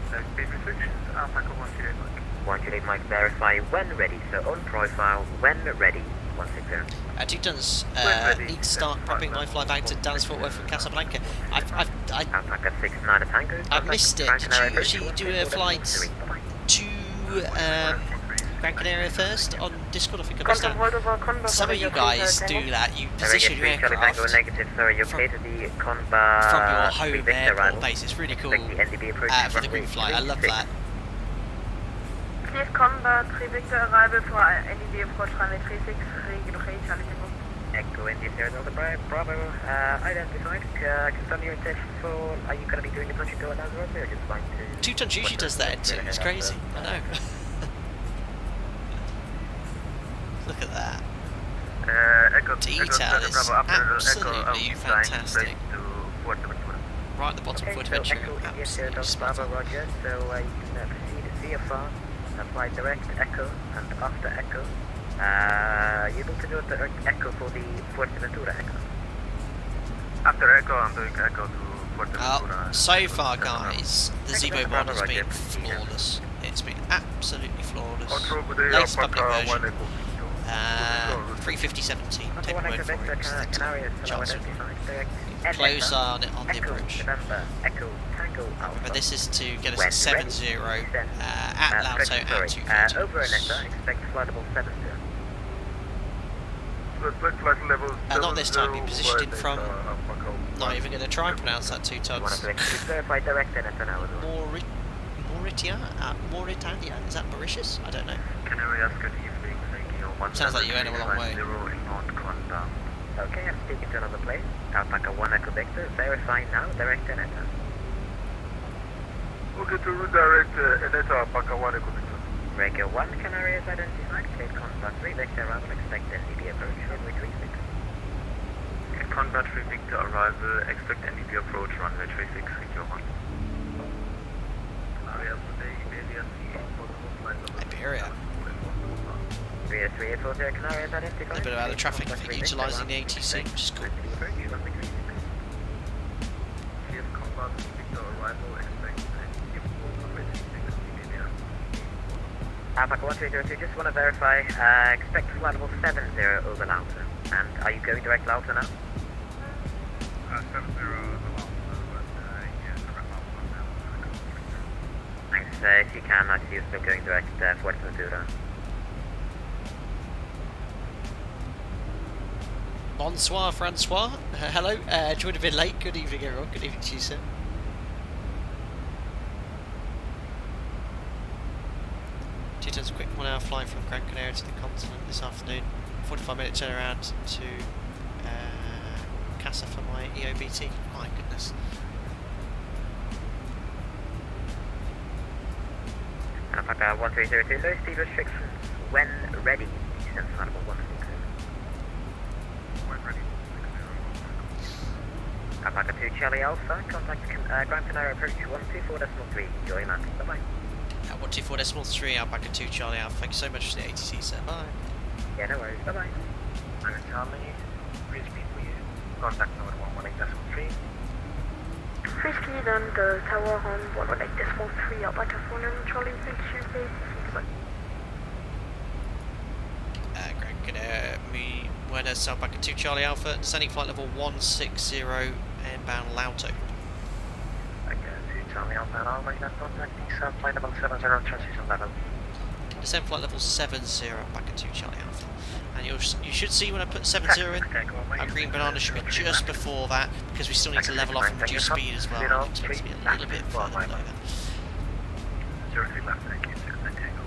no speed restrictions, Alpaca 128 Mike. 128 Mike, verify when ready, so on profile, when ready, 160. Two tons need to start prepping my fly back to Dallas Fort Worth from Casablanca. Alpaca 69 Tango. I've missed it. Did you actually do a flight to Gran Canaria first on Discord? I think I missed Contact that. hold over Conbar. Some of you guys do that. You position your aircraft Negative, sorry, you're from- clear to the Conbar from your home Victor airport arrival. base. It's really cool Expect the NDB approach for the runway group flight. I love 36. that. Please Conbar, 3 Victor arrival for NDB approach runway 36, regular Charlie Tango. Echo India Sierra Delta Bravo, identified. Confirm your intention for, are you going to be doing the touch and go at Lanzarote or just flying to... 2 tons usually does that too. It's crazy. I know. Look at that. Echo Detail is Bravo after absolutely Echo, keep flying fantastic. straight to Fuerteventura. Right at the bottom of Okay, so Fuerteventura. Echo India Sierra Absolutely Delta spot Bravo, on. roger. So you can proceed VFR, fly direct Echo, and after Echo, you're able to do the Echo for the Fuerteventura Echo. After Echo, I'm doing Echo to Fuerteventura. So far, guys, the Zebo mod has been Roger. flawless. It's been absolutely flawless. Control, good day, Latest Alpaca public version. 1 Echo. 350-17. Take Alpha my 1 word Echo for Victor, it. Canary Islands, Chance of direct. close on the Echo approach. November, Echo Tango Alpha. Remember, this is to get us When at 7-0 ready, descend. at Lauto at 2:30. Over Aneta, expect flight level 70. Not this time, be positioned in front. Not even going to try and pronounce that 2 times. Verify direct Aneta now. Mauritania? Is that Mauritius? I don't know. Canary Islands, good evening. Sounds like you went a long way. Okay, I'm speaking to another place. Alpaca 1 Echo Victor, verify now, direct Aneta. Okay, to redirect Aneta Alpaca 1 Echo Victor. Breaker 1, Canary is identified. Cleared combat 3 Victor arrival, expect NDB approach, runway 36. Combat 3 Victor arrival, expect NDB approach, runway 36, secure 1. Iberia. 33840 Canary is identified. A little bit out of traffic for utilising the ATC, which is cool. Alpaca 1302, just want to verify, expect flight level 70 over Lauta. And are you going direct Lauta now? 70 over Lauta, but Thanks, if you can, I see you're still going direct Fuerteventura. Bonsoir, Francois. Hello. Joined a bit late. Good evening, everyone. Good evening to you, sir. Two times a quick 1 hour flight from Gran Canaria to the continent this afternoon. 45-minute turnaround to Casa for my EOBT. My goodness. Alpaca 1302, low speed restrictions when ready. Descent flight level 160. when ready. Alpaca 2 Charlie Alpha, contact Gran Canaria approach 124.3. Enjoy man. Bye bye. 124.3 Alpaca 2 Charlie Alpha. Thank you so much for the ATC, sir. Bye. Yeah, no worries. Bye bye. Charlie, free speed for you. Contact number 118.3. Free speed on the tower on 118.3 Alpaca 4 Charlie, thank you, goodbye. Gran Canaria, Buenos Alpaca 2 Charlie Alpha, descending flight level 160, inbound Lauto. Okay, 2 Charlie Alpha, I'll make that contact. Descend flight level 70, transition level. Descend flight level 70, Alpaca 2 Charlie Alpha. And you should see when I put 70 in, our green banana should be just before that, because we still need to level off and reduce speed as well. I think it's to be a little bit further below that. 03 left, thank you, 69 Tango.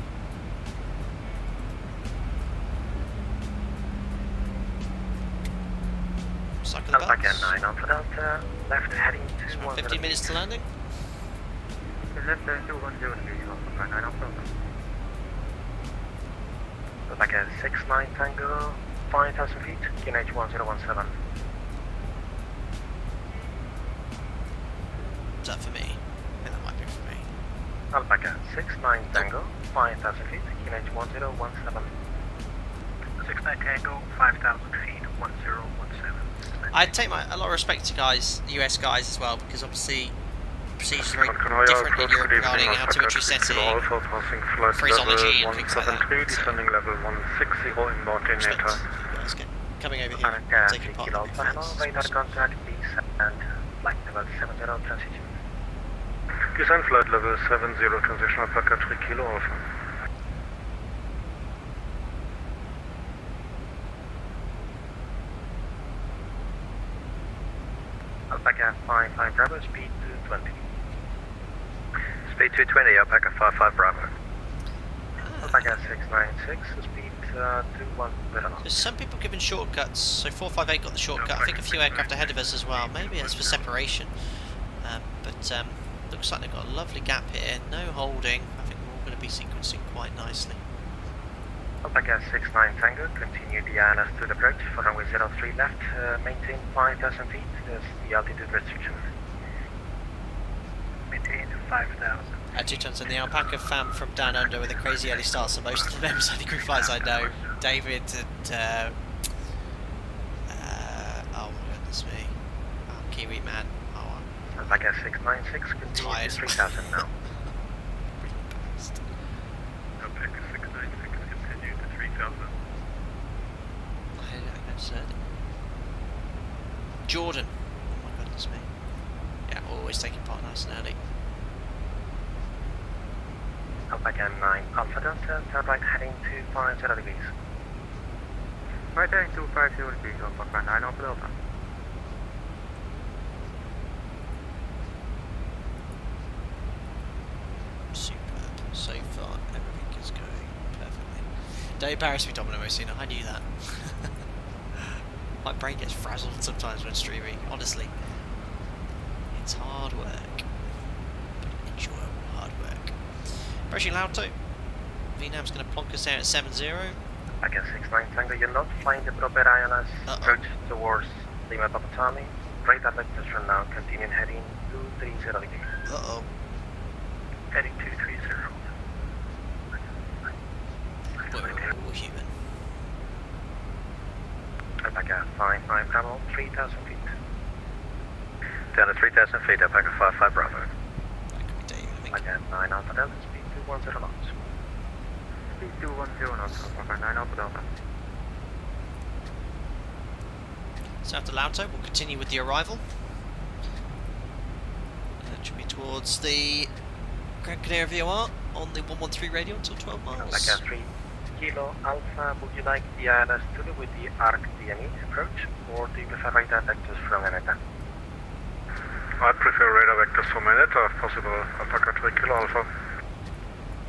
Cycle the Alpaca bus. 9 Alpha Delta, left heading to 15 minutes to landing. Left 210, Alpha 9 Alpha Delta. Alpaca 69 Tango, 5,000 feet, QNH 1017. Is that for me? I think that might be for me. Alpaca 69 Tango, 5,000 feet, QNH 1017. 69 Tango, 5,000 feet, 1017. I take a lot of respect to guys, US guys as well, because obviously procedures are very different in Europe regarding altimetry setting, phraseology and things like that. So, descending level 160 inbound in respect Neta. to you guys coming over here and taking part in the events. Radar contact, descend flight level 70 transition. Descend flight level 70 transition, Alpaca 3 Kilo Alpha. Alpaca 55 Bravo, speed 220. Speed 220, Alpaca 55 Bravo. Alpaca 696, speed 21. There's some people giving shortcuts, so 458 got the shortcut. I think a few aircraft ahead of us as well. Maybe it's for separation, but looks like they've got a lovely gap here. No holding. I think we're all going to be sequencing quite nicely. Alpaca 69 Tango, continue the ILS to the approach for runway 03 left, maintain 5,000 feet, there's the altitude restriction. Maintain 5,000. 2 tons in the Alpaca fam from down under with a crazy early start, so most of the members of the group flights I know, David and, oh my goodness me, Kiwi man, Alpaca 696, continue tired. 3,000 now. Alpaca 696, continue to 3000. Said. Jordan. Oh my goodness me. Yeah, always taking part nice and early. Alpaca 9 Alpha Delta, turn right heading 250 degrees. Right heading 250 degrees, Alpaca 9 Alpha Delta. Superb. So far, everything is going perfectly. Don't embarrass me, Domino Messina. I knew that. My brain gets frazzled sometimes when streaming, honestly. It's hard work. But enjoyable hard work. Approaching Lauto. VNAV's going to plonk us out at 7-0. Again, 69 Tango, you're not flying the proper ILS. Approach towards Lima Papatami. Right at vectors from now, continue heading 230 degrees. Uh-oh. Heading 230. We're all human. Alpaca 55 Bravo, 3,000 feet. Down to 3,000 feet, Alpaca 55 Bravo. That could be David, I think. Alpaca 9 Alpha Delta, speed 210 knots. Speed 210 knots, Alpaca 9 Alpha Delta. So after Lauto, we'll continue with the arrival. That should be towards the Gran Canaria VOR on the 113 radio until 12 miles. Alpaca 3 Kilo Alpha, would you like the ILS to do with the ARC DME approach, or do you prefer radar vectors from Eneta? I prefer radar vectors from Eneta, if possible. Alpaca 3 Kilo Alpha.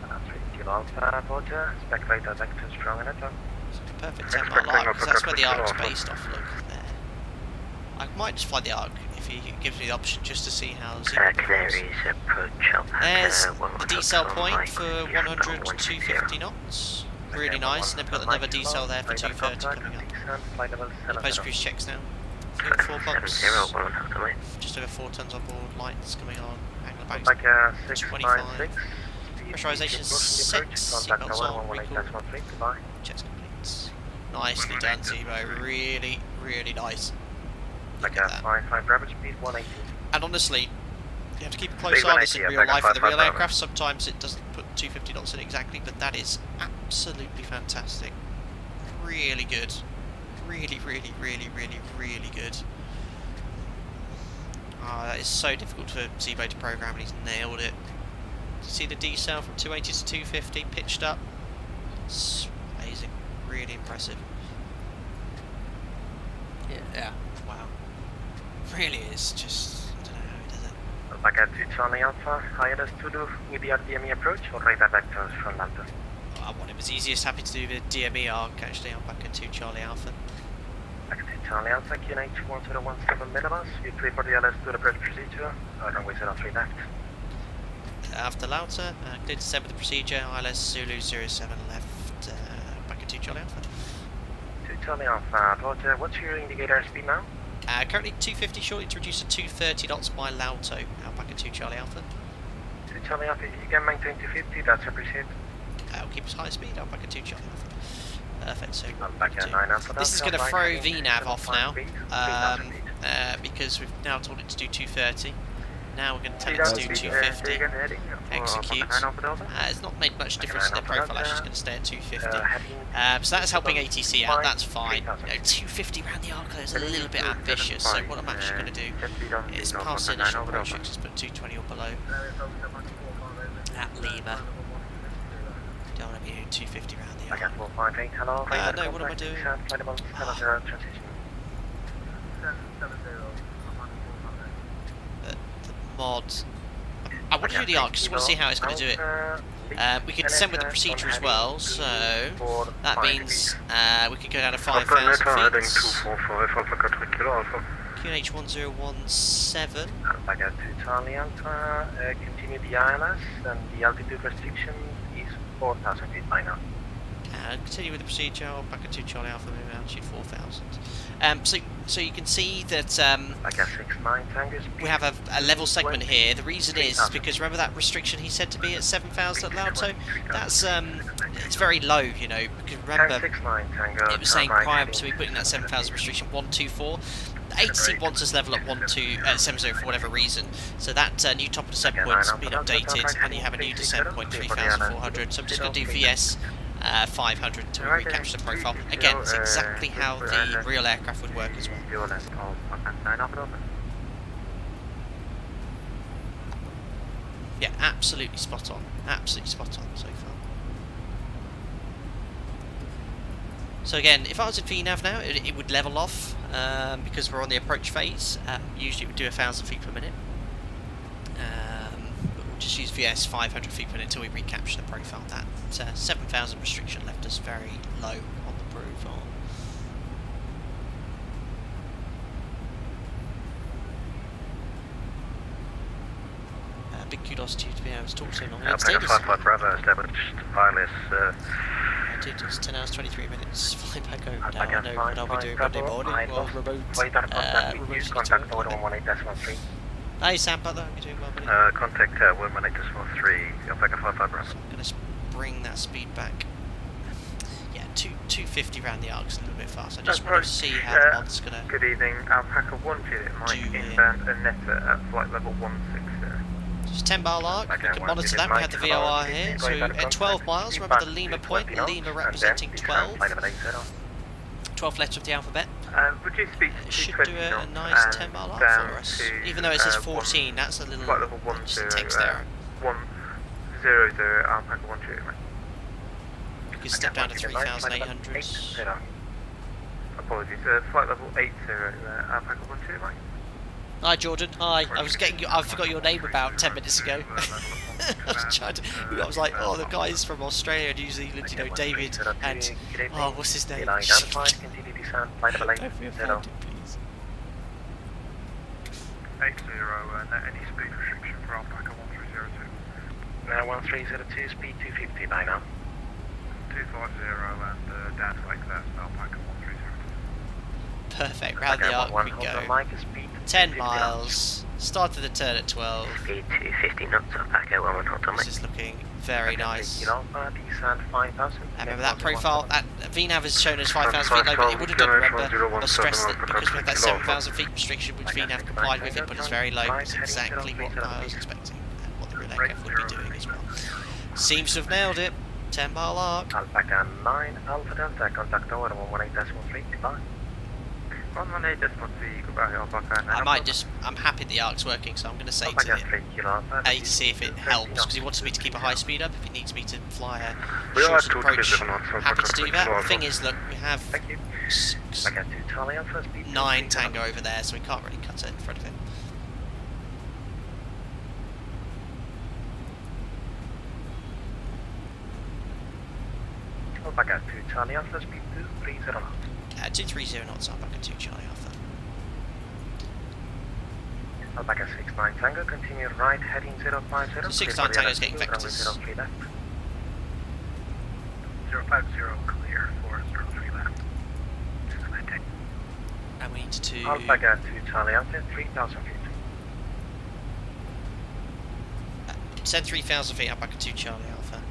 3 Kilo Alpha, Roger. Expect radar vectors from Eneta. Perfect 10 mile line, because that's where the ARC's based off. Look there. I might just fly the ARC if he gives me the option just to see how Canary's approach Alpaca. There's the decel point for 100 to 250 knots. Really nice, and then we've got another decel there for 230 coming up. The post cruise checks now. 4 bumps. Just over 4 tons on board, lights coming on, angle banks 25. Pressurization 6, seatbelts on, recall. Checks complete. Nicely done, Zebo. Really, really nice. Look at that. And honestly, you have to keep a close eye on this in real life with the real aircraft. Sometimes it doesn't put 250 knots in exactly, but that is absolutely fantastic. Really good. Really, really, really, really, really good. That is so difficult for Zebo to program, and he's nailed it. See the decel from 280 to 250, pitched up. It's amazing. Really impressive. Yeah. Wow. Really is just, I don't know how he does it. Alpaca 2 Charlie Alpha, ILS to do with the RDME approach, or radar vectors from London? I want him as easiest. Happy to do the DME arc actually. Alpaca 2 Charlie Alpha. Alpaca 2 Charlie Alpha, QNH 1017 millibars. You clear for the ILS to the approach procedure. Runway 03 left. After Lauter, clear to set with the procedure. ILS Zulu 07 left. Alpaca 2 Charlie Alpha. 2 Charlie Alpha, Roger. What's your indicator speed now? Currently 250, shortly to reduce to 230 knots by Lauto. Alpaca 2 Charlie Alpha. 2 Charlie Alpha, if you can maintain 250, that's appreciated. We'll keep us high speed. Alpaca 2 Charlie Alpha. Perfect. So Alpaca 9 Alpha. this is going to throw VNAV off now, because we've now told it to do 230. Now we're going to tell it to do 250. Execute. It's not made much difference in the profile. It's just going to stay at 250. So that's helping ATC out. That's fine. 250 around the arc is a little bit ambitious. So what I'm actually going to do is pass the initial approach. Just put 220 or below at Lima. Don't want to be doing 250 around the arc. No, what am I doing? The mod. I want to do the arc because I want to see how it's going to do it. We can descend with the procedure as well, so that means we could go down to 5,000 feet. QNH 1017. Alpaca 2 Charlie Alpha, continue the ILS, and the altitude restriction is 4,000 feet by now. Continue with the procedure. Alpaca 2 Charlie Alpha, moving altitude 4,000. So you can see that we have a level segment here. The reason is because remember that restriction he said to be at 7,000 at Lauto? That's it's very low, you know. Because remember, it was saying prior to me putting that 7,000 restriction 124. ATC wants us level at 7,0 for whatever reason. So that new top of descent point has been updated, and you have a new descent point 3,400. So I'm just going to do VS. 500 until we recapture the profile. Again, it's exactly how the real aircraft would work as well. Yeah, absolutely spot on. Absolutely spot on so far. So again, if I was at VNAV now, it would level off because we're on the approach phase. Usually it would do 1,000 feet per minute. But we'll just use VS 500 feet per minute until we recapture the profile. That 7,000 restriction left us very low on the profile. Big kudos to you to be able to talk so long. Alpaca 55 Bravo established wireless. Dude, it's 10 hours 23 minutes. Flying back over now. I know what I'll be doing Monday morning. Well, remote. Contact order 118.3. Hey Sam, how are you doing well, buddy? Contact 118.3. Alpaca 55 Bravo. So I'm going to bring that speed back. Yeah, 250 around the arcs a little bit fast. I just want to see how the mod's going to. Good evening, Alpaca 1 unit, Mike inbound Aneta at flight level 160. Just 10 mile arc, we can monitor that, we have the VOR here, so at 12 miles, remember the Lima point, Lima representing 12, 12th letter of the alphabet. Would you speak to it should do a nice 10 mile arc for us, even though it says 14, that's a little just a text error. 100 Alpaca 1 unit, Mike. You can step down to 3,800. Apologies, flight level 80 Alpaca 1 unit, Mike. Hi Jordan, hi. I forgot your name about 10 minutes ago. I was like, oh, the guy's from Australia and New Zealand, you know, David, and oh, what's his name? Don't be offended, please. 80, any speed restriction for Alpaca 1302. 1302, speed 250 by now. 250 and down to Lake Vest, Alpaca 1302. Perfect, round the arc we go. 10 miles, started the turn at 12. Speed 250 knots, Alpaca 11 This is looking very nice. Remember that profile, that VNAV has shown us 5,000 feet low, but it would have done, remember, I'll stress that because we have that 7,000 feet restriction which VNAV complied with, it put us very low. It's exactly what I was expecting and what the real aircraft would be doing as well. Seems to have nailed it. 10 mile arc. Alpaca 9, Alpha Delta, contact order 118.3, goodbye. 118.3, goodbye Alpaca. I'm happy the arc's working, so I'm going to say to him, A, to see if it helps, because he wants me to keep a high speed up, if it needs me to fly a shorter approach, happy to do that. The thing is, look, we have 9 Tango over there, so we can't really cut it in front of him. Alpaca 2 Charlie Alpha, speed 230 knots. 230 knots, Alpaca 2 Charlie Alpha. Alpaca 69 Tango, continue right, heading 050. So 69 Tango is getting vectors. 050 clear for 03 left. And we need to... Alpaca 2 Charlie Alpha, 3,000 feet. Send 3,000 feet, Alpaca 2 Charlie Alpha.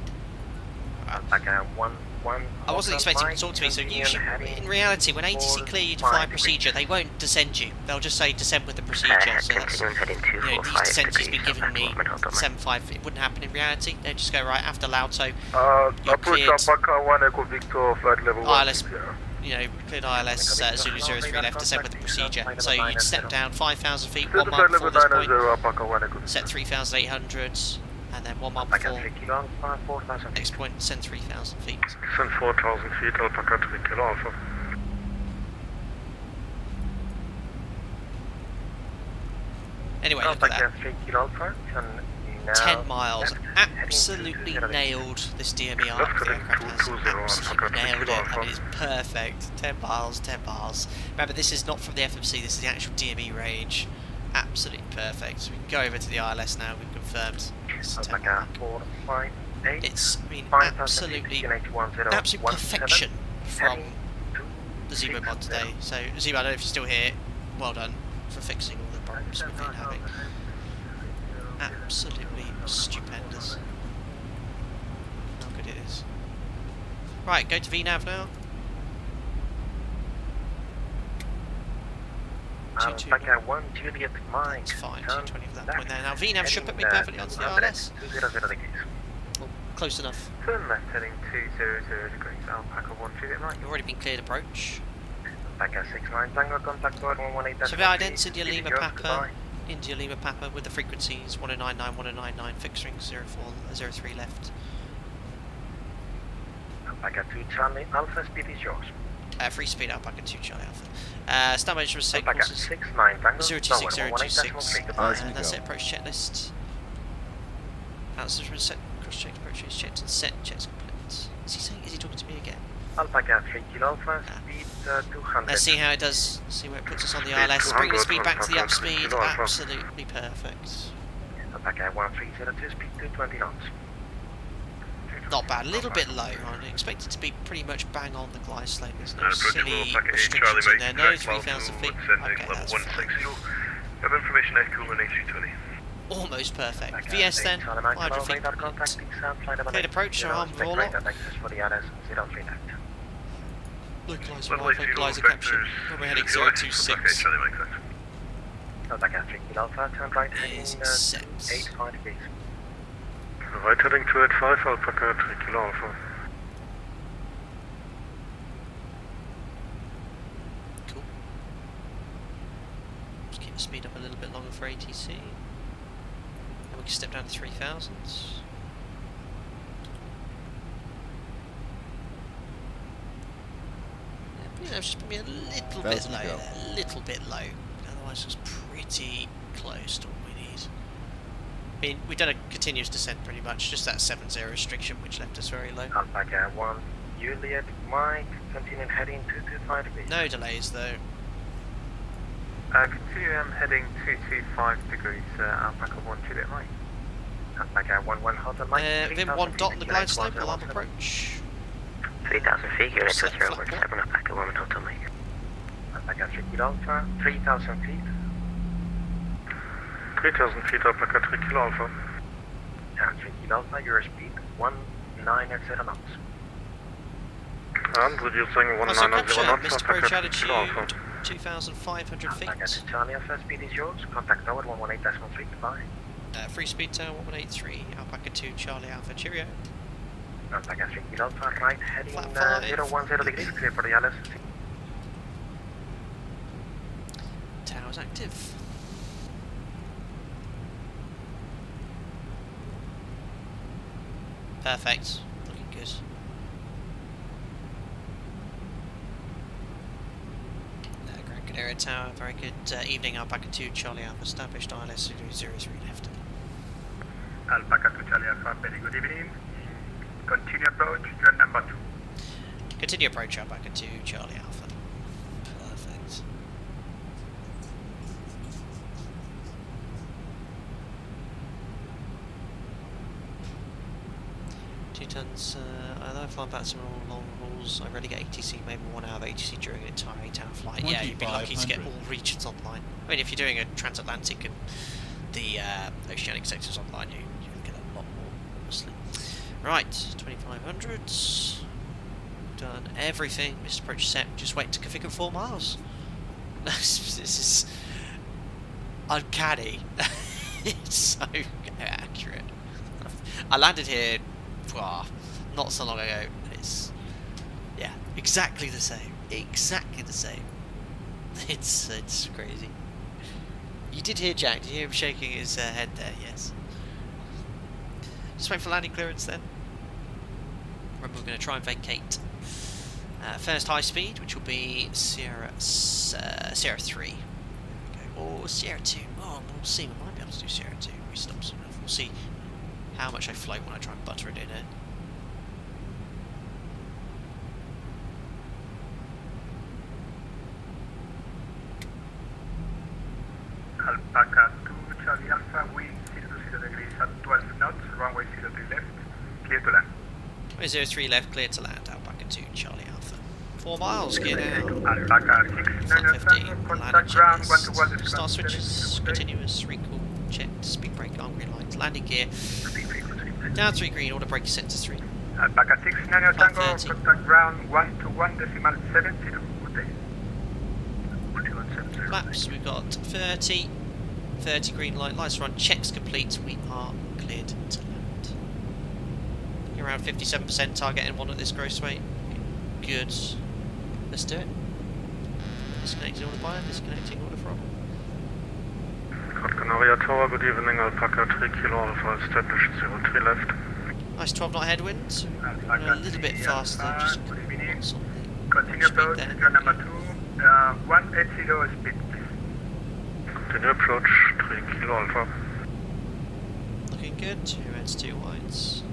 Alpaca 1. I wasn't expecting him to talk to me, so usually, in reality, when ATC clear you to fly procedure, they won't descend you. They'll just say descend with the procedure. So that's, you know, these descents he's been giving me 7.5. It wouldn't happen in reality. They'd just go right after Lauto. You're cleared ILS, you know, cleared ILS Zulu 03 left, descend with the procedure. So you'd step down 5,000 feet, 1 mile before this point, set 3,800. And then 1 mile before next point, send 3,000 feet. Send 4,000 feet, Alpaca 3 Kilo Alpha. Anyway, look at that. 10 miles. Absolutely nailed this DME arc. The aircraft has absolutely nailed it. I mean, it's perfect. 10 miles, 10 miles. Remember, this is not from the FMC, this is the actual DME range. Absolutely perfect. So we can go over to the ILS now, we've confirmed. It's been absolute perfection from the Zebo mod today. So Zebo, I don't know if you're still here, well done for fixing all the problems we've been having. Absolutely stupendous. How good it is. Right, go to VNAV now. Alpaca 1 Juliet Mike. That's fine, 220 for that point there. Now VNAV should put me perfectly onto the ILS. Close enough. Turn left heading 200 degrees, Alpaca 1 Juliet Mike. You've already been cleared approach. Alpaca 69 Tango, contact board 118. So idents India Lima Papa, India Lima Papa with the frequencies 1099, 1099, fixed ring 0403 left. Alpaca 2 Charlie, Alpha speed is yours. Free speed Alpaca 2 Charlie Alpha. Star management set Alpaca courses 69 Tango, 026026. Thousand That's to it, go. approach checklist. Management set, cross checked, approaches checked and set, checks complete. Is he saying, is he talking to me again? Alpaca 3 Kilo Alpha, speed 200. Let's see how it does, see where it puts us on the ILS. Bring the speed back to the up speed, absolutely perfect. Alpaca 1302, speed 220 knots. Not bad, a little bit low. I expect it to be pretty much bang on the glide slope. There's no Approach silly Alpaca 8 restrictions Charlie in there. Mike, No, direct 3,000 feet. sending Okay, level that's 160. fine. Have information Echo and A320. Almost perfect. VS then, 500 feet. Cleared approach, our arm roll lock. Localizer Runway Wi-Fi, 0 localizer capture. vectors. Runway heading 026. 026. Charlie Mike, thanks. Alpaca 3 Kilo Alpha, turn right heading Is set. 85 degrees. Right heading 285, Alpaca 3 Kilo Alpha. Cool. Just keep the speed up a little bit longer for ATC. And we can step down to 3,000. Yeah, just put me a little bit 1,000 low to go. there, a little bit low. Otherwise it's pretty close to what we need. I mean, we've done a continuous descent pretty much, just that 7-0 restriction which left us very low. Alpaca 1 Juliet Mike, continue heading 225 degrees. No delays though. Continue heading 225 degrees, Alpaca 1 Juliet Mike. Alpaca 11 Hotel Mike. Within 1 dot on the glide slope, alarm approach. 3,000 feet, unit Set 20, flat 7 Alpaca 1 Hotel Mike. Alpaca 3 Kilo Alpha, 3,000 feet. 3000 feet, Alpaca 3 Kilo Alpha. And 3 Kilo Alpha, your speed 1980 knots. And reducing Also 190 capture, knots, Mr. Approach Alpaca 3 Kilo Alpha. altitude 2,500 Alpaca feet. 2 Charlie Alpha, speed is yours. Contact tower 118.3, goodbye. Free speed tower 1183, Alpaca 2 Charlie Alpha, cheerio. Alpaca 3 Kilo Alpha, right heading Flat 5. 010 degrees, clear for the ILS. Tower's active. Perfect. Looking good. Gran Canaria Tower, very good evening. Alpaca 2 Charlie Alpha, established ILS 003 left. Alpaca 2 Charlie Alpha, very good evening. Continue approach, you're number 2. Continue approach Alpaca 2 Charlie Alpha. Perfect. Two tons, I know I fly back some long hauls, I rarely get ATC, maybe 1 hour of ATC during an entire 8-hour flight. Yeah, you'd be lucky to get all regions online. I mean, if you're doing a transatlantic and the oceanic sectors online, you'll get a lot more, obviously. Right, 2500s. Done everything. Mr. Approach set. Just wait to configure 4 miles. This is uncanny. It's so accurate. I landed here not so long ago. It's exactly the same. Exactly the same. It's crazy. You did hear Jack. Did you hear him shaking his head there? Yes. Just wait for landing clearance then. Remember, we're going to try and vacate first high speed, which will be Sierra 3. Or Sierra 2. Oh, we'll see. We might be able to do Sierra 2. We stop soon enough. We'll see how much I float when I try and butter it in here. Alpaca 2 Charlie Alpha, wind 020 degrees at 12 knots, runway 03 left, clear to land. Runway 03 left, clear to land. Alpaca 2 Charlie Alpha. 4 miles, gear down. Alpaca 69 15, contact ground, 1 to 1 Star switches, continuous, recall, checked, speed brake, arm green light, landing gear. Down 3 green, order brake set to 3. Alpaca 69 Tango, 530. contact ground 1 to 1 decimal 70. Good day. Flaps, we've got 30 green light, lights are on, checks complete, we are cleared to land. around 57% targeting one at this gross weight. Good. Let's do it. Disconnecting order by, disconnecting order from. Gran Canaria Tower, good evening, Alpaca 3 Kilo Alpha, establish 03 left. Nice 12 knot headwinds. A little bit faster, just what's on the Continue speed approach, there. John number 2, 180 speed. Continue approach 3 Kilo Alpha. Looking good, 2 reds, 2 whites.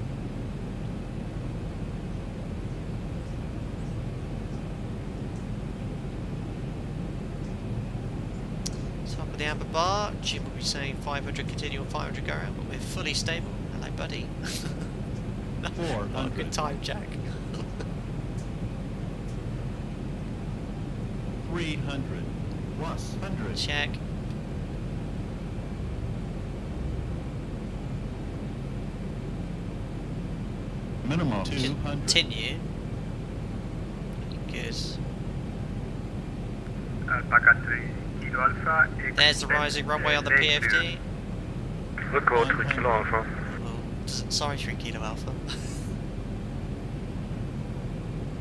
Top of the amber bar, Jim will be saying 500 continue and 500 go around, but we're fully stable. Hello, buddy. Oh, good time, Jack. 300 plus 100. Check. Minimum 200. Continue. Good. Alpaca 3 Kilo Alpha. There's the rising runway on the PFD. Record 3 Kilo Alpha. Oh, sorry, 3 Kilo Alpha.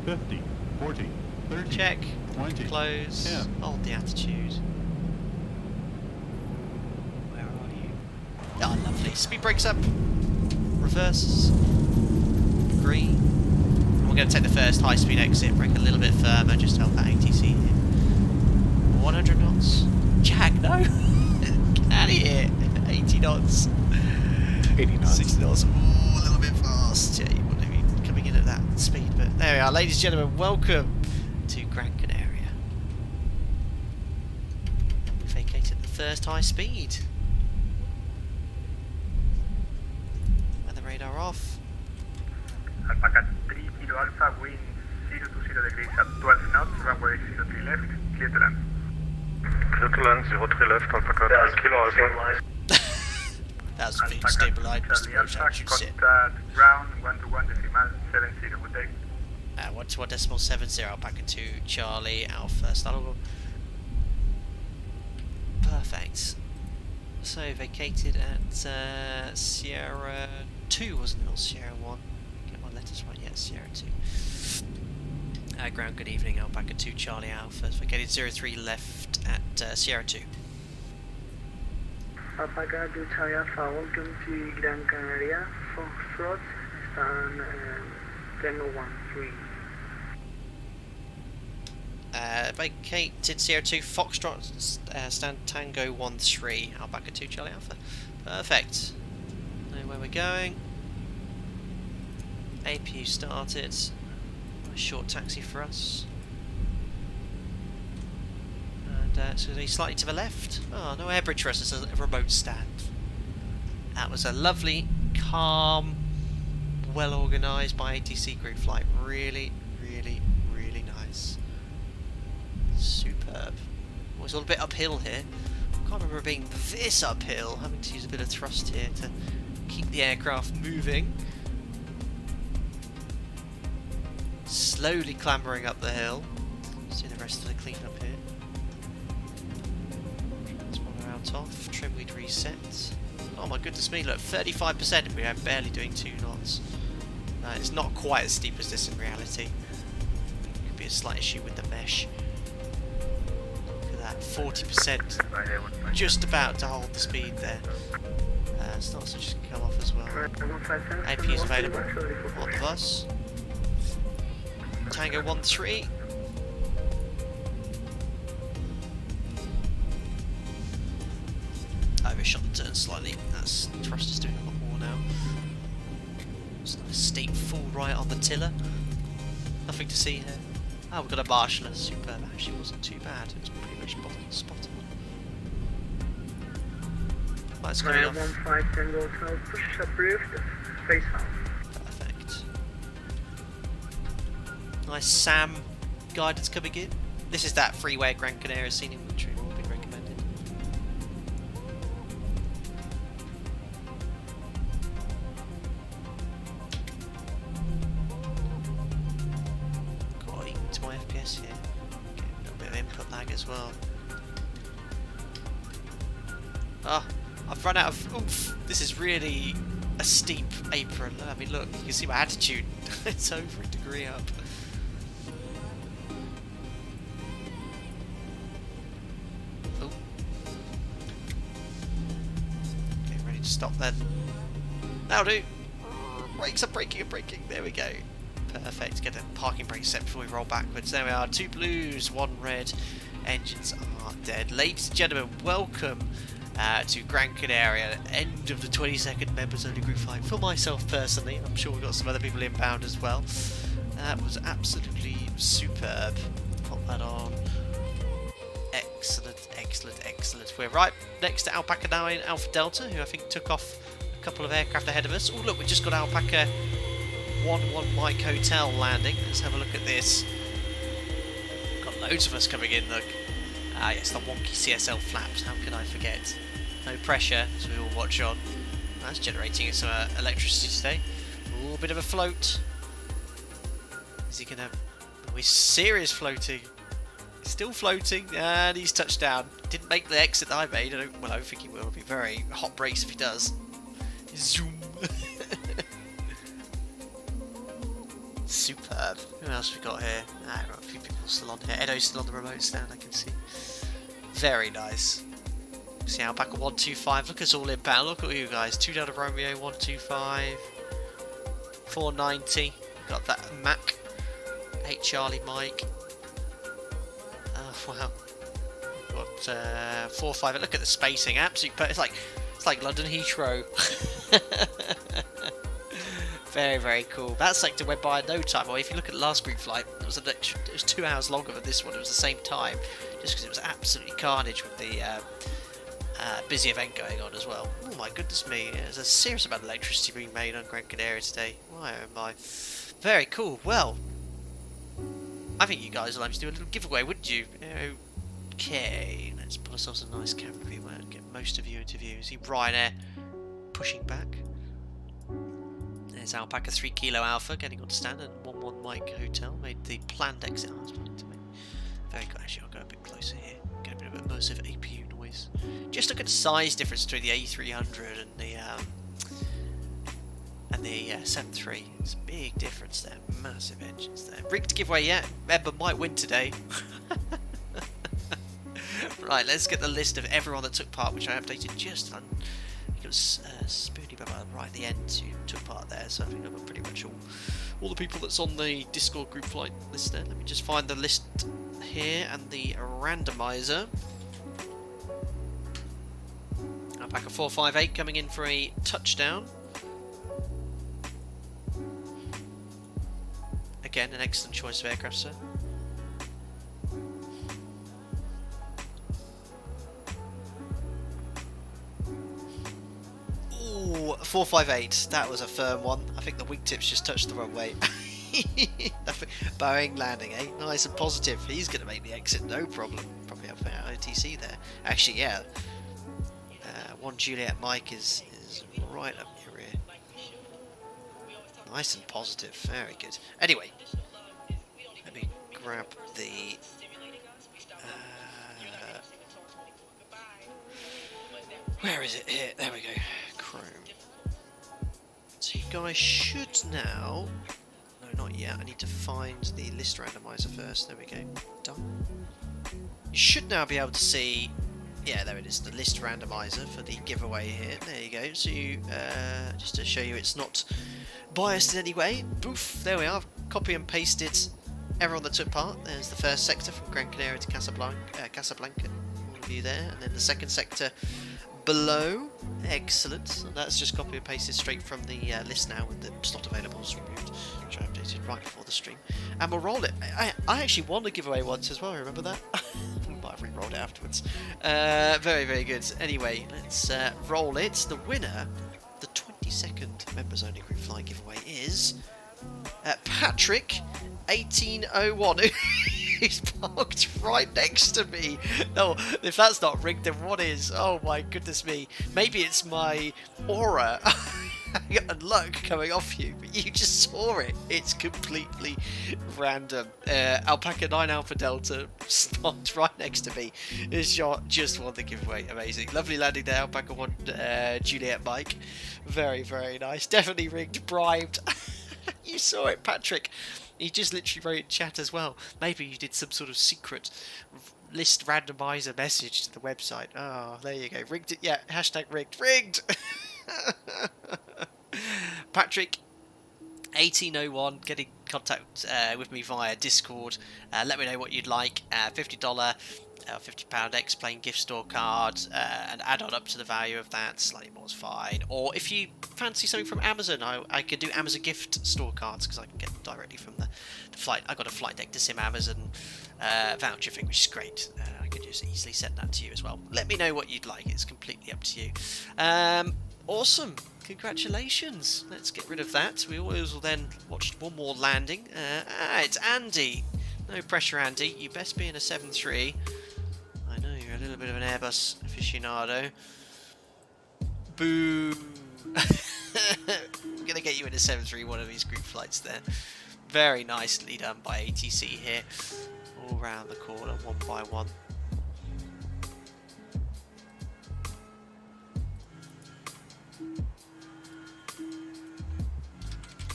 50, 40, 30. Check. 20. Close. 10. Hold the attitude. Where are you? Oh, lovely. Speed brakes up. Reverse. Green. And we're going to take the first high-speed exit. Brake a little bit firmer, just to help that ATC here. 100 knots. Jack, no. Get out of here. 80 knots. 80 knots. 60 knots. Ooh, a little bit fast. Yeah, you wouldn't be coming in at that speed, but there we are. Ladies and gentlemen, welcome to Gran Canaria. We vacated the first high speed. Weather radar off. Alpaca 3 Kilo Alpha, wind 020 degrees at 12 knots, runway 03 left, clear to land. Clear to land 03 left, Alpaca 3 Kilo Alpha. That's being stabilised. Mr. Rojan, you sit. Contact ground 121 decimal 70, good day. 121 decimal 70, Alpaca 2 Charlie Alpha. Startle. Perfect. So vacated at Sierra 2, wasn't it? Or Sierra 1? Get my letters right, yeah, Sierra 2. Ground, good evening, Alpaca 2 Charlie Alpha. Vacated 03 left at Sierra 2. Alpaca 2 Charlie Alpha, welcome to Gran Canaria. Foxtrot, stand Tango 13. Vacated Sierra 2 Foxtrot, stand Tango 13, Alpaca 2 Charlie Alpha. Perfect. Know where we're going. APU started. A short taxi for us. And it's going to be slightly to the left. Oh, no air bridge for us, it's a remote stand. That was a lovely, calm, well organised by ATC group flight. Really, really, really nice. Superb. Well, it's all a bit uphill here. I can't remember being this uphill, having to use a bit of thrust here to keep the aircraft moving. Slowly clambering up the hill. See the rest of the cleanup here. Transponder out off. Trim we'd reset. Oh my goodness me, look, 35%. We are barely doing 2 knots. It's not quite as steep as this in reality. Could be a slight issue with the mesh. Look at that, 40%. Just about to hold the speed there. Starts to just come off as well. AP is available on the bus. Tango 13. Overshot the turn slightly. That's thrust is doing a lot more now. It's not a steep full right on the tiller. Nothing to see here. Oh, we've got a marshaller. Superb. Actually, wasn't too bad. It was pretty much spot on. That's coming off. 15 Tango 12, push approved, face out. Perfect. Nice SAM guidance coming in. This is that freeway at Gran Canaria scenic which we've all been recommended. Got equal to my FPS here. Getting a little bit of input lag as well. Ah, I've run out of oomph. This is really a steep apron. I mean, look, you can see my attitude. It's over a degree up. Oh. Okay, ready to stop then. Now do. Brakes are braking. There we go. Perfect. Get the parking brake set before we roll backwards. There we are. 2 blues, 1 red. Engines are dead. Ladies and gentlemen, welcome to Gran Canaria, end of the 22nd members only group flight. For myself personally, I'm sure we've got some other people inbound as well. That was absolutely superb. Pop that on. Excellent. We're right next to Alpaca 9 Alpha Delta, who I think took off a couple of aircraft ahead of us. Oh look, we just got Alpaca 1-1 Mike Hotel landing. Let's have a look at this. Got loads of us coming in, look. Ah yes, the wonky CSL flaps, how could I forget? No pressure, as we all watch on. That's generating some electricity today. Ooh, a bit of a float. Is he gonna... Oh, he's serious floating. He's still floating, and he's touched down. Didn't make the exit that I made. I don't think he will. It'll be very hot brakes if he does. Zoom. Superb. Who else we got here? Ah, we've got a few people still on here. Edo's still on the remote stand, I can see. Very nice. See Alpaca 125. Look at us all inbound. Look at you guys. 2 Delta Romeo 125. 490. Got that Mac. 8 Charlie Mike. Oh wow. Got 4-5. Look at the spacing. Absolute. It's like London Heathrow. Very cool. That sector went by in no time. Well, if you look at the last group flight, it was 2 hours longer than this one. It was the same time, just because it was absolutely carnage with the busy event going on as well. Oh my goodness me! There's a serious amount of electricity being made on Gran Canaria today. Why oh my! Very cool. Well, I think you guys will like to do a little giveaway, wouldn't you? Okay, let's put ourselves a nice camera view where get most of you into view. See Ryanair pushing back. There's Alpaca 3 Kilo Alpha getting on stand and 1-1 Mike Hotel made the planned exit. Oh, very good. Actually, I'll go a bit closer here. Get a bit of immersive APU noise. Just look at the size difference between the A300 and the 7.3. It's a big difference there. Massive engines there. Rigged giveaway yet? Member might win today. Right, let's get the list of everyone that took part, which I updated just on. It was Spoony right at the end who took part there, so I think I've got pretty much all the people that's on the Discord group flight list there. Let me just find the list here and the randomizer. Alpaca 458 coming in for a touchdown. Again, an excellent choice of aircraft, sir. Ooh, 458. That was a firm one. I think the wingtips just touched the runway. Boeing landing, eh? Nice and positive. He's going to make the exit, no problem. Probably up at OTC there. Actually, yeah. 1 Juliet Mike is right up your rear. Nice and positive. Very good. Anyway, let me grab the... where is it? Here. There we go. Chrome. So you guys should now... No, not yet. I need to find the list randomizer first. There we go. Done. You should now be able to see... Yeah, there it is. The list randomizer for the giveaway here. There you go. So you, just to show you it's not biased in any way. Boof. There we are. Copy and pasted everyone that took part. There's the first sector from Gran Canaria to Casablanca. All of you there. And then the second sector below. Excellent. So that's just copy and pasted straight from the list now with the slot available removed, which I updated right before the stream. And we'll roll it. I actually won a giveaway once as well, remember that? We might have re-rolled it afterwards. Very, very good. Anyway, let's roll it. The winner, the 22nd members only group flight giveaway is Patrick 1801. He's parked right next to me. No, if that's not rigged, then what is? Oh my goodness me. Maybe it's my aura. and luck coming off you, but you just saw it. It's completely random. Alpaca 9 Alpha Delta spawned right next to me. This shot just won the giveaway. Amazing. Lovely landing there, Alpaca 1 Juliet Mike. Very, very nice. Definitely rigged, bribed. You saw it, Patrick. He just literally wrote in chat as well. Maybe you did some sort of secret list randomizer message to the website. Oh, there you go. Rigged it. Yeah, hashtag rigged. Rigged! Patrick 1801, get in contact with me via Discord. Let me know what you'd like. $50 £50 X-Plane gift store card, and add on up to the value of that. Slightly more is fine. Or if you fancy something from Amazon, I could do Amazon gift store cards because I can get them directly from the flight. I got a flight deck to sim Amazon voucher thing, which is great. I could just easily send that to you as well. Let me know what you'd like. It's completely up to you. Awesome. Congratulations. Let's get rid of that. We always will then watch one more landing. It's Andy. No pressure, Andy. You best be in a 7-3. I know you're a little bit of an Airbus aficionado. Boo. I'm going to get you in a 7-3, one of these group flights there. Very nicely done by ATC here. All round the corner, one by one.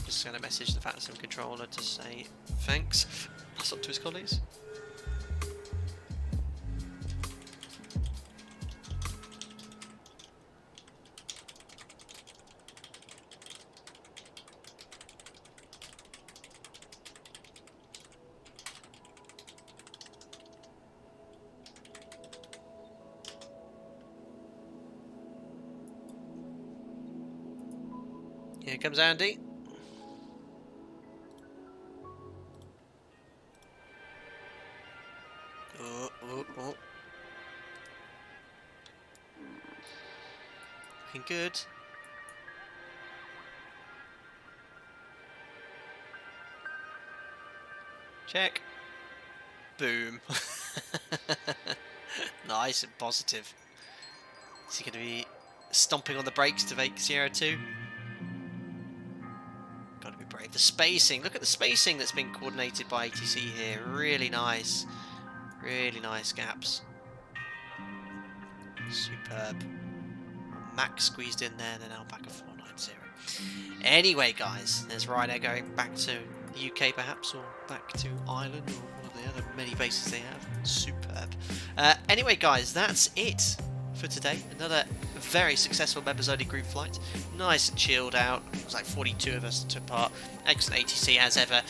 Just going to message the Phantom controller to say thanks. Pass on to his colleagues. Here comes Andy. Oh. Looking good. Check. Boom. Nice and positive. Is he going to be stomping on the brakes to make Sierra 2? Got to be brave. The spacing. Look at the spacing that's been coordinated by ATC here. Really nice. Really nice gaps. Superb. Max squeezed in there, then Alpaca 490. Anyway, guys, there's Ryanair going back to the UK perhaps, or back to Ireland, or one of the other many bases they have. Superb. Anyway, guys, that's it for today. Another very successful members-only group flight. Nice and chilled out. It was like 42 of us took part. Excellent ATC as ever.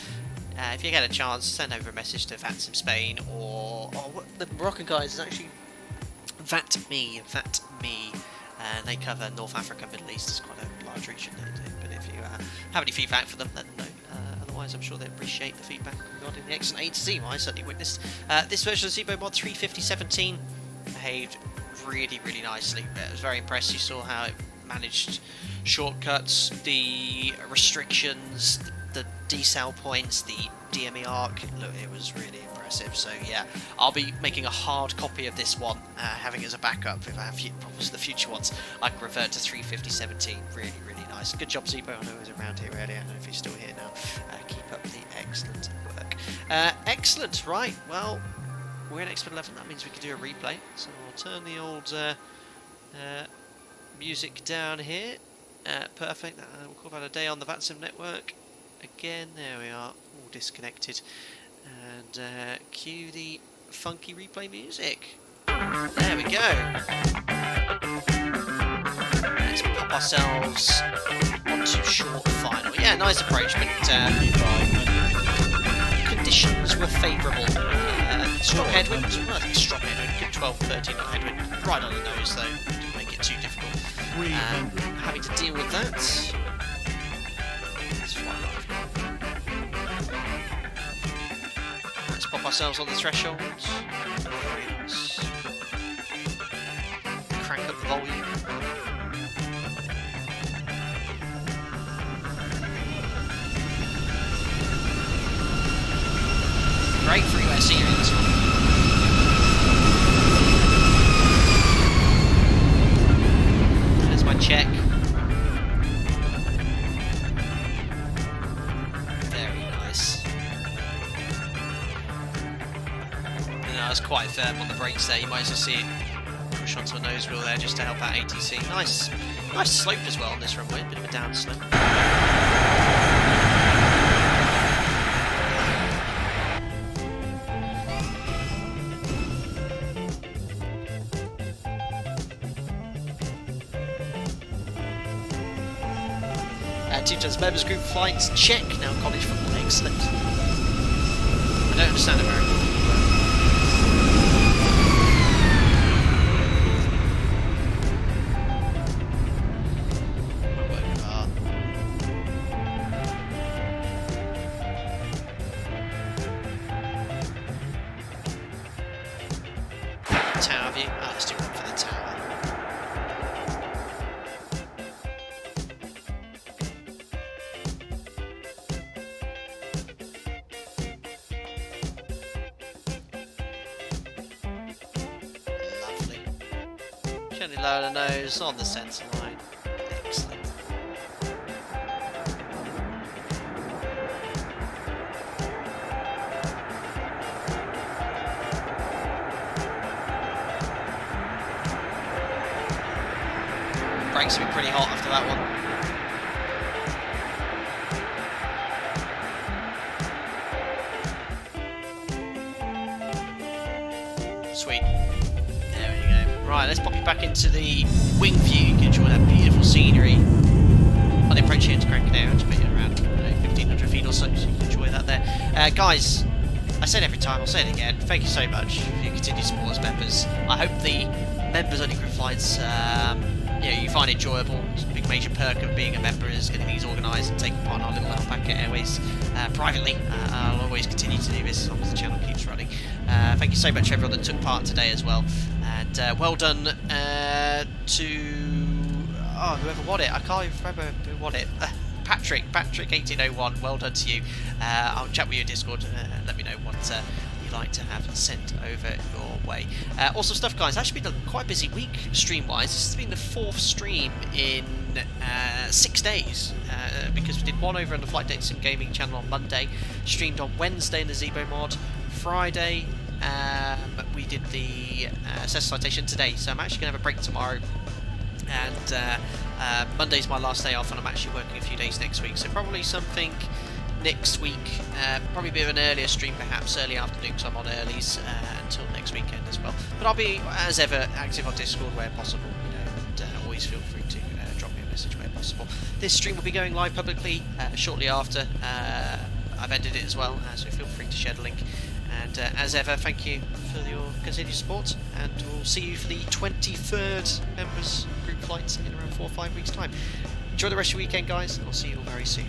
If you get a chance, send over a message to Phantom Spain, or the Moroccan guys is actually VATME, and they cover North Africa, Middle East. It's quite a large region, but if you have any feedback for them, let them know. Otherwise, I'm sure they appreciate the feedback regarding the excellent ATC. Well, I certainly witnessed this version of Zebo Mod 35017 behaved really, really nicely. I was very impressed. You saw how it managed shortcuts, the restrictions, the decel points, the DME arc. Look, it was really impressive. So yeah, I'll be making a hard copy of this one, having it as a backup. If I have problems with the future ones, I can revert to 35017. Really, really nice. Good job, Zebo. I know he was around here earlier. I don't know if he's still here now. Keep up the excellent work. Excellent. Right. Well, we're in XP11. That means we can do a replay. So we'll turn the old music down here. Perfect. We'll call that a day on the VATSIM network. Again, there we are, all disconnected, and cue the funky replay music. There we go. Let's pop ourselves onto short final. Yeah, nice approach, but conditions were favourable. Strong headwind, well, I think strong headwind, good 12-13 headwind, right on the nose though, didn't make it too difficult. Having to deal with that. Let's pop ourselves on the threshold. Very nice. Crank up the volume. Great freeway scenery this one. There's my check. bits there. You might just see it push onto a nose wheel there just to help out ATC. Nice slope as well on this runway, bit of a down slope. Team Jets members group flights check. Now college football, excellent. I don't understand American football. Tower view. Let's do one for the tower. Gently lower the nose on the centre line. Excellent. Brakes will be pretty hot after that one. Sweet. There we go. Right, let's pop you back into the wing view. You can enjoy that beautiful scenery on the approach here to Gran Canaria. It's been around 1,500 feet or so, so you can enjoy that there. Guys, I say it every time, I'll say it again. Thank you so much for your continued support as members. I hope the members only group flights you find enjoyable. It's a big major perk of being a member is getting these organised and taking part in our little Alpaca Airways privately. I'll always continue to do this as long as the channel keeps running. Thank you so much everyone that took part today as well. And well done to whoever won it. I can't even remember who won it. Patrick 1801. Well done to you. I'll chat with you in Discord and let me know what you'd like to have sent over your way. Awesome stuff, guys. Actually been a quite busy week stream-wise. This has been the 4th stream in 6 days because we did one over on the Flight Data Sim Gaming channel on Monday, streamed on Wednesday in the Zebo mod, Friday we did the Cessna citation today, so I'm actually going to have a break tomorrow, and Monday's my last day off, and I'm actually working a few days next week, so probably something next week, probably a bit of an earlier stream, perhaps early afternoon, because I'm on earlies until next weekend as well. But I'll be, as ever, active on Discord where possible, and always feel free to drop me a message where possible. This stream will be going live publicly shortly after. I've ended it as well, so feel free to share the link. And as ever, thank you for your continued support, and we'll see you for the 23rd members group flight in around 4 or 5 weeks' time. Enjoy the rest of your weekend, guys, and I'll see you all very soon.